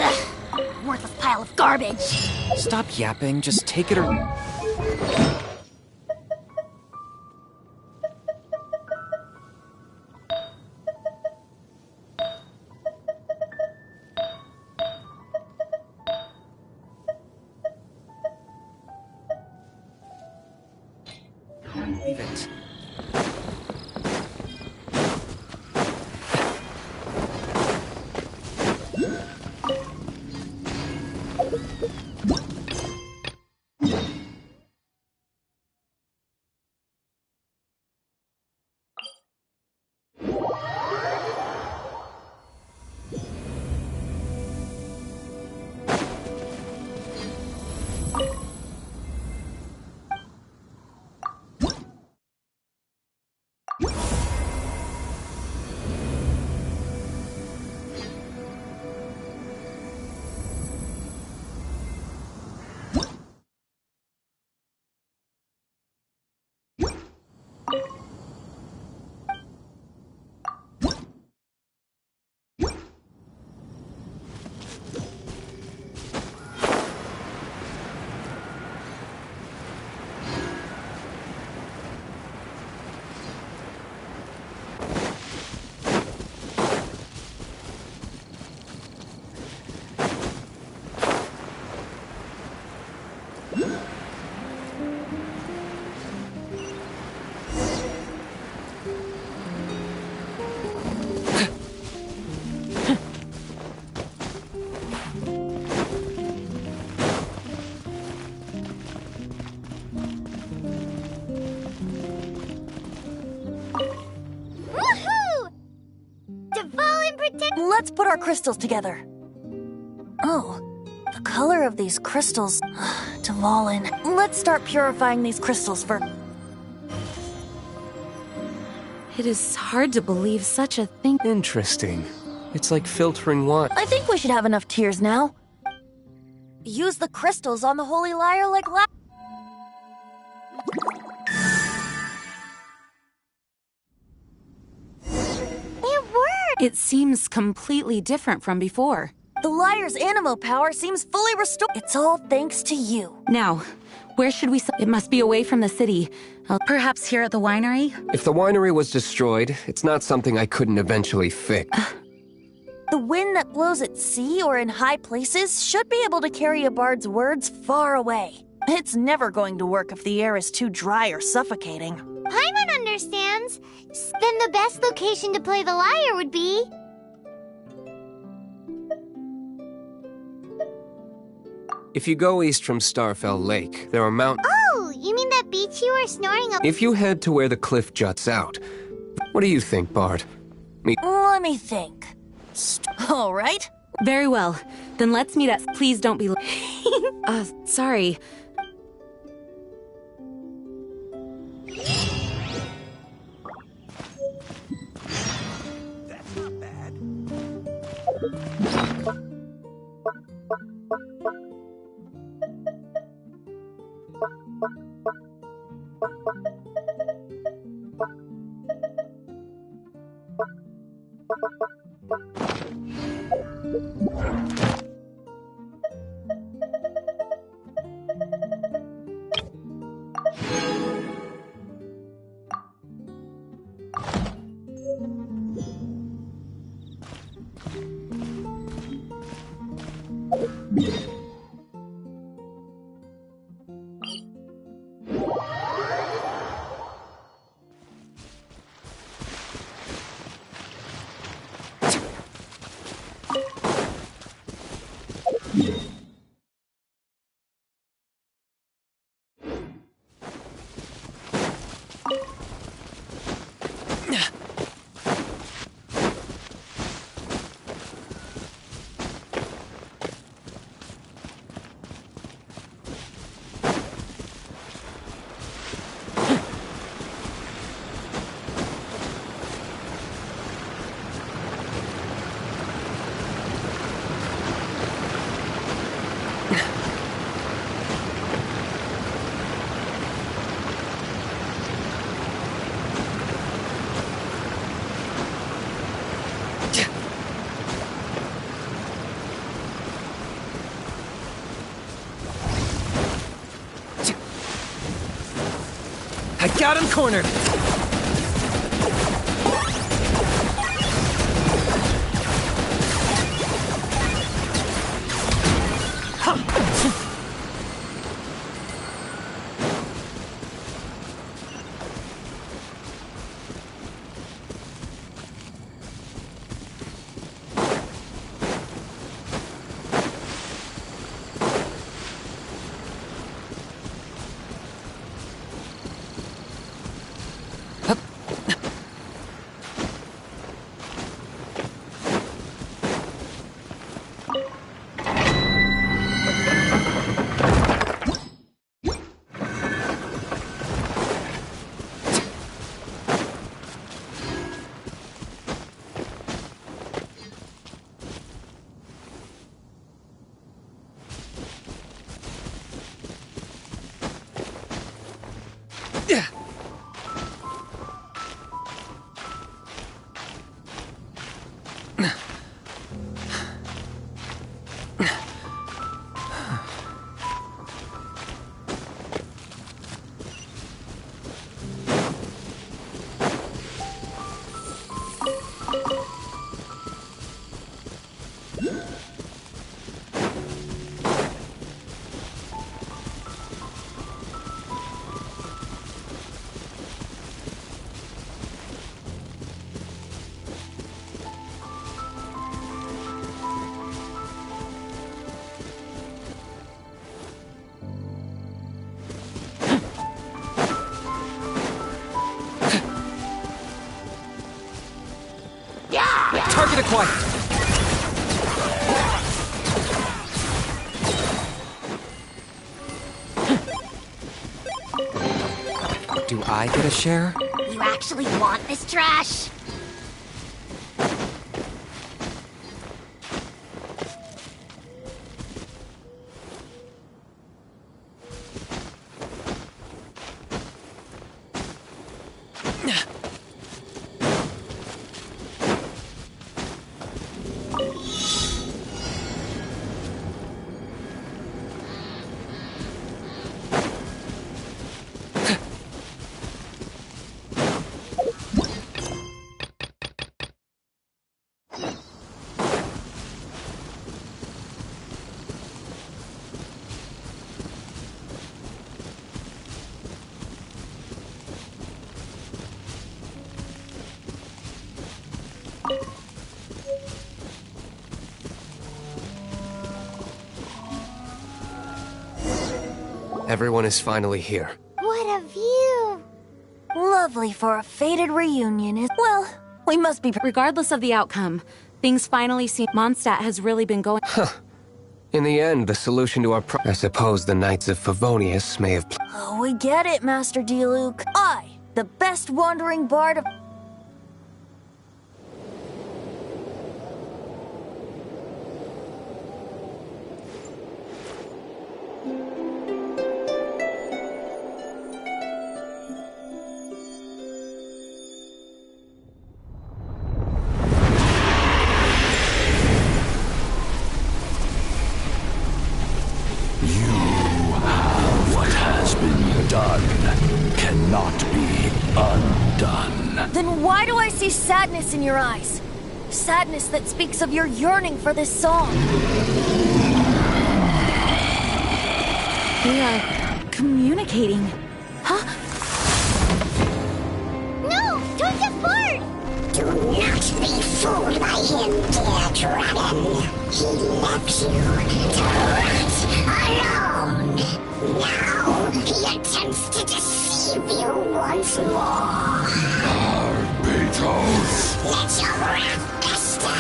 Ugh, worthless pile of garbage. Stop yapping, just take it or... Leave it. Let's put our crystals together. Oh, the color of these crystals... Dvalin. Let's start purifying these crystals first. It is hard to believe such a thing. Interesting. It's like filtering water. I think we should have enough tears now. Use the crystals on the holy lyre like It worked! It seems completely different from before. The lyre's animo power seems fully restored. It's all thanks to you. Now, where should we... It must be away from the city. Perhaps here at the winery? If the winery was destroyed, it's not something I couldn't eventually fix. The wind that blows at sea or in high places should be able to carry a bard's words far away. It's never going to work if the air is too dry or suffocating. Paimon understands. Then the best location to play the lyre would be... If you go east from Starfell Lake, there are mountains. Oh, you mean that beach you were snoring up? If you head to where the cliff juts out, what do you think, Bard? Let me think. All right. Very well. Then let's meet at... Please don't be... sorry. That's not bad. I got him cornered! Target acquired. Do I get a share? You actually want this trash? Everyone is finally here. What a view! Lovely for a fated reunion is. Well, we must be. Regardless of the outcome, things finally seem. Mondstadt has really been going. In the end, the solution to our I suppose the Knights of Favonius may have Oh, we get it, Master Diluc. I, the best wandering bard of. What has been done cannot be undone. Then why do I see sadness in your eyes? Sadness that speaks of your yearning for this song. We are communicating. Huh? No! Don't get bored! Do not be fooled by him, dear dragon. He left you to rot alone. Now he attempts to deceive you once more. Beetles! Let your wrath fester.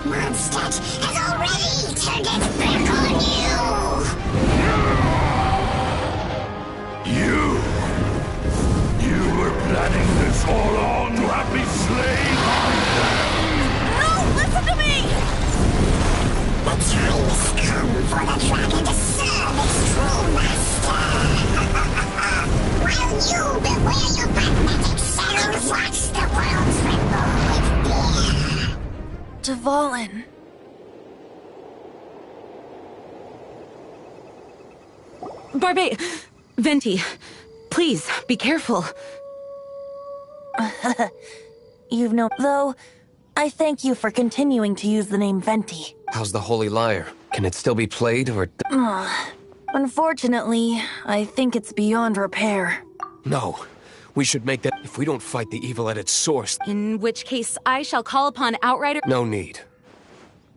Mondstadt has already turned its back on You! You were planning this all along to have me slain by them! No, listen to me! The time has come for the dragon to serve its true master. While you beware your magnetic shadows, watch the world tremble with fear. Dvalin. Barbe, Venti, please be careful. You've no. Though, I thank you for continuing to use the name Venti. How's the Holy Lyre? Can it still be played, or... Unfortunately, I think it's beyond repair. No. We should make that... If we don't fight the evil at its source... In which case, I shall call upon Outrider... No need.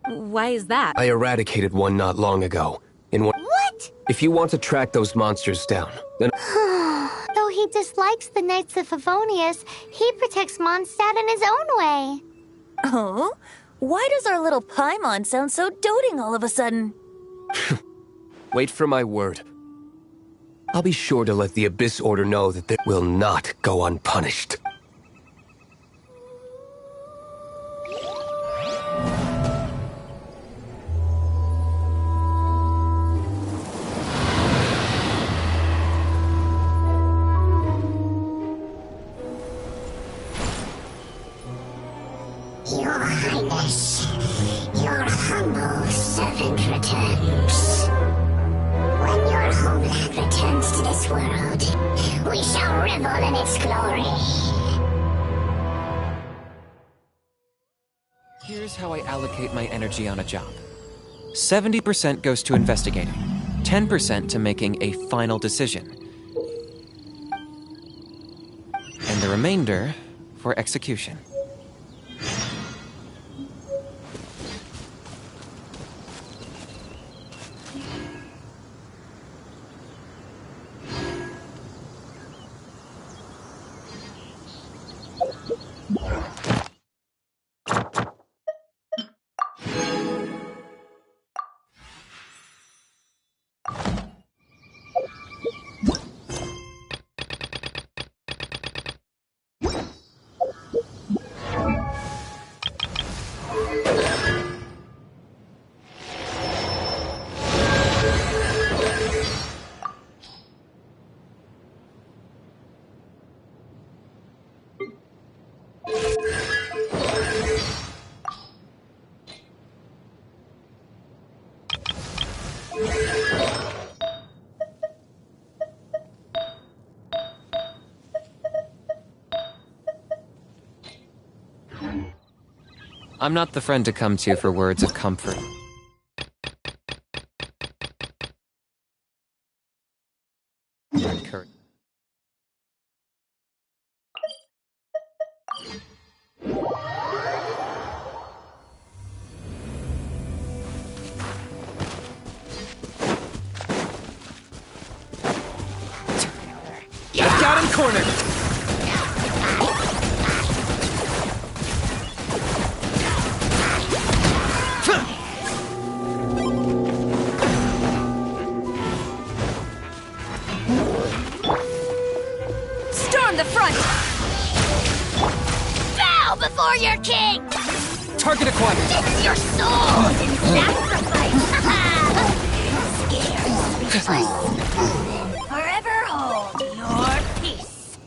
Why is that? I eradicated one not long ago. In one... What? If you want to track those monsters down, then... Though he dislikes the Knights of Favonius, he protects Mondstadt in his own way. Oh? Why does our little Paimon sound so doting all of a sudden? Wait for my word. I'll be sure to let the Abyss Order know that they will not go unpunished. Your Highness, your humble servant returns. When your homeland returns to this world, we shall revel in its glory. Here's how I allocate my energy on a job. 70% goes to investigating, 10% to making a final decision, and the remainder for execution. I'm not the friend to come to for words of comfort. Kurt. I've got him cornered! Storm the front! Bow before your king! Target acquired! It's your soul in sacrifice! Scared. Forever hold your peace.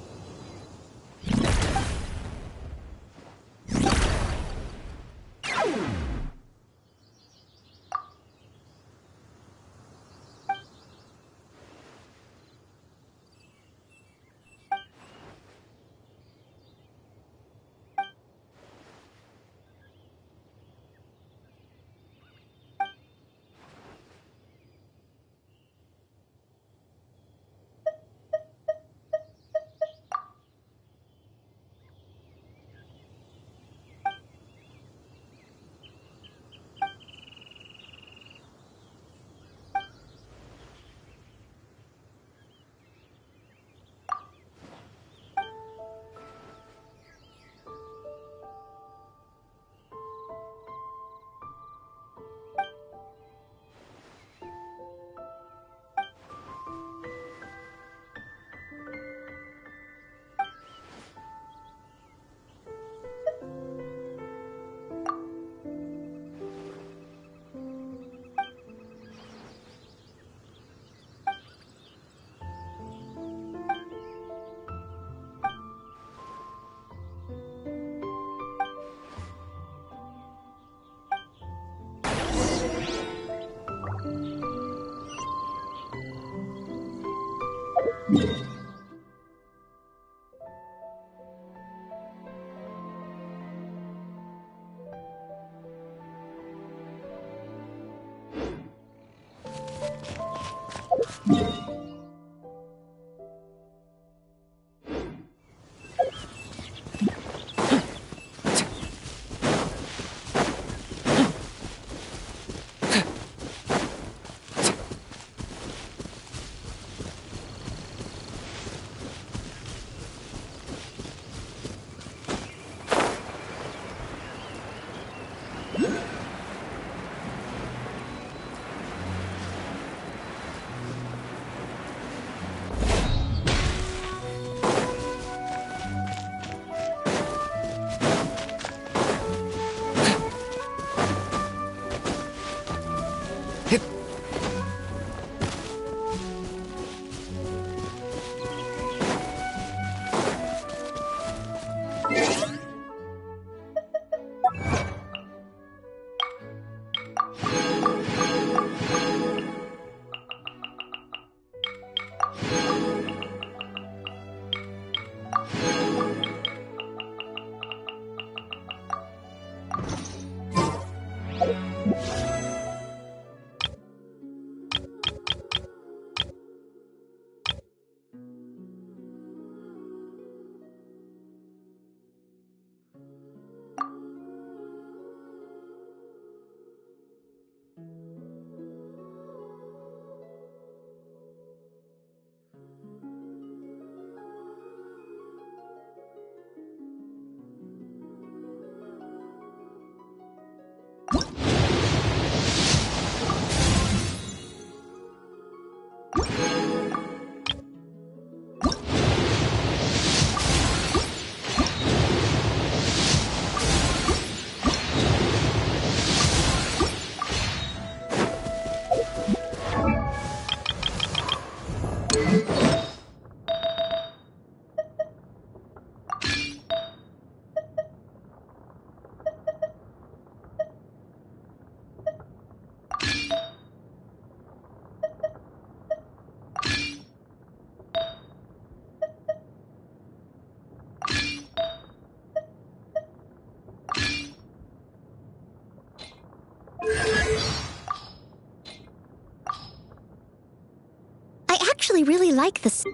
really like this,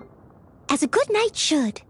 as a good knight should.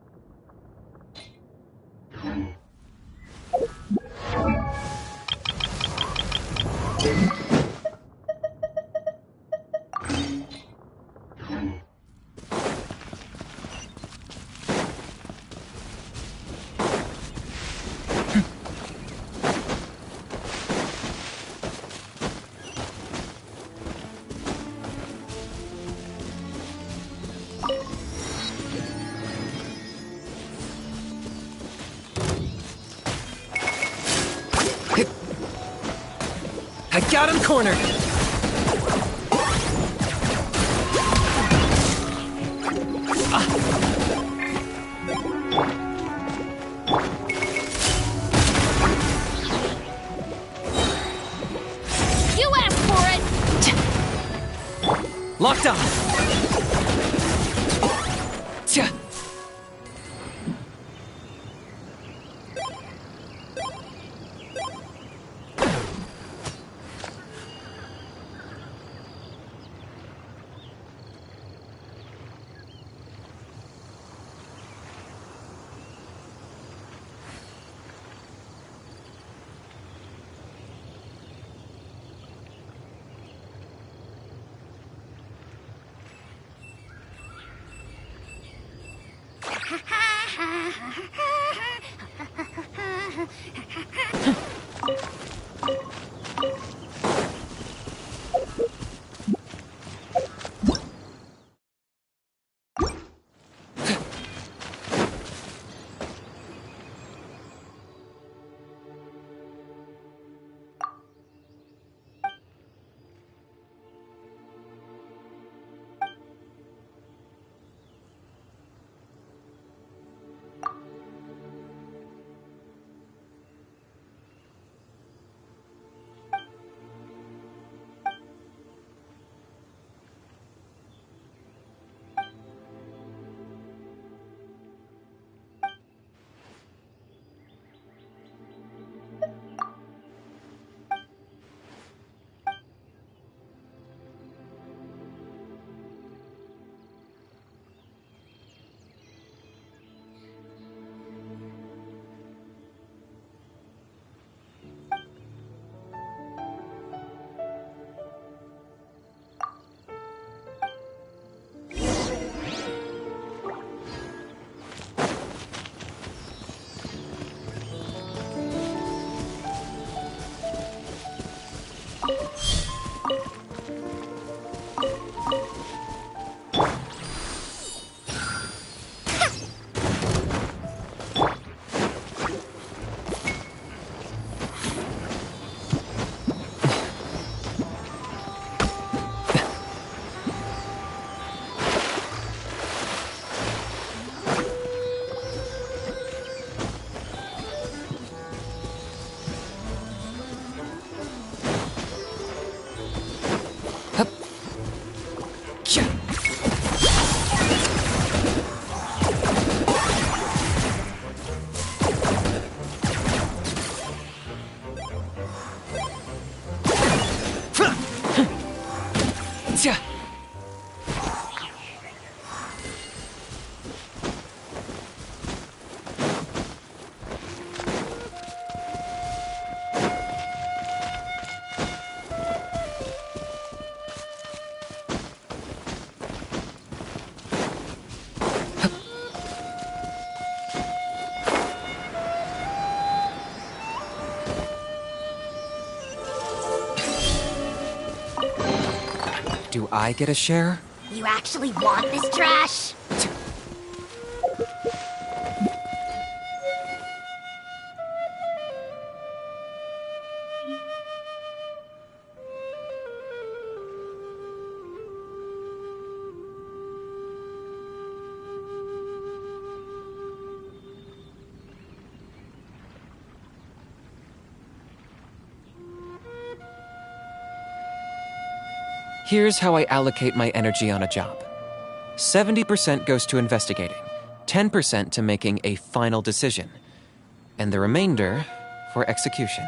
I got him cornered! You asked for it! Locked on! Tja. Do I get a share? You actually want this trash? Here's how I allocate my energy on a job. 70% goes to investigating, 10% to making a final decision, and the remainder for execution.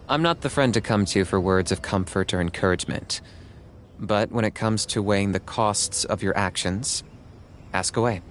I'm not the friend to come to for words of comfort or encouragement. But when it comes to weighing the costs of your actions, ask away.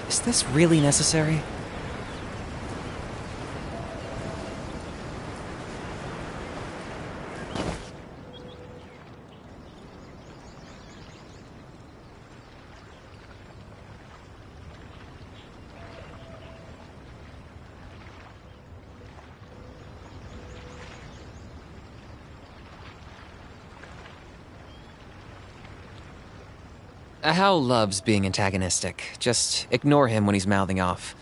Is this really necessary? Hal loves being antagonistic. Just ignore him when he's mouthing off.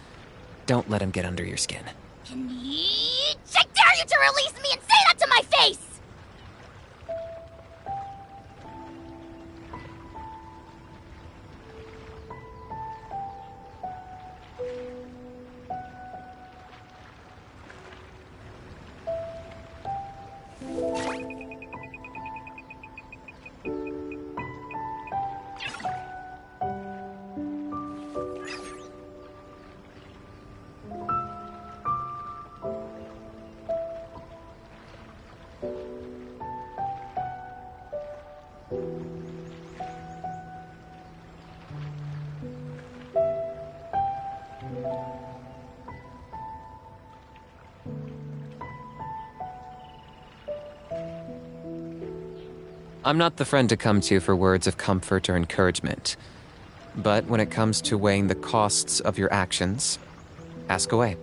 Don't let him get under your skin. I dare you to release me and say that to my face! I'm not the friend to come to for words of comfort or encouragement. But when it comes to weighing the costs of your actions, ask away.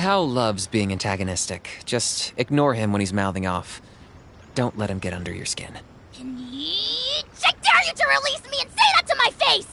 Hal loves being antagonistic. Just ignore him when he's mouthing off. Don't let him get under your skin. I dare you to release me and say that to my face!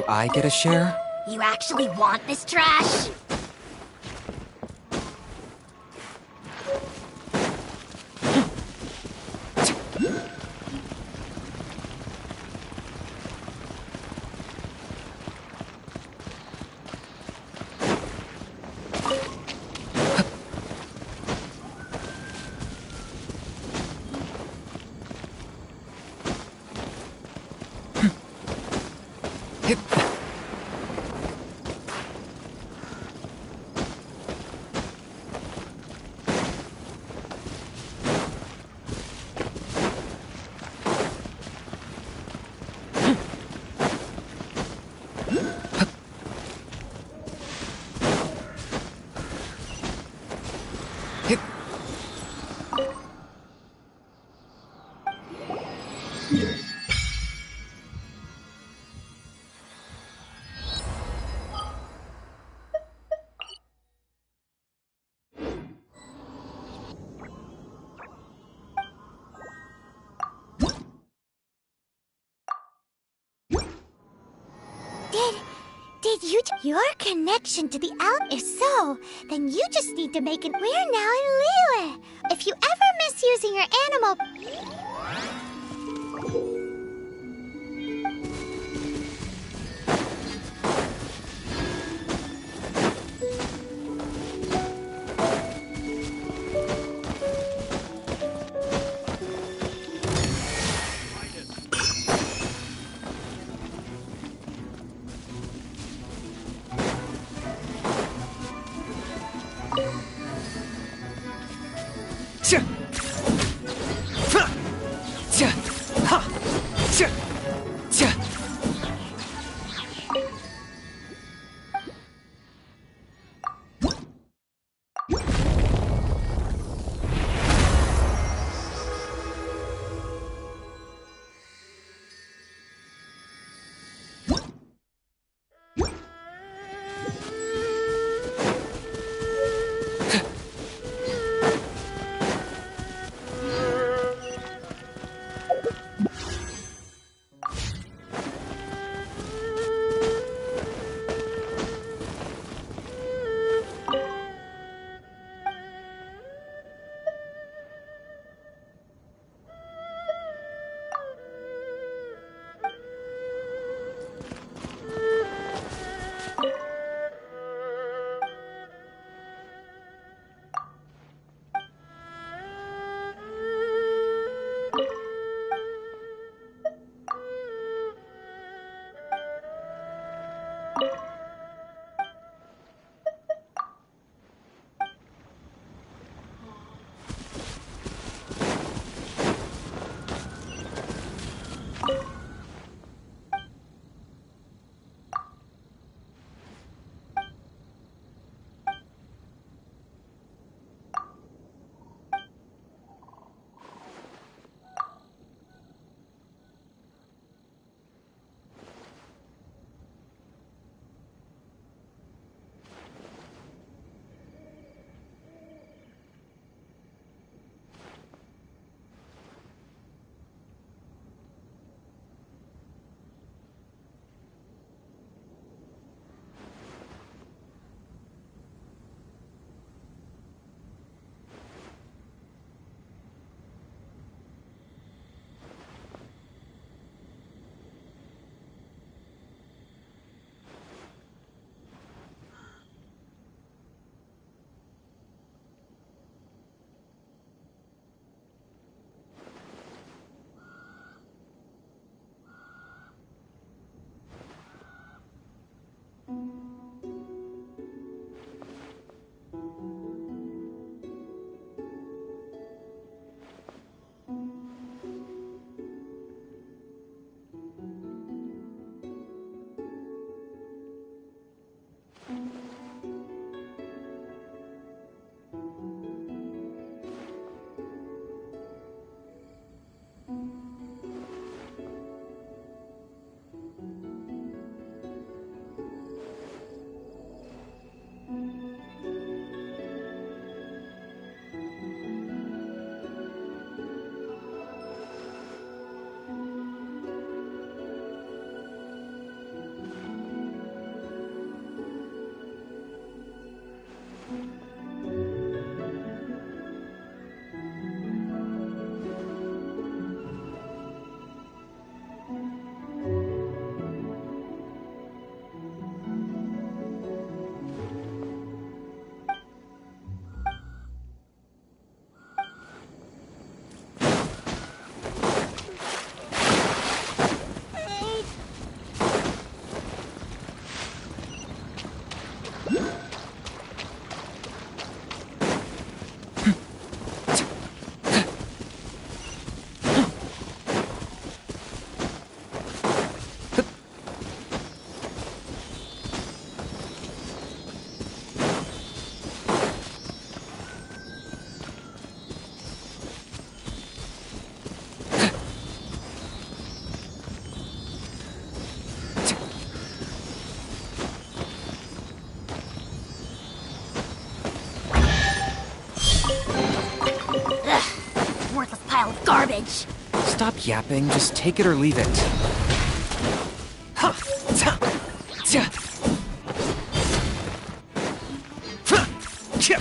Do I get a share? You actually want this trash? Did you? Your connection to the elf is so, then you just need to make it. We're now in Liyue. If you ever miss using your animal... garbage. Stop yapping, just take it or leave it. Ha! Ta! Tja! Ha! Tja!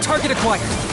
Target acquired.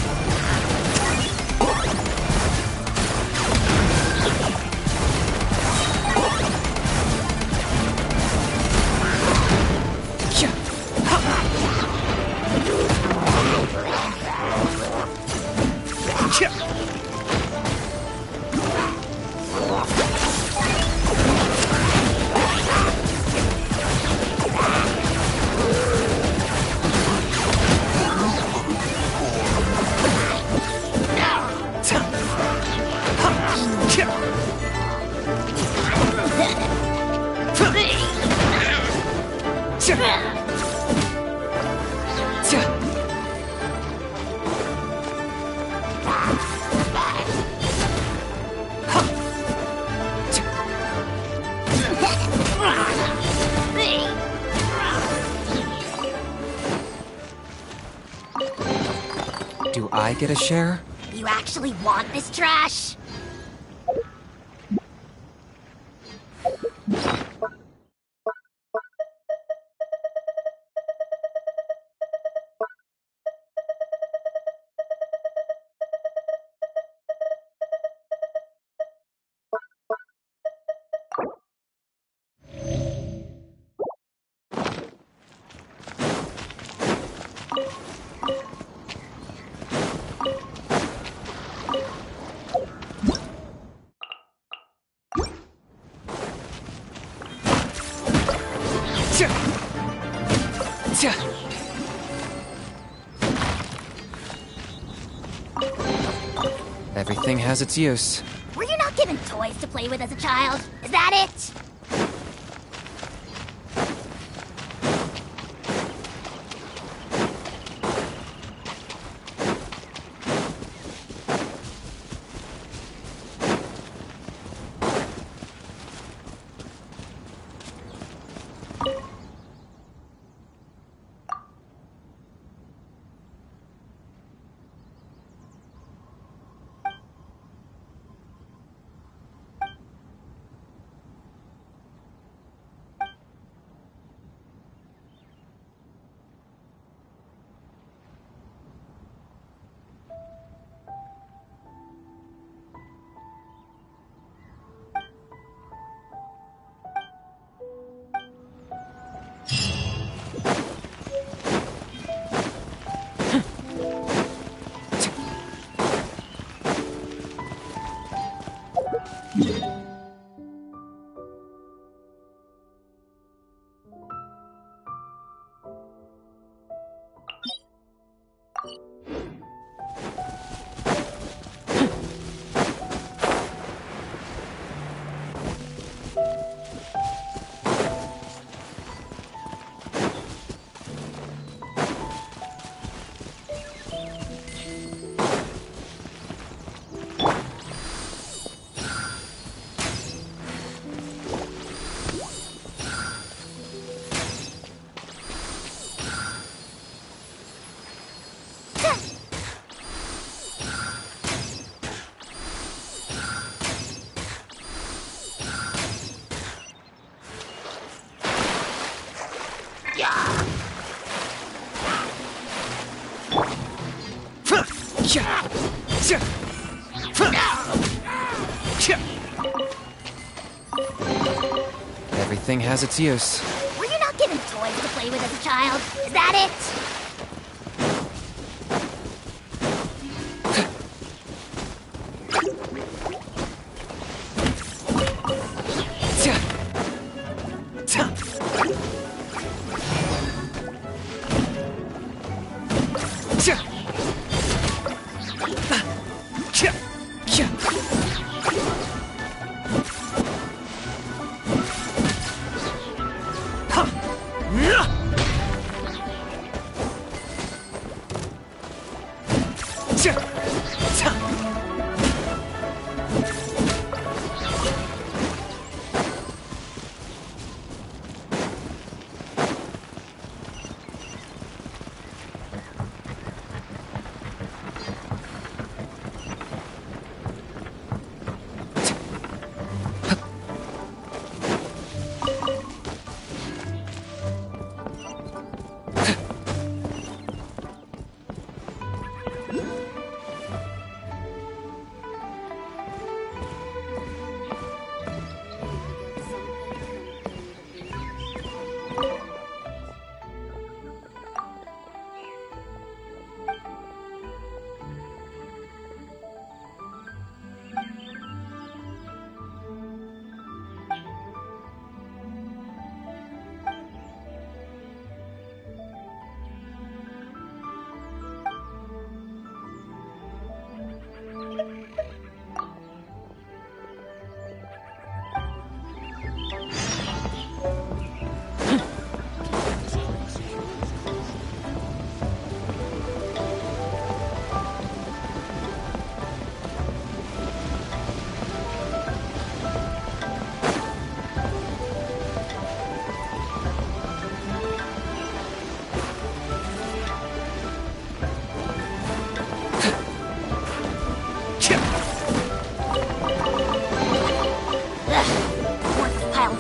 Do I get a share? You actually want this trash? Everything has its use. Were you not given toys to play with as a child? Is that it? Everything has its use. Were you not given toys to play with as a child? Is that it?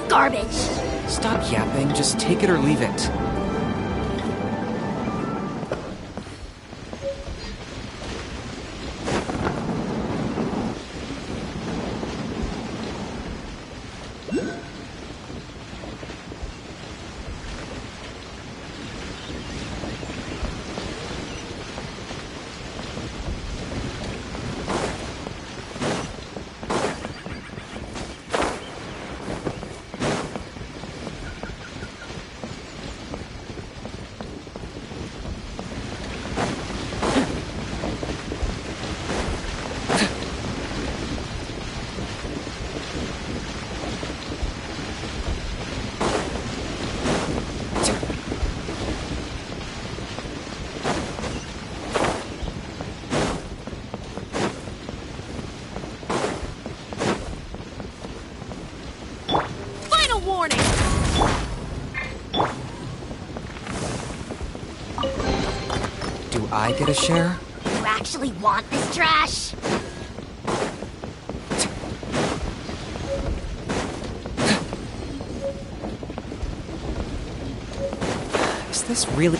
Garbage. Stop yapping, just take it or leave it. Warning! Do I get a share? You actually want this trash? Is this really...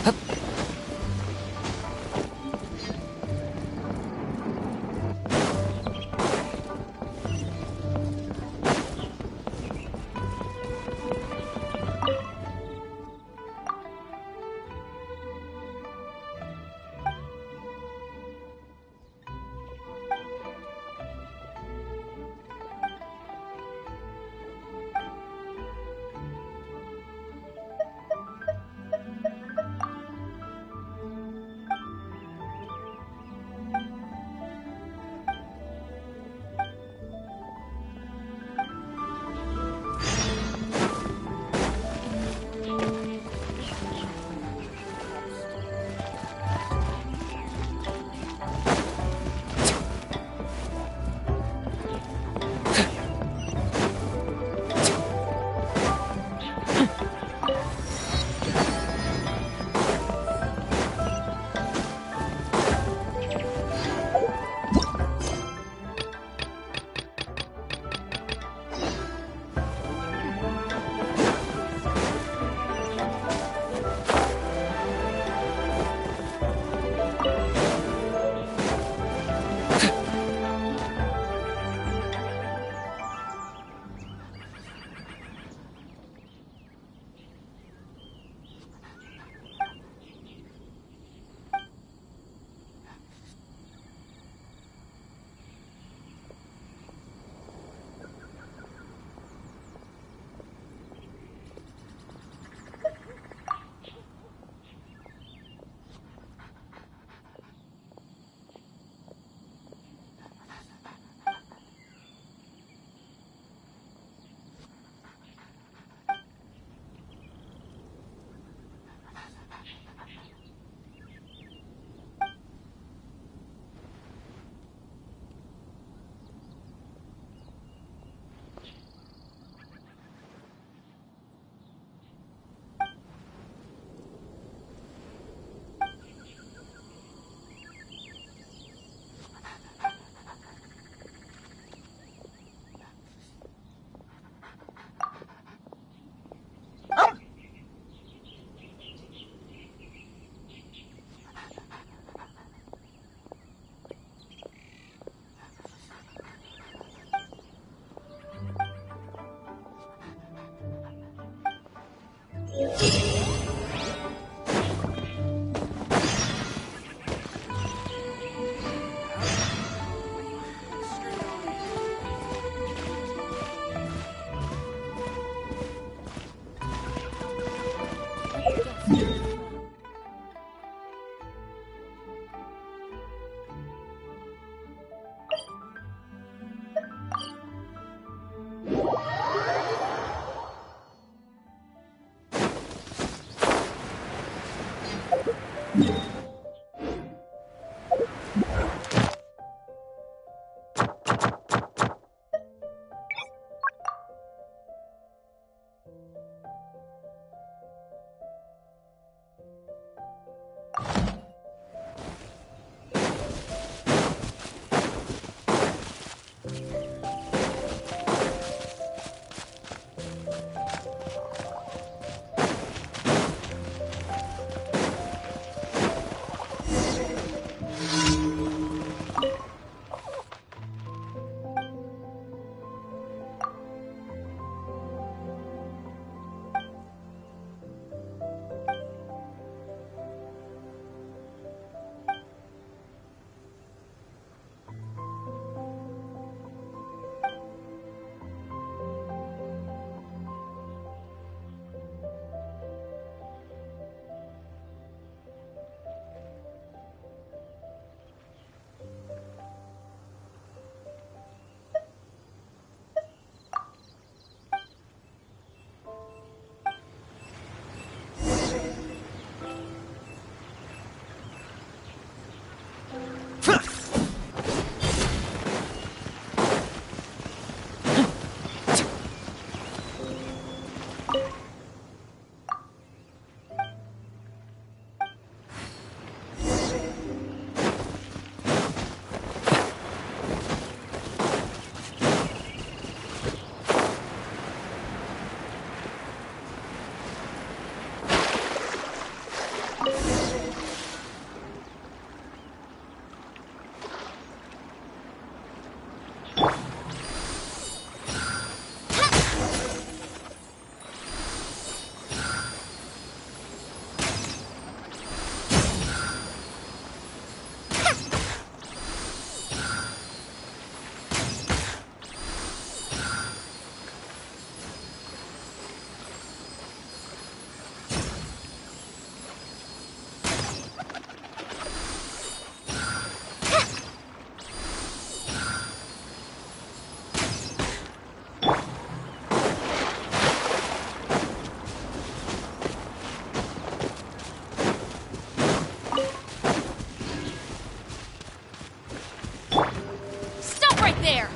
there!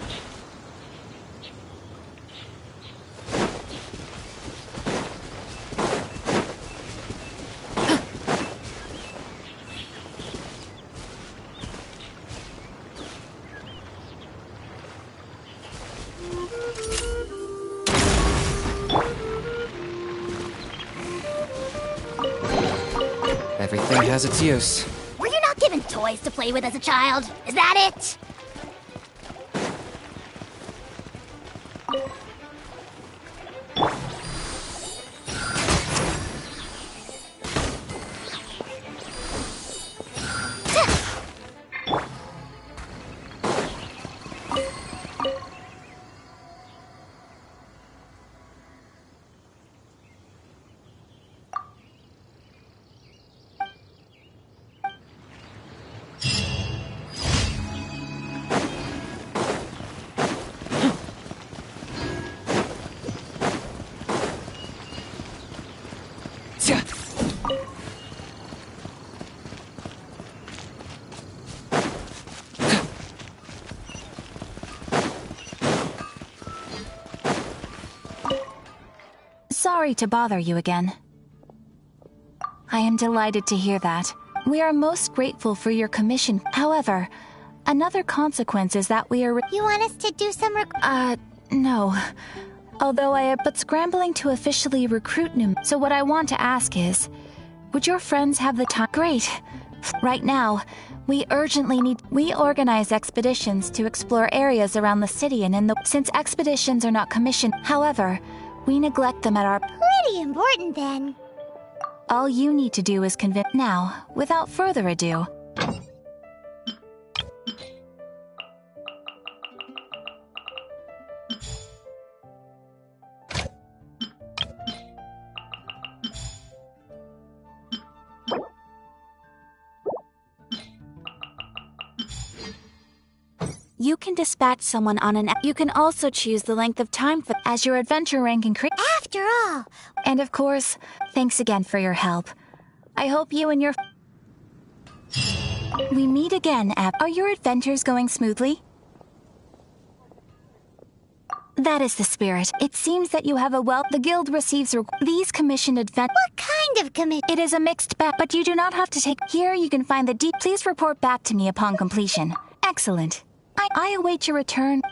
Everything has its use. Were you not given toys to play with as a child? Is that it? Sorry to bother you again. I am delighted to hear that. We are most grateful for your commission. However, another consequence is that we are... You want us to do some no. Although but scrambling to officially recruit new... So what I want to ask is, would your friends have the time? Great. Right now, we urgently need... We organize expeditions to explore areas around the city and in the... Since expeditions are not commissioned, however, we neglect them at our... Pretty important, then. All you need to do is convince... Now, without further ado... You can dispatch someone on an... You can also choose the length of time for... As your adventure rank increase... After all... And of course, thanks again for your help. I hope you and your... We meet again, Ab. Are your adventures going smoothly? That is the spirit. It seems that you have the guild receives these commissioned adventures. What kind of commission? It is a mixed bag, but you do not have to take. Here you can find the deep. Please report back to me upon completion. Excellent. I await your return.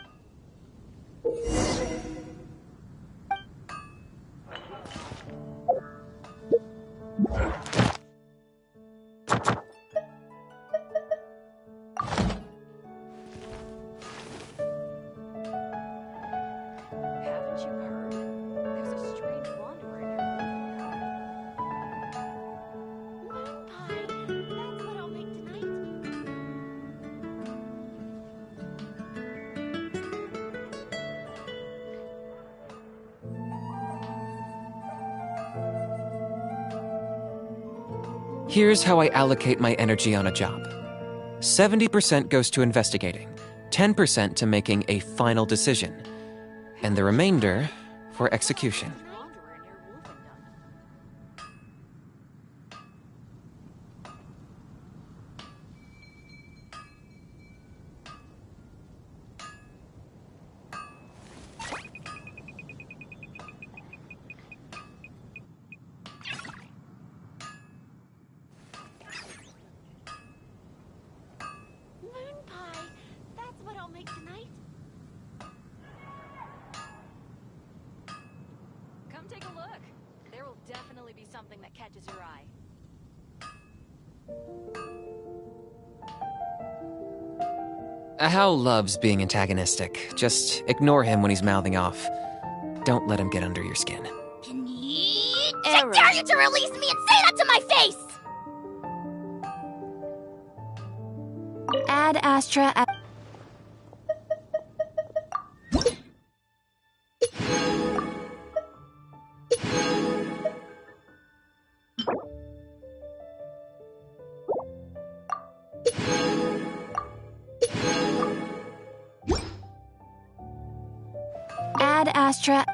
Here's how I allocate my energy on a job. 70% goes to investigating, 10% to making a final decision, and the remainder for execution. Come take a look. There will definitely be something that catches your eye. Hal loves being antagonistic. Just ignore him when he's mouthing off. Don't let him get under your skin. I dare you to release me and say that to my face! Ad Astra. Ad Astra.